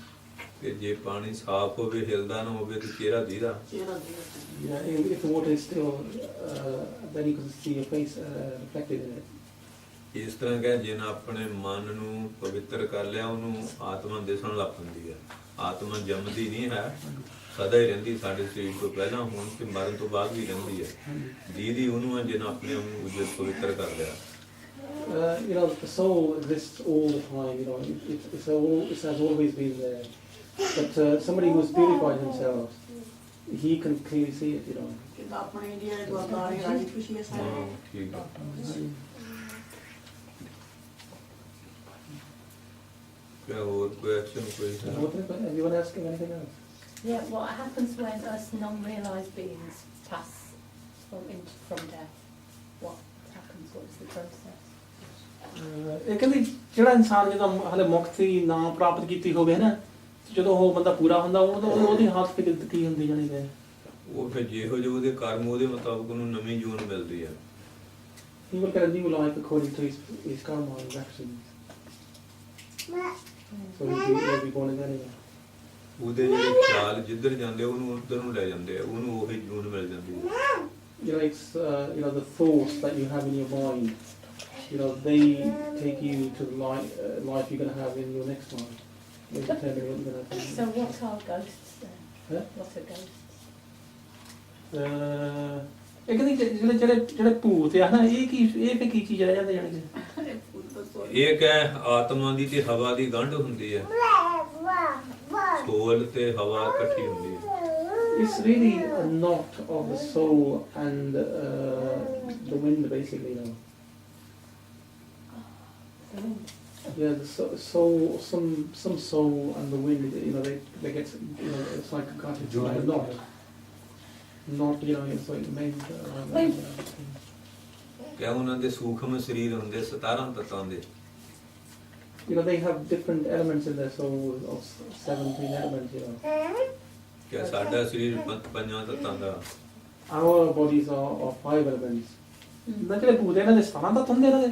ਕਿ ਜੇ ਪਾਣੀ ਸਾਫ਼ ਹੋਵੇ, ਹਿਲਦਾ ਨਾ ਹੋਵੇ ਤੇ ਚਿਹਰਾ ਦੀਦਾ। Yeah, if the water is still, then you can see your face reflected in it. ਇਸ ਤਰ੍ਹਾਂ ਕਿ ਜਿਹਨਾਂ ਆਪਣੇ ਮਨ ਨੂੰ ਪਵਿੱਤਰ ਕਰ ਲਿਆ ਉਹਨੂੰ ਆਤਮਾ ਦਿਸਣ ਲੱਗ ਪੈਂਦੀ ਹੈ। ਆਤਮਾ ਜੰਮਦੀ ਨਹੀਂ ਹੈ, ਸਦਾ ਹੀ ਰਹਿੰਦੀ ਸਾਡੇ ਸਰੀਰ ਤੋਂ ਪਹਿਲਾਂ, ਹੋਣ ਤੇ ਮਰਨ ਤੋਂ ਬਾਅਦ ਵੀ ਰਹਿੰਦੀ ਹੈ। ਦੀਦੀ ਉਹਨੂੰ ਹੈ ਜਿਹਨਾਂ ਆਪਣੇ ਆਪ ਨੂੰ ਉਜਲ ਪਵਿੱਤਰ ਕਰ ਲਿਆ। You know, the soul exists all the time. You know, it has always been there. But somebody who has purified themselves, he can clearly see it. You know. ਹਾਂ, ਠੀਕ ਹੈ। क्या और question कोई है? Anyone asking anything else? Yeah, what happens when us non-realised beings pass from death? What happens? What's the process? ਇਹ ਕਹਿੰਦੀ ਜਿਹੜਾ ਇਨਸਾਨ ਜਦੋਂ ਹਲੇ ਮੁਕਤੀ ਨਾ ਪ੍ਰਾਪਤ ਕੀਤੀ ਹੋਵੇ ਨਾ, ਜਦੋਂ ਉਹ ਬੰਦਾ ਪੂਰਾ ਹੁੰਦਾ ਉਹਦੀ ਹਾਲਤ ਫਿਰ ਕੀ ਹੁੰਦੀ ਜਾਣੀ ਕਿ ਉਹ ਫਿਰ ਜਿਹੋ ਜਿਹੇ ਉਹਦੇ ਕਰਮ ਉਹਦੇ ਮੁਤਾਬਕ ਉਹਨੂੰ ਨਵੀਂ ਜੂਨ ਮਿਲਦੀ ਹੈ। He will get a new life according to his karma and actions. So he'll be born again. ਉਹਦੇ ਜਿਹੜੇ ਖਿਆਲ ਜਿੱਧਰ ਜਾਂਦੇ ਉਹਨੂੰ ਉੱਧਰ ਨੂੰ ਲੈ ਜਾਂਦੇ ਆ, ਉਹਨੂੰ ਉਹੀ ਜੂਨ ਮਿਲ ਜਾਂਦੀ ਹੈ। You know, it's you know, the thoughts that you have in your mind, you know, they take you to the life you're going to have in your next life. They determine what you're going to have. So what are ghosts then? Huh? What are ghosts? ਇਹ ਕਹਿੰਦੇ ਜਿਹੜੇ ਭੂਤ ਆ ਨਾ ਇਹ ਫੇ ਕੀ ਚੀਜ਼ ਰਹਿ ਜਾਂਦੇ ਜਾਣੀ ਇੱਕ ਹੈ ਆਤਮਾ ਦੀ ਤੇ ਹਵਾ ਦੀ ਗੰਢ ਹੁੰਦੀ ਹੈ, ਸੋਲ ਤੇ ਹਵਾ ਇਕੱਠੀ ਹੁੰਦੀ ਹੈ। It's really a knot of the soul and the wind, basically, you know. Yeah, the soul, some soul and the wind, you know, they get, you know, it's like a knot. Not, you know, it's like made. ਕਿ ਉਹਨਾਂ ਦੇ ਸੂਖਮ ਸਰੀਰ ਹੁੰਦੇ 17 ਤੱਤਾਂ ਦੇ। You know, they have different elements in their soul, of 17 elements, you know. ਕਿ ਸਾਡਾ ਸਰੀਰ 5 ਤੱਤਾਂ ਦਾ। Our bodies are 5 elements. ਨਾ ਜਿਹੜੇ ਭੂਤ ਇਹਨਾਂ ਦੇ 17 ਤੱਤ ਹੁੰਦੇ ਇਹਨਾਂ ਦੇ।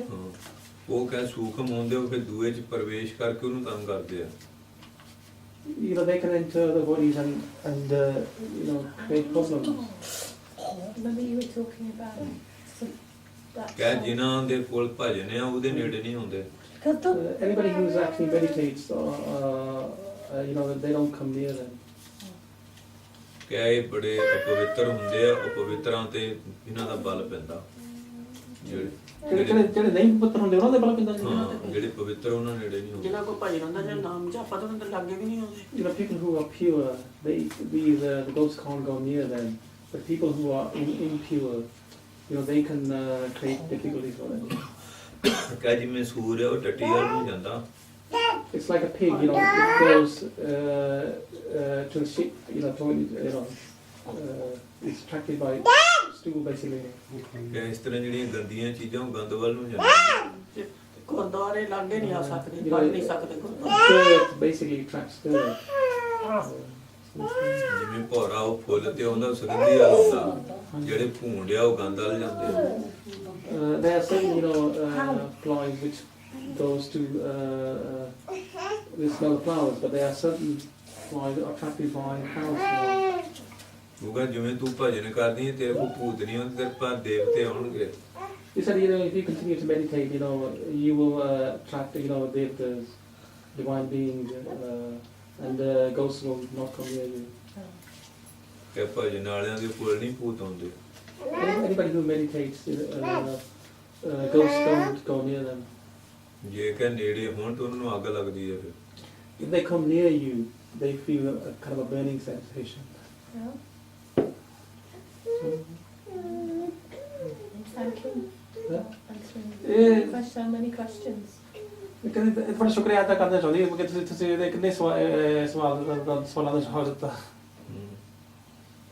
ਉਹ ਕਹੇ ਸੂਖਮ ਹੁੰਦੇ ਉਹ ਫਿਰ ਦੂਏ ਚ ਪ੍ਰਵੇਸ਼ ਕਰਕੇ ਉਹਨੂੰ ਤੰਗ ਕਰਦੇ ਆ। You know, they can enter the bodies and you know, create problems. Remember you were talking about that. ਕਹੇ ਜਿਨ੍ਹਾਂ ਦੇ ਕੋਲ ਭਜਨ ਆ ਉਹਦੇ ਨੇੜੇ ਨਹੀਂ ਹੁੰਦੇ। Anybody who actually meditates, you know, they don't come near them. ਕਹੇ ਬੜੇ ਅਪਵਿੱਤਰ ਹੁੰਦੇ ਆ, ਅਪਵਿੱਤਰਾਂ ਤੇ ਇਹਨਾਂ ਦਾ ਬਲ ਪੈਂਦਾ। ਜਿਹੜੇ ਨਹੀਂ ਪਵਿੱਤਰ ਹੁੰਦੇ ਉਹਨਾਂ ਦੇ ਬਲ ਪੈਂਦਾ ਜੀ। ਹਾਂ, ਜਿਹੜੇ ਪਵਿੱਤਰ ਉਹਨਾਂ ਨੇੜੇ ਨਹੀਂ ਹੁੰਦੇ। ਜਿਹਨਾਂ ਕੋ ਭਜਨ ਹੁੰਦਾ ਜਾਂ ਨਾਮ ਜਪਾ ਤਾਂ ਉਹਨਾਂ ਦੇ ਲਾਗੇ ਵੀ ਨਹੀਂ ਆਉਂਦੇ। You know, people who are pure, the ghosts can't go near them. But people who are impure, you know, they can create difficulties for them. ਕਹੇ ਜਿਵੇਂ ਸੂਰ ਹੈ ਉਹ ਟੱਟੀ ਵੱਲ ਨੂੰ ਜਾਂਦਾ। It's like a pig, you know, it goes to the ship, you know, it's attracted by stool, basically. ਕਿ ਇਸ ਤਰ੍ਹਾਂ ਜਿਹੜੀਆਂ ਗੰਦੀਆਂ ਚੀਜ਼ਾਂ ਉਹ ਗੰਦ ਵੱਲ ਨੂੰ ਜਾਂਦੀਆਂ। ਗੁਰਦੁਆਰੇ ਲਾਗੇ ਨਹੀਂ ਆ ਸਕਦੇ, ਪੜ ਨਹੀਂ ਸਕਦੇ ਗੁਰਦੁਆਰੇ। Dirt basically attracts dirt. ਜਿਵੇਂ ਭੌਰਾ ਉਹ ਫੁੱਲ ਤੇ ਉਹਦਾ ਸੁਗੰਧੀ ਵਾਲਾ ਹੁੰਦਾ, ਜਿਹੜੇ ਭੂੰਡ ਆ ਉਹ ਗੰਦ ਵੱਲ ਜਾਂਦੇ ਆ। There are some, you know, flies which goes to they smell the flowers, but there are certain flies that are attracted by cow smell. ਉਹ ਕਹਿੰਦਾ ਜਿਵੇਂ ਤੂੰ ਭਜਨ ਕਰਦੀ ਹੈ ਤੇਰੇ ਕੋਲ ਭੂਤ ਨਹੀਂ ਹੁੰਦੇ, ਤੇਰੇ ਪਰ ਦੇਵਤੇ ਆਉਣਗੇ। He said, you know, if you continue to meditate, you know, you will attract, you know, devatas, divine beings, and ghosts will not come near you. ਕਿ ਭਜਨ ਵਾਲਿਆਂ ਦੇ ਕੋਲ ਨਹੀਂ ਭੂਤ ਆਉਂਦੇ। Anybody who meditates, ghosts don't go near them. ਜੇ ਕਿ ਨੇੜੇ ਹੋਣ ਤਾਂ ਉਹਨਾਂ ਨੂੰ ਅੱਗ ਲੱਗਦੀ ਹੈ ਫਿਰ। If they come near you, they feel a kind of a burning sensation. No? Thank you. So many questions. ਕਹਿੰਦੇ ਬੜਾ ਸ਼ੁਕਰੀਆ ਅਦਾ ਕਰਨਾ ਚਾਹੁੰਦੀ ਹਾਂ ਕਿ ਤੁਸੀਂ ਇਹਦੇ ਕਿੰਨੇ ਸਵਾਲਾਂ ਦਾ ਜਵਾਬ ਦਿੱਤਾ।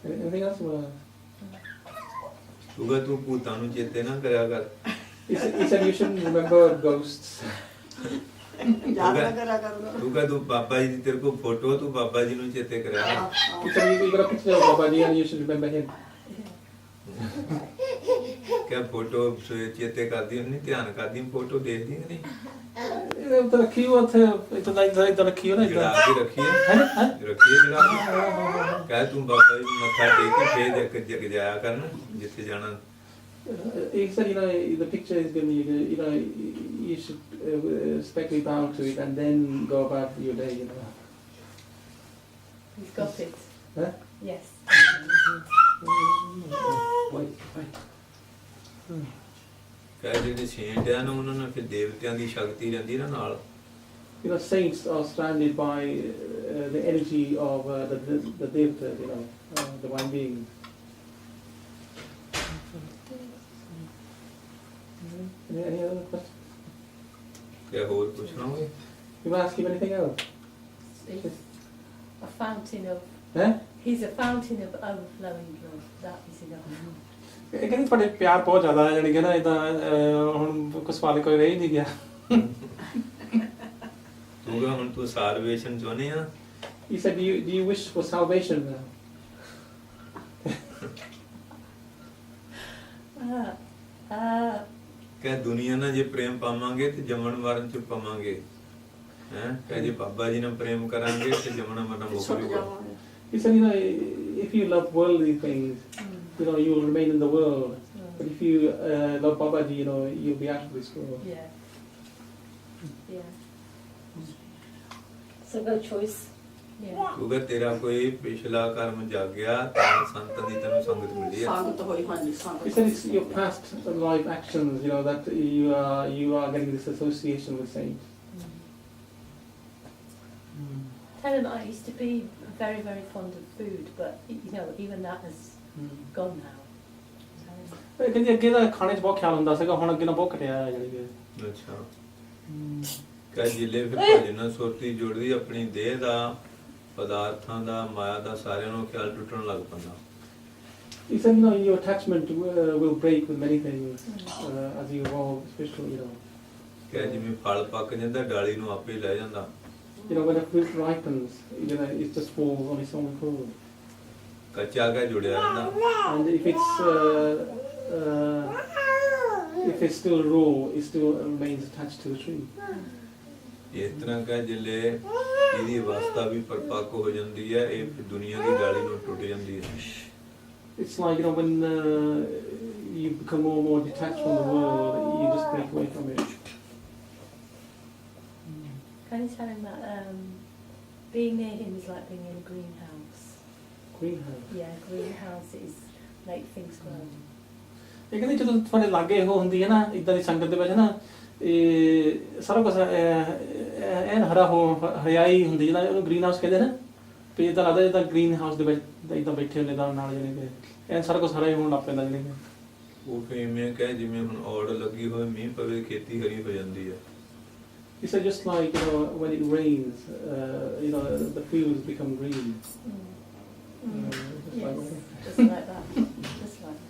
Anything else? ਤੂੰ ਭੂਤਾਂ ਨੂੰ ਚੇਤੇ ਨਾ ਕਰਿਆ ਕਰ। He said you shouldn't remember ghosts. ਯਾਦ ਨਾ ਕਰਿਆ ਕਰੂੰਗਾ। ਤੂੰ ਕਹ ਤੂੰ ਬਾਬਾ ਜੀ ਦੀ ਤੇਰੇ ਕੋਲ ਫੋਟੋ, ਤੂੰ ਬਾਬਾ ਜੀ ਨੂੰ ਚੇਤੇ ਕਰਿਆ ਕਰ। He said you got a picture of Baba Ji and you should remember him. ਕਿਆ ਫੋਟੋ ਚੇਤੇ ਕਰਦੀ ਹੁੰਦੀ, ਧਿਆਨ ਕਰਦੀ ਫੋਟੋ ਦੇਖਦੀ ਨਹੀਂ। ਇਹ ਤਾਂ ਰੱਖੀ ਉਹ ਉੱਥੇ ਇਦਾਂ ਰੱਖੀ ਹੋ ਨਾ ਜਿਹੜਾ ਇਦਾਂ। ਅੱਗੇ ਰੱਖੀ ਹੈ ਰੱਖੀ ਹੈ ਜਿਹੜਾ ਕਹਿ ਤੂੰ ਬਾਬਾ ਜੀ ਨੂੰ ਮੱਥਾ ਟੇਕ ਕੇ ਫੇਰ ਇੱਕ ਜਗ ਜਾਇਆ ਕਰਨ ਜਿੱਥੇ ਜਾਣਾ। He said, you know, the picture is going to, you know, you should respectfully bow to it and then go about your day, you know. You've got it. Huh? Yes. Wait. ਕਹਿ ਜਿਹੜੇ Saint ਆ ਨਾ ਉਹਨਾਂ ਨਾਲ ਫਿਰ ਦੇਵਤਿਆਂ ਦੀ ਸ਼ਕਤੀ ਰਹਿੰਦੀ ਨਾ ਨਾਲ। You know, saints are surrounded by the energy of the devatas, you know, divine beings. Any other questions? ਕਿਆ ਹੋਰ ਪੁੱਛਣਾ ਹੋਵੇ? You want to ask him anything else? He's a fountain of. Huh? He's a fountain of overflowing love. That is enough. ਇਹ ਕਹਿੰਦੇ ਤੁਹਾਡੇ ਪਿਆਰ ਬਹੁਤ ਜ਼ਿਆਦਾ ਹੈ ਜਾਨੀ ਕਿ ਨਾ ਇਦਾਂ ਹੁਣ ਕੋਈ ਸਵਾਲ ਕੋਈ ਰਹਿ ਹੀ ਨਹੀਂ ਗਿਆ। ਤੂੰ ਕਹ ਹੁਣ ਤੂੰ ਸਾਲਵੇਸ਼ਨ ਚਾਹੁੰਦੇ ਆ? He said, do you wish for salvation now? ਕਿ ਦੁਨੀਆ ਨਾਲ ਜੇ ਪ੍ਰੇਮ ਪਾਵਾਂਗੇ ਤੇ ਜੰਮਣ ਮਰਨ ਚ ਪਾਵਾਂਗੇ। ਕਿ ਜੇ ਬਾਬਾ ਜੀ ਨਾਲ ਪ੍ਰੇਮ ਕਰਾਂਗੇ ਤੇ ਜੰਮਣ ਮਰਨ ਮੁੱਕ ਜੂਗਾ। He said, you know, if you love worldly things, you know, you will remain in the world. But if you love Babaji, you know, you'll be out of this world. Yeah. So no choice. Yeah. ਕਿਉਂਕਿ ਤੇਰਾ ਕੋਈ ਪਿਛਲਾ ਕਰਮ ਜਾਗਿਆ ਤਾਂ ਸੰਤ ਦੀ ਤੈਨੂੰ ਸੰਗਤ ਮਿਲੀ ਆ। ਸੰਗਤ ਹੋਈ ਹਾਂਜੀ He ਸੰਗਤ said it's your past life actions, you know, that you are getting this association with saints. Tell him I used to be very, very fond of food, but you know, even that has gone now. ਇਹ ਕਹਿੰਦੀ ਅੱਗੇ ਤਾਂ ਖਾਣੇ 'ਚ ਬਹੁਤ ਖਿਆਲ ਹੁੰਦਾ ਸੀਗਾ, ਹੁਣ ਅੱਗੇ ਨਾ ਬਹੁਤ ਘਟਿਆ ਹੈ ਜਾਨੀ ਕਿ। ਅੱਛਾ ਕਹ ਜਿਲੇ ਫਿਰ ਭਜਨ ਸੁਰਤੀ ਜੁੜਦੀ ਆਪਣੀ ਦੇਹ ਦਾ, ਪਦਾਰਥਾਂ ਦਾ, ਮਾਇਆ ਦਾ, ਸਾਰਿਆਂ ਨੂੰ ਖਿਆਲ ਟੁੱਟਣ ਲੱਗ ਪੈਂਦਾ। He said, you know, your attachment will break with many things as you evolve, especially, you know. ਕਹ ਜਿਵੇਂ ਫਲ ਪੱਕ ਜਾਂਦਾ ਡਾਲੀ ਨੂੰ ਆਪੇ ਲੈ ਜਾਂਦਾ। You know, when a fruit ripens, you know, it just falls on its own accord. ਕੱਚਾ ਕਹ ਜੁੜਿਆ ਰਹਿੰਦਾ। And if it's still raw, it still remains attached to the tree. ਇਸ ਤਰ੍ਹਾਂ ਕਹ ਜਿਲੇ ਇਹਦੀ ਅਵਸਥਾ ਵੀ ਪਰਪੱਕ ਹੋ ਜਾਂਦੀ ਹੈ, ਇਹ ਦੁਨੀਆ ਦੀ ਡਾਲੀ ਨੂੰ ਟੁੱਟ ਜਾਂਦੀ ਹੈ। It's like, you know, when you become more and more detached from the world, you just break away from it. Can you tell him that being near him is like being in a greenhouse? Greenhouse. Yeah, greenhouses make things grow. ਇਹ ਕਹਿੰਦੇ ਜਦੋਂ ਤੁਹਾਡੇ ਲਾਗੇ ਉਹ ਹੁੰਦੀ ਹੈ ਨਾ ਇਦਾਂ ਦੀ ਸੰਗਤ ਦੇ ਵਿੱਚ ਨਾ, ਇਹ ਸਾਰਾ ਕੁਝ ਐਨ ਹਰਾ ਹੋ ਹਰਿਆਈ ਹੁੰਦੀ ਜਿਹਦਾ ਉਹਨੂੰ ਗ੍ਰੀਨ ਹਾਊਸ ਕਹਿੰਦੇ ਨਾ, ਵੀ ਇਦਾਂ ਲੱਗਦਾ ਜਿੱਦਾਂ ਗ੍ਰੀਨ ਹਾਊਸ ਦੇ ਵਿੱਚ ਇਦਾਂ ਬੈਠੇ ਹੁੰਦੇ ਤਾਂ ਨਾਲ ਜਾਣੀ ਕਿ ਐਨ ਸਾਰਾ ਕੁਝ ਹਰਾ ਹੀ ਹੋਣ ਲੱਗ ਪੈਂਦਾ ਜਾਣੀ ਕਿ। ਉਹ ਕਿਵੇਂ ਕਹੇ ਜਿਵੇਂ ਹੁਣ ਔੜ ਲੱਗੀ ਹੋਏ ਮੀਂਹ ਪਵੇ ਖੇਤੀ ਹਰੀ ਹੋ ਜਾਂਦੀ ਹੈ। He said just like, you know, when it rains, you know, the fields become green. Just like that. Just like that. Just like that.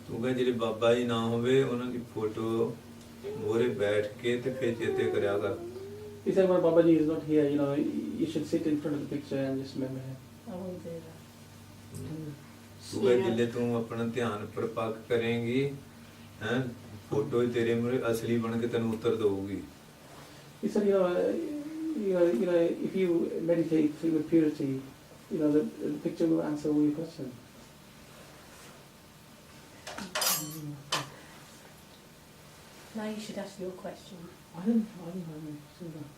ਤੂੰ ਕਹੇ ਜਿਹੜੇ ਬਾਬਾ ਜੀ ਨਾ ਹੋਵੇ ਉਹਨਾਂ ਦੀ ਫੋਟੋ ਮੋਰੇ ਬੈਠ ਕੇ ਤੇ ਫਿਰ ਚੇਤੇ ਕਰਿਆ ਕਰ। He said when Babaji is not here, you know, you should sit in front of the picture and just remember him. I will do that. ਤੂੰ ਕਹੇ ਜਿੱਲੇ ਤੂੰ ਆਪਣਾ ਧਿਆਨ ਪਰਪੱਕ ਕਰੇਂਗੀ ਹੈ ਫੋਟੋ ਹੀ ਤੇਰੇ ਮੂਹਰੇ ਅਸਲੀ ਬਣ ਕੇ ਤੈਨੂੰ ਉੱਤਰ ਦਊਗੀ। He said, you know, if you meditate with purity, you know, the picture will answer all your questions. Now you should ask your question. I didn't have any question about.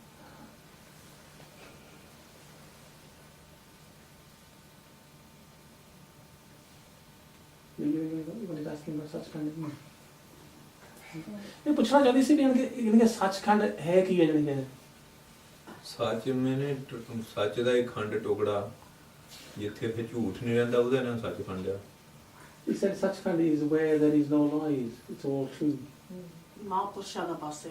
You wanted to ask him about Sachkhand, didn't you? ਇਹ ਪੁੱਛਣਾ ਚਾਹੁੰਦੀ ਸੀ ਵੀ ਇਹਨਾਂ ਦੇ ਸੱਚਖੰਡ ਹੈ ਕੀ ਹੈ ਜਾਨੀ ਕਿ। ਸੱਚ ਮੈਨੇ ਸੱਚ ਦਾ ਇੱਕ ਖੰਡ ਟੁਕੜਾ ਜਿੱਥੇ ਫਿਰ ਝੂਠ ਨਹੀਂ ਰਹਿੰਦਾ ਉਹਦਾ ਨਾਮ ਸੱਚਖੰਡ ਆ। He said Sachkhand is where there is no lies, it's all true. ਮਹਾਂਪੁਰਸ਼ਾਂ ਦਾ ਪਾਸੇ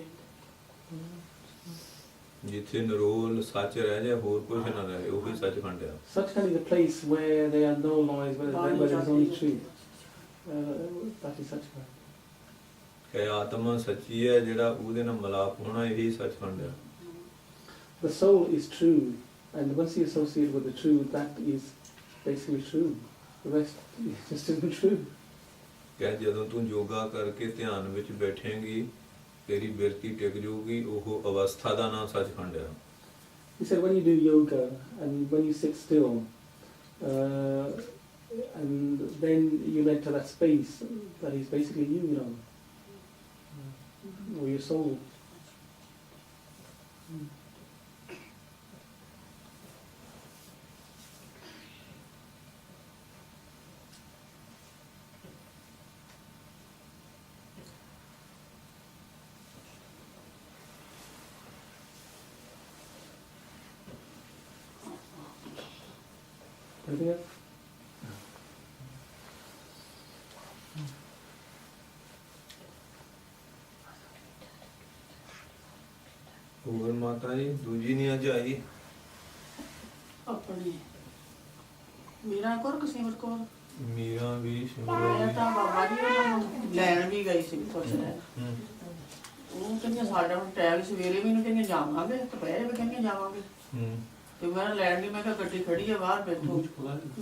ਜਿੱਥੇ ਨਿਰੋਲ ਸੱਚ ਰਹਿ ਜਾਏ ਹੋਰ ਕੁਝ ਨਾ ਰਹੇ ਉਹ ਹੀ ਸੱਚਖੰਡ ਆ। Sachkhand is a place where there are no lies, where there is only truth. That is Sachkhand. ਕਿ ਆਤਮਾ ਸੱਚੀ ਹੈ ਜਿਹੜਾ ਉਹਦੇ ਨਾਲ ਮਿਲਾਪ ਹੋਣਾ ਇਹੀ ਸੱਚਖੰਡ ਆ। The soul is true, and once you associate with the truth, that is basically true. The rest just isn't true. ਕਿ ਜਦੋਂ ਤੂੰ ਯੋਗਾ ਕਰਕੇ ਧਿਆਨ ਵਿੱਚ ਬੈਠੇਂਗੀ ਤੇਰੀ ਬਿਰਤੀ ਟਿਕ ਜਾਊਗੀ ਉਹ ਅਵਸਥਾ ਦਾ ਨਾਮ ਸੱਚਖੰਡ ਆ। He said when you do yoga and when you sit still, and then you enter that space that is basically you know, or your soul. Anything else? ਹੋਰ ਮਾਤਾ ਜੀ ਦੂਜੀ ਨਹੀਂ ਅੱਜ ਆਈ। ਆਪਣੀ ਮੇਰਾ ਕੋਰ ਕਸੀਮਤ ਕੋਰ ਮੀਰਾ ਵੀ ਮੈਂ ਸ਼ਿਮਲਾ ਤਾਂ ਬਾਬਾ ਜੀ ਉਹਨਾਂ ਨੂੰ ਲੈਣ ਵੀ ਗਈ ਸੀ ਕੁਛ ਉਹ ਕਹਿੰਦੇ ਸਾਡਾ ਹੁਣ ਟਾਈਮ ਸਵੇਰੇ ਵੀ ਨਹੀਂ ਕਹਿੰਦੇ ਜਾਵਾਂਗੇ ਦੁਪਹਿਰੇ ਵੀ ਕਹਿੰਦੇ ਜਾਵਾਂਗੇ ਤੇ ਮੈਂ ਲੈਣ ਦੀ ਮੈਂ ਕਿਹਾ ਗੱਡੀ ਖੜੀ ਆ ਬਾਹਰ ਬੈਠੋ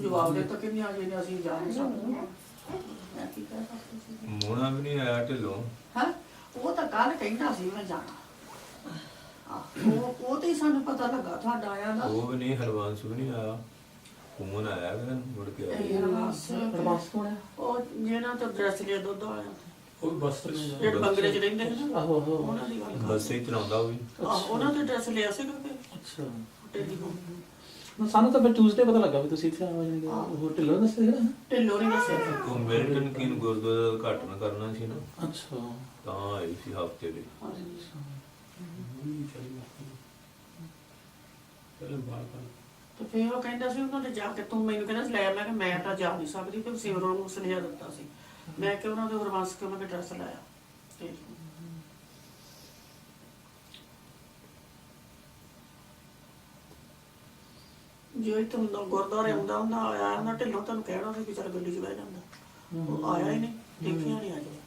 ਜਵਾਬ ਦੇ ਤਾਂ ਕਿੰਨੇ ਆ ਜੇ ਅਸੀਂ ਜਾ ਨਹੀਂ ਸਕਦੇ ਮੈਂ ਕੀ ਕਰ ਸਕਦੀ ਸੀ ਮੋਣਾ ਵੀ ਨਹੀਂ ਆਇਆ ਢਿੱਲੋਂ। ਹਾਂ ਉਹ ਤਾਂ ਕੱਲ ਕਹਿੰਦਾ ਸੀ ਮੈਂ ਜਾਣਾ ਉਹ ਤੇ ਹੀ ਸਾਨੂੰ ਪਤਾ ਲੱਗਾ ਤੁਹਾਡਾ ਆਇਆ ਦਾ ਉਹ ਵੀ ਨਹੀਂ ਹਰਵੰਸ ਵੀ ਨਹੀਂ ਆਇਆ ਫੋਨ ਆਇਆ ਕਿ ਮੁੜ ਕੇ ਆਇਆ। Advance ਕੌਣ ਹੈ? ਉਹ ਜਿਹੜਾ ਤਾਂ ਡਰੈਸ ਲਿਆ ਦੁੱਧ ਵਾਲਿਆ ਉਹ ਬੱਸ ਜਿਹੜੇ ਬੰਗਲੇ ਚ ਰਹਿੰਦੇ ਨੇ ਨਾ ਆਹੋ ਉਹਨਾਂ ਦੀ ਗੱਲ ਬੱਸੇ ਹੀ ਚਲਾਉਂਦਾ ਉਹ ਵੀ। ਉਹਨਾਂ ਤੇ ਡਰੈਸ ਲਿਆ ਸੀ ਕਿਉਂਕਿ ਅੱਛਾ ਢਿੱਲੀ ਹੋ ਨਾ ਸਾਨੂੰ ਤਾਂ ਫਿਰ ਟਿਊਜ਼ਡੇ ਪਤਾ ਲੱਗਾ ਵੀ ਤੁਸੀਂ ਇੱਥੇ ਆਏ ਜਾਣਗੇ ਉਹ ਢਿੱਲੋਂ ਦੱਸਿਆ ਜਿਹੜਾ ਢਿੱਲੋਂ ਨਹੀਂ ਦੱਸਿਆ ਸੀ। ਉਹ ਮਿਲਟਨ ਕੀਨ ਗੁਰਦੁਆਰਾ ਦਾ ਉਦਘਾਟਨ ਕਰਨਾ ਸੀ ਨਾ, ਅੱਛਾ ਤਾਂ ਆਈ ਸੀ ਹਫਤੇ ਲਈ। ਤੇ ਫਿਰ ਉਹ ਕਹਿੰਦਾ ਸੀ ਉਹਨਾਂ ਨੇ ਜਾ ਕੇ ਤੂੰ ਮੈਨੂੰ ਕਹਿੰਦਾ ਸੀ ਲੈ, ਮੈਂ ਕਿਹਾ ਮੈਂ ਤਾਂ ਜਾ ਨਹੀਂ ਸਕਦੀ ਤੇ ਸਿਮਰਨ ਨੂੰ ਸੁਨੇਹਾ ਦਿੱਤਾ ਸੀ, ਮੈਂ ਕਿ ਉਹਨਾਂ ਦੇ ਹਰਵੰਸ ਕੇ ਉਹਨਾਂ ਦੇ ਡਰੈਸ ਲਾਇਆ ਤੇ ਜੇ ਤੁਮ ਦਾ ਗੁਰਦੁਆਰੇ ਆਉਂਦਾ ਹੁੰਦਾ ਆਇਆ ਉਹਨਾਂ ਢਿੱਲੋਂ ਤੁਹਾਨੂੰ ਕਹਿਣਾ ਸੀ ਕਿ ਚੱਲ ਗੱਡੀ 'ਚ ਬਹਿ ਜਾਂਦਾ, ਉਹ ਆਇਆ ਹੀ ਨਹੀਂ, ਦੇਖਿਆ ਨਹੀਂ ਅਜੇ।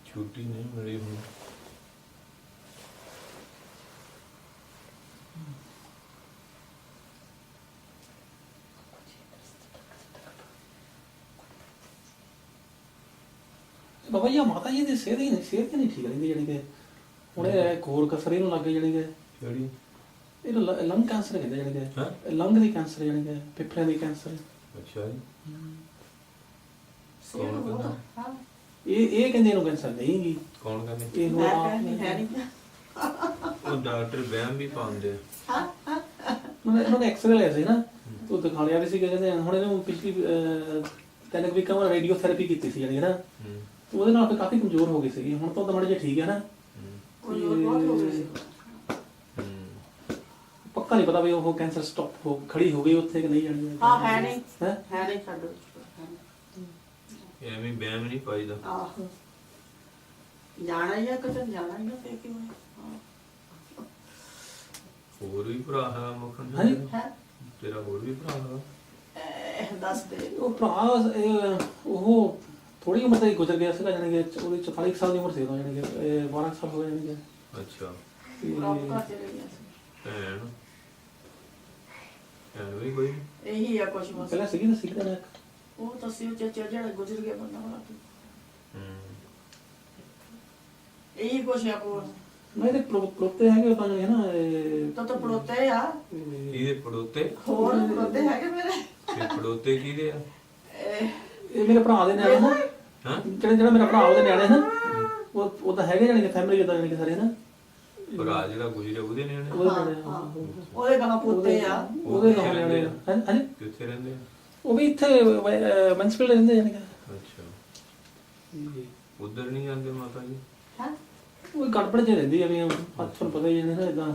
ਛੁੱਟੀ ਨਹੀਂ ਮਿਲੀ ਹੁਣ। ਬਾਬਾ ਜੀ ਆਹ ਮਾਤਾ ਜੀ ਦੀ ਸਿਹਤ ਹੀ ਨਹੀਂ ਠੀਕ ਰਹਿੰਦੀ ਜਾਣੀ ਕਿ ਹੁਣ ਇਹ ਇੱਕ ਹੋਰ ਕਸਰੇ ਨੂੰ ਲੱਗੇ ਜਾਣੀ ਕਿ ਜਿਹੜੀ ਇਹਨੂੰ ਲੰਗ ਕੈਂਸਰ ਕਹਿੰਦੇ ਜਾਣੀ ਕਿ ਹਾਂ ਲੰਗ ਦੀ ਕੈਂਸਰ ਜਾਣੀ ਕਿ ਫੇਫੜਿਆਂ ਦੀ ਕੈਂਸਰ ਅੱਛਾ ਜੀ, ਸਿਰ ਬਹੁਤ ਹਾਂ ਇਹ ਕਹਿੰਦੇ ਇਹਨੂੰ ਕੈਂਸਰ ਨਹੀਂ ਗੀ ਕੌਣ ਕਹਿੰਦੇ? ਇਹਨੂੰ ਮੈਂ ਆਪ- ਕਹਿੰਦੀ ਹੈ ਨਹੀਂ ਉਹ ਡਾਕਟਰ ਵਹਿਮ ਵੀ ਪਾਉਂਦੇ ਆ। ਉਹਨਾਂ ਨੇ ਐਕਸਰੇ ਲਿਆ ਸੀ ਨਾ ਉਹ ਦਿਖਾਣੇ ਵਾਲੇ ਸੀ ਕਹਿੰਦੇ ਹੁਣ ਇਹਨੂੰ ਪਿਛਲੀ 3 ਵੀਕਾਂ ਬਾਅਦ ਰੇਡੀਓਥੈਰੇਪੀ ਕੀਤੀ ਸੀ ਜਾਨੀ ਨਾ ਹੂੰ ਤੇ ਉਹਦੇ ਨਾਲ ਫਿਰ ਕਾਫੀ ਕਮਜ਼ੋਰ ਹੋ ਗਈ ਸੀ ਹੁਣ ਤਾਂ ਮਾੜੀ ਜਿਹੀ ਠੀਕ ਹੈ ਨਾ ਕੋਈ ਹੋਰ ਬਹੁਤ ਹੋ ਗਈ ਸੀ। ਹੂੰ ਪੱਕਾ ਨਹੀਂ ਪਤਾ ਵੀ ਉਹ ਕੈਂਸਰ ਸਟਾਪ ਹੋ ਖੜੀ ਹੋ ਗਈ ਉੱਥੇ ਕਿ ਨਹੀਂ ਜਾਣੀ ਹਾਂ ਹੈ ਨਹੀਂ ਹੈ ਹੈ ਨਹੀਂ ਛੱਡੋ ਐਵੇਂ ਵਹਿਮ ਨਹੀਂ ਪਾਈਦਾ। ਆਹ ਜਾਣਾ ਹੀ ਆ ਕਿਤੇ ਜਾਣਾ ਹੀ ਨਾ ਫੇਰ ਕਿਉਂ ਹਾਂ ਹੋਰ ਵੀ ਭਰਾ ਹੈ ਮੱਖਣ ਹਾਂਜੀ। ਹੈ ਤੇਰਾ ਹੋਰ ਵੀ ਭਰਾ ਹੈ? ਦੱਸ ਦੇ ਉਹ ਭਰਾ ਉਹ ਥੋੜੀ ਉਮਰ ਤੇ ਹੀ ਗੁਜ਼ਰ ਗਿਆ ਸੀਗਾ ਜਾਨੀ ਕਿ ਉਹਦੀ 44 ਸਾਲ ਦੀ ਉਮਰ ਸੀ ਉਦੋਂ ਜਾਨੀ ਕਿ 12 ਸਾਲ ਹੋ ਗਏ ਜਾਨੀ ਕਿ ਅੱਛਾ। ਰੱਬ ਘਰ ਚਲੇ ਗਿਆ ਸੀ ਭੈਣ ਭੈਣ ਵੀ ਕੋਈ ਨੀ? ਇਹੀ ਆ ਕੁਛ ਬਸ ਪਹਿਲਾਂ ਸੀਗੀ ਤਾਂ ਸੀਗਾ ਨਾ ਉਹ ਤਾਂ ਸੀ ਚਾਚਾ ਜਿਹੜਾ ਗੁਜ਼ਰ ਗਿਆ ਬੰਦਾ ਹੋਣਾ ਹੂੰ ਇਹੀ ਕੁਛ ਆ ਕੋਲ ਮੈਂ ਤੇ ਪ੍ਰੋਤੇ ਹੈਗੇ ਉਹ ਤਾਂ ਜਾਨੀ ਨਾ ਤਾਂ ਪੜੋਤੇ ਆ ਇਹਦੇ ਪੜੋਤੇ ਹੋਰ ਪੜੋਤੇ ਹੈਗੇ ਮੇਰੇ ਤੇ ਪੜੋਤੇ ਕਿਹਦੇ ਆ? ਇਹ ਮੇਰੇ ਭਰਾ ਦੇ ਨਿਆਣੇ ਨਾ ਹਾਂ ਜਿਹੜਾ ਮੇਰਾ ਭਰਾ ਉਹਦੇ ਨਿਆਣੇ ਨਾ ਉਹ ਤਾਂ ਹੈਗੇ ਜਾਨੀ ਕਿ ਫੈਮਿਲੀ ਦਾ ਜਾਨੀ ਕਿ ਸਾਰੇ ਨਾ ਭਰਾ ਜਿਹੜਾ ਗੁਜਰਿਆ ਉਹਦੇ ਨਿਆਣੇ? ਉਹਦੇ ਹਾਂ, ਨਿਆਣੇ ਹਾਂ। ਉਹਦੇ ਗਾਂ ਪੁੱਤੇ ਆ ਉਹਦੇ ਨਾਲ ਨਿਆਣੇ ਹਾਂਜੀ ਕਿੱਥੇ ਰਹਿੰਦੇ ਆ? ਉਹ ਵੀ ਇੱਥੇ ਮਨਸਪੀਲ ਰਹਿੰਦੇ ਜਾਨੀ ਕਿ ਅੱਛਾ, ਉਧਰ ਨਹੀਂ ਜਾਂਦੇ ਮਾਤਾ ਜੀ? ਹਾਂ ਉਹ ਗੜਬੜ ਚ ਰਹਿੰਦੀ ਆ ਵੀ ਹੱਥ ਨੂੰ ਪਤਾ ਹੀ ਨਹੀਂ ਨਾ ਇਦਾਂ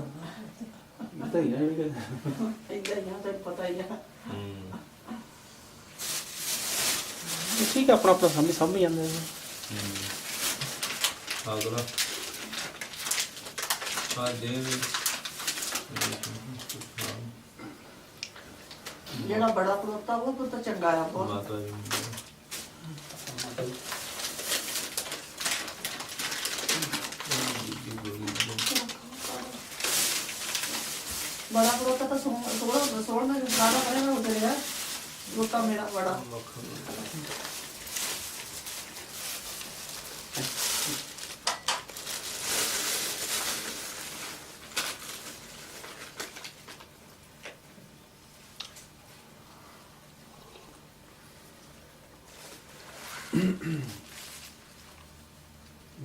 ਪਤਾ ਹੀ ਹੈ ਵੀ ਇੱਦਾਂ ਹੀ ਆ ਤੈਨੂੰ ਪਤਾ ਹੀ ਆ ਹੂੰ ਠੀਕ ਹੈ ਆਪਣਾ ਆਪਣਾ ਸਮਝ ਜਾਂਦੇ ਨੇ ਅਗਲਾ ਆ ਦੇ ਜਿਹੜਾ ਬੜਾ ਪੜੋਤਾ ਉਹ ਤਾਂ ਚੰਗਾ ਆ ਬਹੁਤ ਮਾਤਾ ਜੀ ਬੜਾ ਪੜੋਤਾ ਤਾਂ ਸੋਹਣਾ ਮੈਂ ਗਾਣਾ ਬਣਿਆ ਹੋ ਰਿਹਾ ਉਹ ਤਾਂ ਮੇਰਾ ਬੜਾ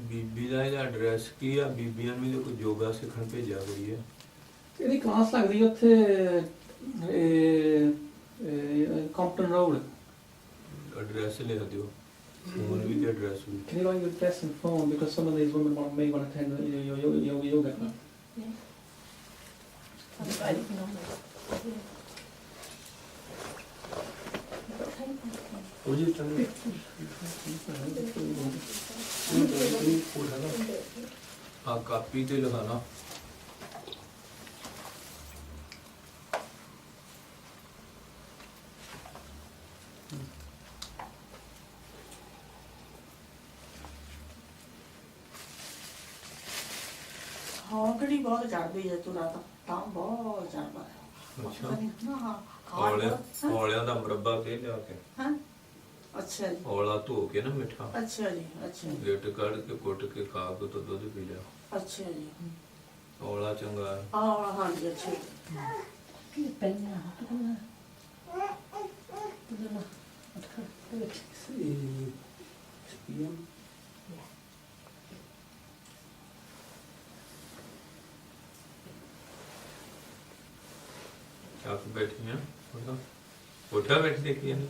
ਬੀਬੀ ਦਾ ਇਹਦਾ ਐਡਰੈਸ ਕੀ ਆ? ਬੀਬੀਆਂ ਨੂੰ ਵੀ ਕੋਈ ਯੋਗਾ ਸਿੱਖਣ ਭੇਜਿਆ ਗਈ ਹੈ। ਇਹਦੀ ਕਲਾਸ ਲੱਗਦੀ ਹੈ ਉੱਥੇ ਕੰਪਟਨ ਰੋਡ ਐਡਰੈਸ ਲਿਖ ਦਿਓ, ਫੋਨ ਵੀ ਤੇ ਐਡਰੈਸ ਵੀ। Can you like address and phone because some of these women may want to attend yoga class. Haven't got anything on there. ਉਹ ਜੀ ਚੰਗੇ ਆ ਕਾਪੀ ਤੇ ਲਿਖਾਣਾ। ਹਾਂ ਕਿਹੜੀ ਬਹੁਤ ਚੜਦੀ ਹੈ ਤੁਰਾ ਤਾਂ ਬਹੁਤ ਚੜਦਾ ਹੈ ਅੱਛਾ। ਹਾਂ ਹਾਂ ਔਲਿਆਂ ਦਾ ਮੁਰੱਬਾ ਤੇ ਲਿਆ ਕੇ, ਹਾਂ ਅੱਛਾ ਜੀ ਔਲਾ ਧੋ ਕੇ ਨਾ ਮਿੱਠਾ ਅੱਛਾ ਜੀ ਅੱਛਾ ਜੀ ਗਿੱਟ ਕੱਢ ਕੇ ਕੁੱਟ ਕੇ ਖਾ ਕੇ ਤਾਂ ਦੁੱਧ ਪੀ ਲਿਆ। ਅੱਛਾ ਜੀ ਔਲਾ ਚੰਗਾ ਹੈ। ਹਾਂ ਜੀ ਅੱਛਾ ਜੀ Penna. Good. PM. आप बैठी हैं उठा बैठी देखी है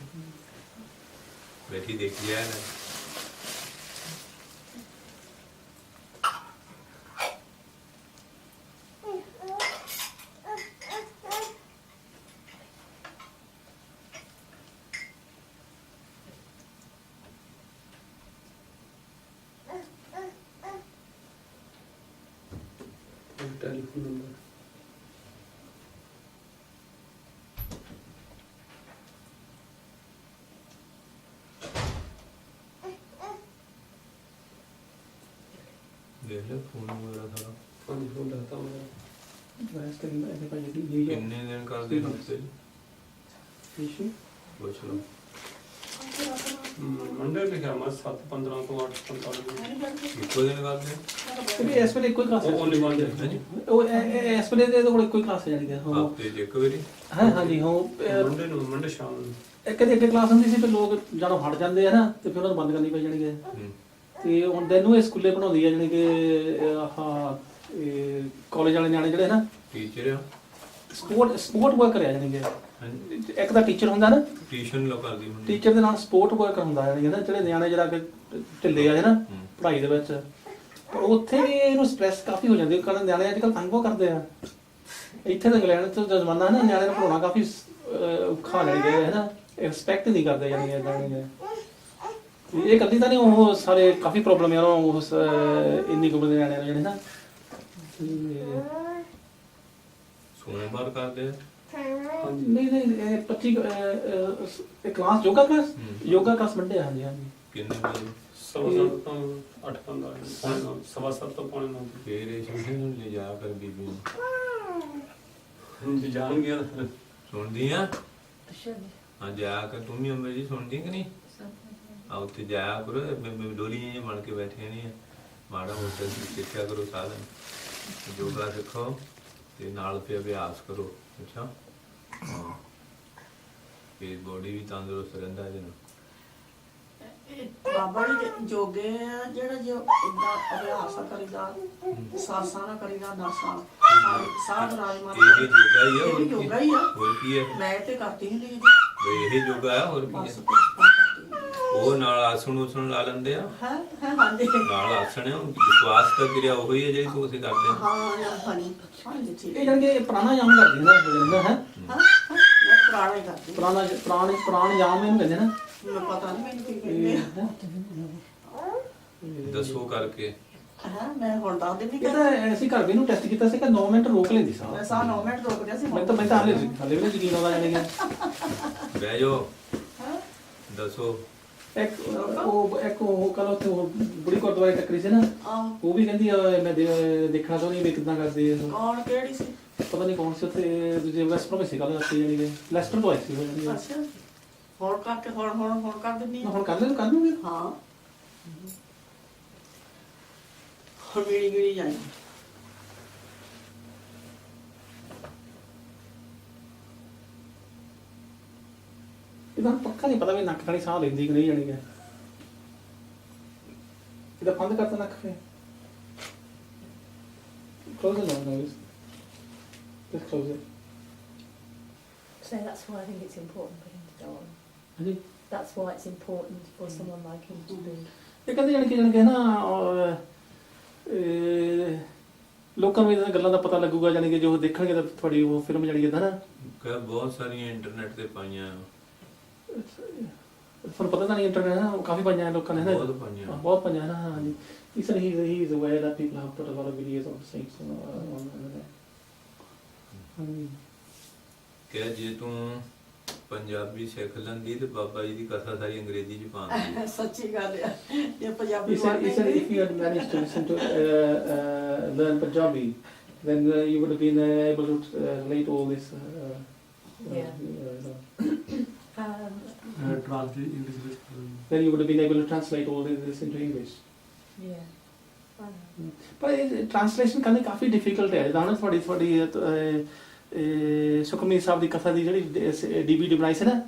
बैठी देखी है ना टेलीफोन नंबर देख लो फोन वगैरह था फोन रहता हूँ वैसे ऐसे का ये कितने दिन कर देना उससे इशू पूछ लो मंडे लिखा मैं 7:15 ਤੋਂ 8:45 ਇੱਕੋ ਦਿਨ ਕਰ ਦੇ ਤੇ ਇਸ ਵੇਲੇ ਕੋਈ ਕਲਾਸ ਉਹ ਓਨਲੀ ਵਨ ਡੇ ਹਾਂਜੀ ਉਹ ਇਸ ਵੇਲੇ ਦੇ ਕੋਲ ਕੋਈ ਕਲਾਸ ਜਾਣੀ ਹੈ ਹਾਂ ਹਫਤੇ ਚ ਇੱਕ ਵਾਰੀ ਹਾਂ ਹਾਂਜੀ ਹਾਂ ਮੰਡੇ ਨੂੰ ਮੰਡੇ ਸ਼ਾਮ ਨੂੰ ਇੱਕ ਦੇ ਅੱਗੇ ਕਲਾਸ ਹੁੰਦੀ ਸੀ ਤੇ ਲੋਕ ਜਦੋਂ ਹਟ ਜਾਂਦੇ ਆ ਨਾ ਤੇ ਫਿਰ ਉਹਨਾਂ ਨੂੰ ਬੰਦ ਕਰਨੀ ਪਈ ਜਾਣੀ ਹੈ ਹੂੰ ਤੇ ਹੁਣ ਦਿਨ ਨੂੰ ਇਹ ਸਕੂਲੇ ਪੜਾਉਂਦੀ ਆ ਜਾਣੀ ਕਿ ਆਹ ਕਾਲਜ ਵਾਲੇ ਨਿਆਣੇ ਜਿਹੜੇ ਨਾ ਟੀਚਰ ਆ ਸਪੋਰਟ ਵਰਕਰ ਆ ਜਾਣੀ ਕਿ ਹਾਂਜੀ ਇੱਕ ਤਾਂ ਟੀਚਰ ਹੁੰਦਾ ਨਾ ਟਿਊਸ਼ਨ ਲੋ ਕਰਦੀ ਹੁਣ ਟੀਚਰ ਦੇ ਨਾਲ ਸਪੋਰਟ ਵਰਕਰ ਹੁੰਦਾ ਜਾਣੀ ਕਿ ਨਾ ਜਿਹੜੇ ਨਿਆਣੇ ਜਿਹੜਾ ਕਿ ਢਿੱਲੇ ਆ ਨਾ ਪੜ੍ਹਾਈ ਦੇ ਵਿੱਚ ਪਰ ਉੱਥੇ ਵੀ ਇਹਨੂੰ ਸਟ੍ਰੈਸ ਕਾਫੀ ਹੋ ਜਾਂਦੀ कारण ਨਿਆਣੇ ਅੱਜ ਕੱਲ੍ਹ ਤੰਗ ਬਹੁਤ ਕਰਦੇ ਆ ਇੱਥੇ ਤਾਂ ਇੰਗਲੈਂਡ ਤੋਂ ਦਾ ਜ਼ਮਾਨਾ ਨਾ ਨਿਆਣੇ ਨੂੰ ਪੜਾਉਣਾ ਕਾਫੀ ਔਖਾ ਲੈ ਗਏ ਹੈ ਨਾ ਐਕਸਪੈਕਟ ਨਹੀਂ ਕਰਦੇ ਜਾਣੀ ਇਦਾਂ ਨਹੀਂ ਇਹ ਕੱਲੀ ਤਾਂ ਨਹੀਂ ਉਹ ਸਾਰੇ ਕਾਫੀ ਪ੍ਰੋਬਲਮ ਆ ਉਸ ਇੰਨੀ ਕੁ ਦੇ ਨਿਆਣਿਆਂ ਨੂੰ ਜਿਹੜੇ ਨਾ ਸੋਮਵਾਰ ਬਾਰ ਕਰਦੇ ਆ ਨਹੀਂ ਨਹੀਂ 25 ਕਲਾਸ ਯੋਗਾ ਕਲਾਸ ਮੰਡੇ ਹਾਂਜੀ ਹਾਂਜੀ ਕਿੰਨੇ ਵਜੇ 7:30 ਤੋਂ 8:45 7:30 ਤੋਂ 8:45 ਫੇਰ ਇਹ ਸ਼ੂਸ਼ਨ ਨੂੰ ਲੈ ਜਾ ਕਰ ਬੀਬੀ ਨੂੰ ਜੀ ਜਾਣ ਗਿਆ ਸੁਣਦੀ ਆ ਹਾਂ ਜਾ ਕਰ ਤੂੰ ਵੀ ਅੰਬਰ ਜੀ ਸੁਣਦੀ ਕਿ ਨਹੀਂ ਆ ਉੱਥੇ ਜਾਇਆ ਕਰੋ ਡੋਲੀਆਂ ਜਿਹੀਆਂ ਬਣ ਕੇ ਬੈਠੀਆਂ ਨਹੀਂ ਮਾੜਾ ਮੋਟਾ ਸਿੱਖਿਆ ਕਰੋ ਸਾਧਨ ਯੋਗਾ ਸਿੱਖੋ ਤੇ ਨਾਲ ਫਿਰ ਅਭਿਆਸ ਕਰੋ ਅੱਛਾ ਹਾਂ ਫਿਰ ਬੋਡੀ ਵੀ ਤੰਦਰੁਸਤ ਰਹਿੰਦਾ ਇਹਦੇ ਨਾਲ ਬਾਬਾ ਜੀ ਜੋਗੇ ਆ ਜਿਹੜਾ ਜੋ ਇਦਾਂ ਅਭਿਆਸ ਕਰੀਦਾ ਸਾਸਾਂ ਨਾਲ ਕਰੀਦਾ ਦਸਾਂ ਸਾਧ ਰਾਜਮਾਨ ਇਹ ਯੋਗਾ ਹੀ ਆ ਹੋਰ ਇਹ ਯੋਗਾ ਹੀ ਆ ਹੋਰ ਕੀ ਹੈ ਮੈਂ ਤੇ ਕਰਦੀ ਹੁੰਦੀ ਜੀ ਵੀ ਇਹ ਯੋਗਾ ਆ ਹੋਰ ਕੀ ਬਸ ਹੈ ਉਹ ਨਾਲ ਆਸਣ ਉਸਣ ਲਾ ਲੈਂਦੇ ਆ ਹੈ ਹਾਂਜੀ ਨਾਲ ਆਸਣ ਆ ਵਿਸ਼ਵਾਸ ਦਾ ਕਿਰਿਆ ਉਹੀ ਹੈ ਜਿਹੜੀ ਤੁਸੀਂ ਕਰਦੇ ਹੋ ਹਾਂ ਹਾਂਜੀ ਹਾਂਜੀ ਠੀਕ ਇਹ ਜਾਣੀ ਕਿ ਪ੍ਰਾਣਾਯਾਮ ਕਰਦੇ ਨੇ ਨਾ ਹੈ ਹਾਂ ਮੈਂ ਪੁਰਾਣੇ ਕਰਦੀ ਪ੍ਰਾਣਾਯਾਮ ਇਹਨੂੰ ਕਹਿੰਦੇ ਨਾ ਮੈਨੂੰ ਪਤਾ ਨਹੀਂ ਮੈਨੂੰ ਕੀ ਕਹਿੰਦੇ ਦੱਸੋ ਕਰਕੇ ਹਾਂ ਮੈਂ ਹੁਣ ਦੱਸ ਦਿੰਦੀ ਇਹ ਤਾਂ ਅਸੀਂ ਘਰ ਵੀ ਨੂੰ ਟੈਸਟ ਕੀਤਾ ਸੀ ਕਿ 9 ਮਿੰਟ ਰੋਕ ਲੈਂਦੀ ਸਾਹ ਮੈਂ ਸਾਹ 9 ਮਿੰਟ ਰੁਕ ਗਿਆ ਸੀ ਮੈਂ ਤਾਂ ਹਾਲੇ ਵੀ ਨਹੀਂ ਯਕੀਨ ਆਉਂਦਾ ਜਾਣੀ ਕਿ ਬਹਿ ਜਾਓ ਹਾਂ ਦੱਸੋ ਇੱਕ ਉਹ ਕੱਲ ਉੱਥੇ ਉਹ ਬੁੜੀ ਗੁਰਦੁਆਰੇ ਟੱਕਰੀ ਸੀ ਨਾ ਆਹ ਉਹ ਵੀ ਕਹਿੰਦੀ ਆ ਮੈਂ ਦੇਖਣਾ ਚਾਹੁੰਦੀ ਵੀ ਕਿੱਦਾਂ ਕਰਦੇ ਆ ਕੌਣ ਕਿਹੜੀ ਸੀ ਪਤਾ ਨਹੀਂ ਕੌਣ ਸੀ ਉੱਥੇ ਦੂਜੇ ਵੈਸਟਰ ਵਿੱਚ ਸੀ ਕੱਲ ਉੱਥੇ ਜਾਣੀ ਕਿ ਲੈਸਟਰ ਤੋਂ ਆਈ ਸੀ ਉਹ ਜਾਣੀ ਕਿ। ਅੱਛਾ ਹੁਣ ਕਰਕੇ ਹੁਣ ਕਰ ਦਿੰਦੀ ਹੁਣ ਕਰ ਲੂੰਗੇ ਹਾਂ ਹੁਣ ਗੀੜੀ ਜਾਈ ਇਹਦਾ ਪੱਕਾ ਨਹੀਂ ਪਤਾ ਵੀ ਨੱਕ ਥਾਣੀ ਸਾਹ ਲੈਂਦੀ ਕਿ ਨਹੀਂ ਜਾਣੀ ਕਿ ਇਹਦਾ ਬੰਦ ਕਰਤਾ ਨੱਕ ਫੇ close it now guys just close it So that's why I think it's important for him to go on. ਹਾਂਜੀ That's why it's important for someone like him to be. ਇਹ ਕਹਿੰਦੇ ਜਾਣੀ ਕਿ ਨਾ ਲੋਕਾਂ ਨੂੰ ਇਹਨਾਂ ਗੱਲਾਂ ਦਾ ਪਤਾ ਲੱਗੂਗਾ ਜਾਣੀ ਕਿ ਜੋ ਦੇਖਣਗੇ ਤਾਂ ਤੁਹਾਡੀ ਉਹ ਫਿਲਮ ਜਾਣੀ ਕਿ ਨਾ ਕਹ ਬਹੁਤ ਸਾਰੀਆਂ ਇੰਟਰਨੈਟ ਤੇ ਪਾਈਆਂ ਤੁਹਾਨੂੰ ਪਤਾ ਤਾਂ ਨਹੀਂ ਇੰਟਰਨੈਟ ਨਾ ਕਾਫੀ ਪਾਈਆਂ ਲੋਕਾਂ ਨੇ ਨਾ ਬਹੁਤ ਪਾਈਆਂ ਬਹੁਤ ਪਾਈਆਂ ਨਾ ਹਾਂਜੀ he said he is aware that people have put a lot of videos of saints on ਕਿ ਜੇ ਤੂੰ ਪੰਜਾਬੀ ਸਿੱਖ ਲੈਂਦੀ ਤੇ ਬਾਬਾ ਜੀ ਦੀ ਕਥਾ ਸਾਰੀ ਅੰਗਰੇਜ਼ੀ ਚ ਪਾਉਂਦੀ ਸੱਚੀ ਗੱਲ ਆ ਇਹ Punjabi he said if you had managed to listen to learn Punjabi then you would have been able to relate all this translate English ਵਿੱਚ then you would have been able to translate all this into English Yeah. ਪਰ ਇਹ translation ਕਰਨੀ ਕਾਫੀ difficult ਹੈ ਜਿੱਦਾਂ ਨਾ ਤੁਹਾਡੀ ਸੁਖਮਨੀ ਸਾਹਿਬ ਦੀ ਕਥਾ ਦੀ ਜਿਹੜੀ DVD ਬਣਾਈ ਸੀ ਨਾ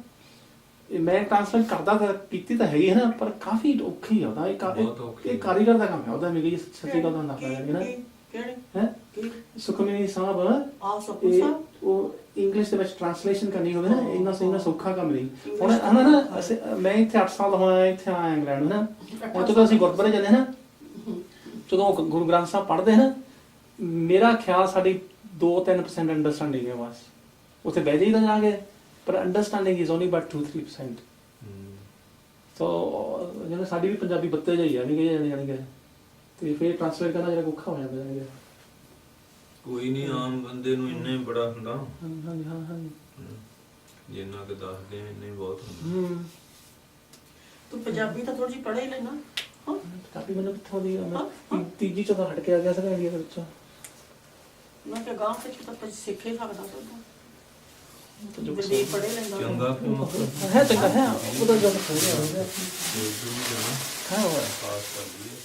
ਇਹ ਮੈਂ ਟ੍ਰਾਂਸਲੇਟ ਕਰਦਾ ਤਾਂ ਕੀਤੀ ਤਾਂ ਹੈਗੀ ਹੈ ਨਾ, ਪਰ ਕਾਫੀ ਔਖੀ ਆ ਉਹਦਾ ਬਹੁਤ ਔਖੀ ਇਹ ਕਾਰੀਗਰ ਦਾ ਕੰਮ ਹੈ ਉਹਦਾ। ਮੇਰੀ ਸੱਚੀ ਗੱਲ ਦਾ ਕੀ- ਨਾ ਕੀ- ਕਿਹੜੇ ਹੈ ਕੀ ਸੁਖਮਨੀ ਸਾਹਿਬ ਆ ਸਪੂ ਇਹ ਸਾਹਿਬ ਉਹ ਇੰਗਲਿਸ਼ ਦੇ ਵਿੱਚ ਟ੍ਰਾਂਸਲੇਸ਼ਨ ਕਰਨੀ ਹੋਵੇ ਨਾ, ਇੰਨਾ ਸੌਖਾ ਕੰਮ ਨਹੀਂ। ਹੁਣ ਹਨਾ ਨਾ ਮੈਂ ਇੱਥੇ 8 ਸਾਲ ਹੋਇਆ ਇੱਥੇ ਆਇਆ ਇੰਗਲੈਂਡ ਨਾ, ਹੁਣ ਜਦੋਂ ਅਸੀਂ ਗੁਰਦੁਆਰੇ ਜਾਂਦੇ ਨਾ, ਜਦੋਂ ਗੁਰੂ ਗ੍ਰੰਥ ਸਾਹਿਬ ਪੜ੍ਹਦੇ ਨਾ, ਮੇਰਾ ਖਿਆਲ ਸਾਡੀ 2-3% ਅੰਡਰਸਟੈਂਡਿੰਗ ਹੈ ਬਸ। ਉੱਥੇ ਬਹਿ ਜਾਈਦਾ ਜਾ ਕੇ, ਪਰ ਅੰਡਰਸਟੈਂਡਿੰਗ ਇਜ਼ ਓਨਲੀ ਬਟ 2-3%। ਸੋ ਜਿਵੇਂ ਸਾਡੀ ਵੀ ਪੰਜਾਬੀ ਬੱਤੇ ਜਾਈ ਆ ਨਹੀਂ ਗਏ ਜਾਣੀ ਕਿ, ਤੇ ਫਿਰ ਟ੍ਰਾਂਸਲੇਟ ਕਰਨਾ ਜਿਹੜਾ ਔਖਾ ਹੋ ਜਾਂਦਾ ਜਾਣੀ ਕਿ। ਕੋਈ ਨਹੀਂ, ਆਮ ਬੰਦੇ ਨੂੰ ਇੰਨਾ ਹੀ ਬੜਾ ਹੁੰਦਾ, ਹਾਂਜੀ ਹਾਂ ਹਾਂਜੀ ਜਿੰਨਾ ਕਿ ਦੱਸਦੇ ਆ ਇੰਨਾ ਹੀ ਬਹੁਤ ਹੁੰਦਾ। ਤੂੰ ਪੰਜਾਬੀ ਤਾਂ ਥੋੜੀ ਜਿਹੀ ਪੜ੍ਹ ਹੀ ਲੈਣਾ। ਕਾਫੀ ਮੈਨੂੰ ਕਿੱਥੋਂ ਦੀ ਮੈਂ ਤੀਜੀ ਚੋਂ ਤਾਂ ਹਟ ਕੇ ਆ ਗਿਆ ਸੀਗਾ ਇੰਡੀਆ ਦੇ ਵਿੱਚੋਂ। ਮੈਂ ਕਿਹਾ ਗਾਂਵ ਵਿੱਚ ਤਾਂ ਸਿੱਖ ਹੀ ਸਕਦਾ ਤੂੰ ਜੋ ਜਲਦੀ ਪੜ੍ਹ ਲੈਂਦਾ ਚੰਗਾ ਹੈ ਚੰਗਾ ਹੈ ਉਹਦਾ ਜੋ ਹੋ ਗਿਆ ਉਧਰ ਵੀ ਜਾਣਾ ਹਾਂ ਪਾਸ ਕਰ ਲਈਏ।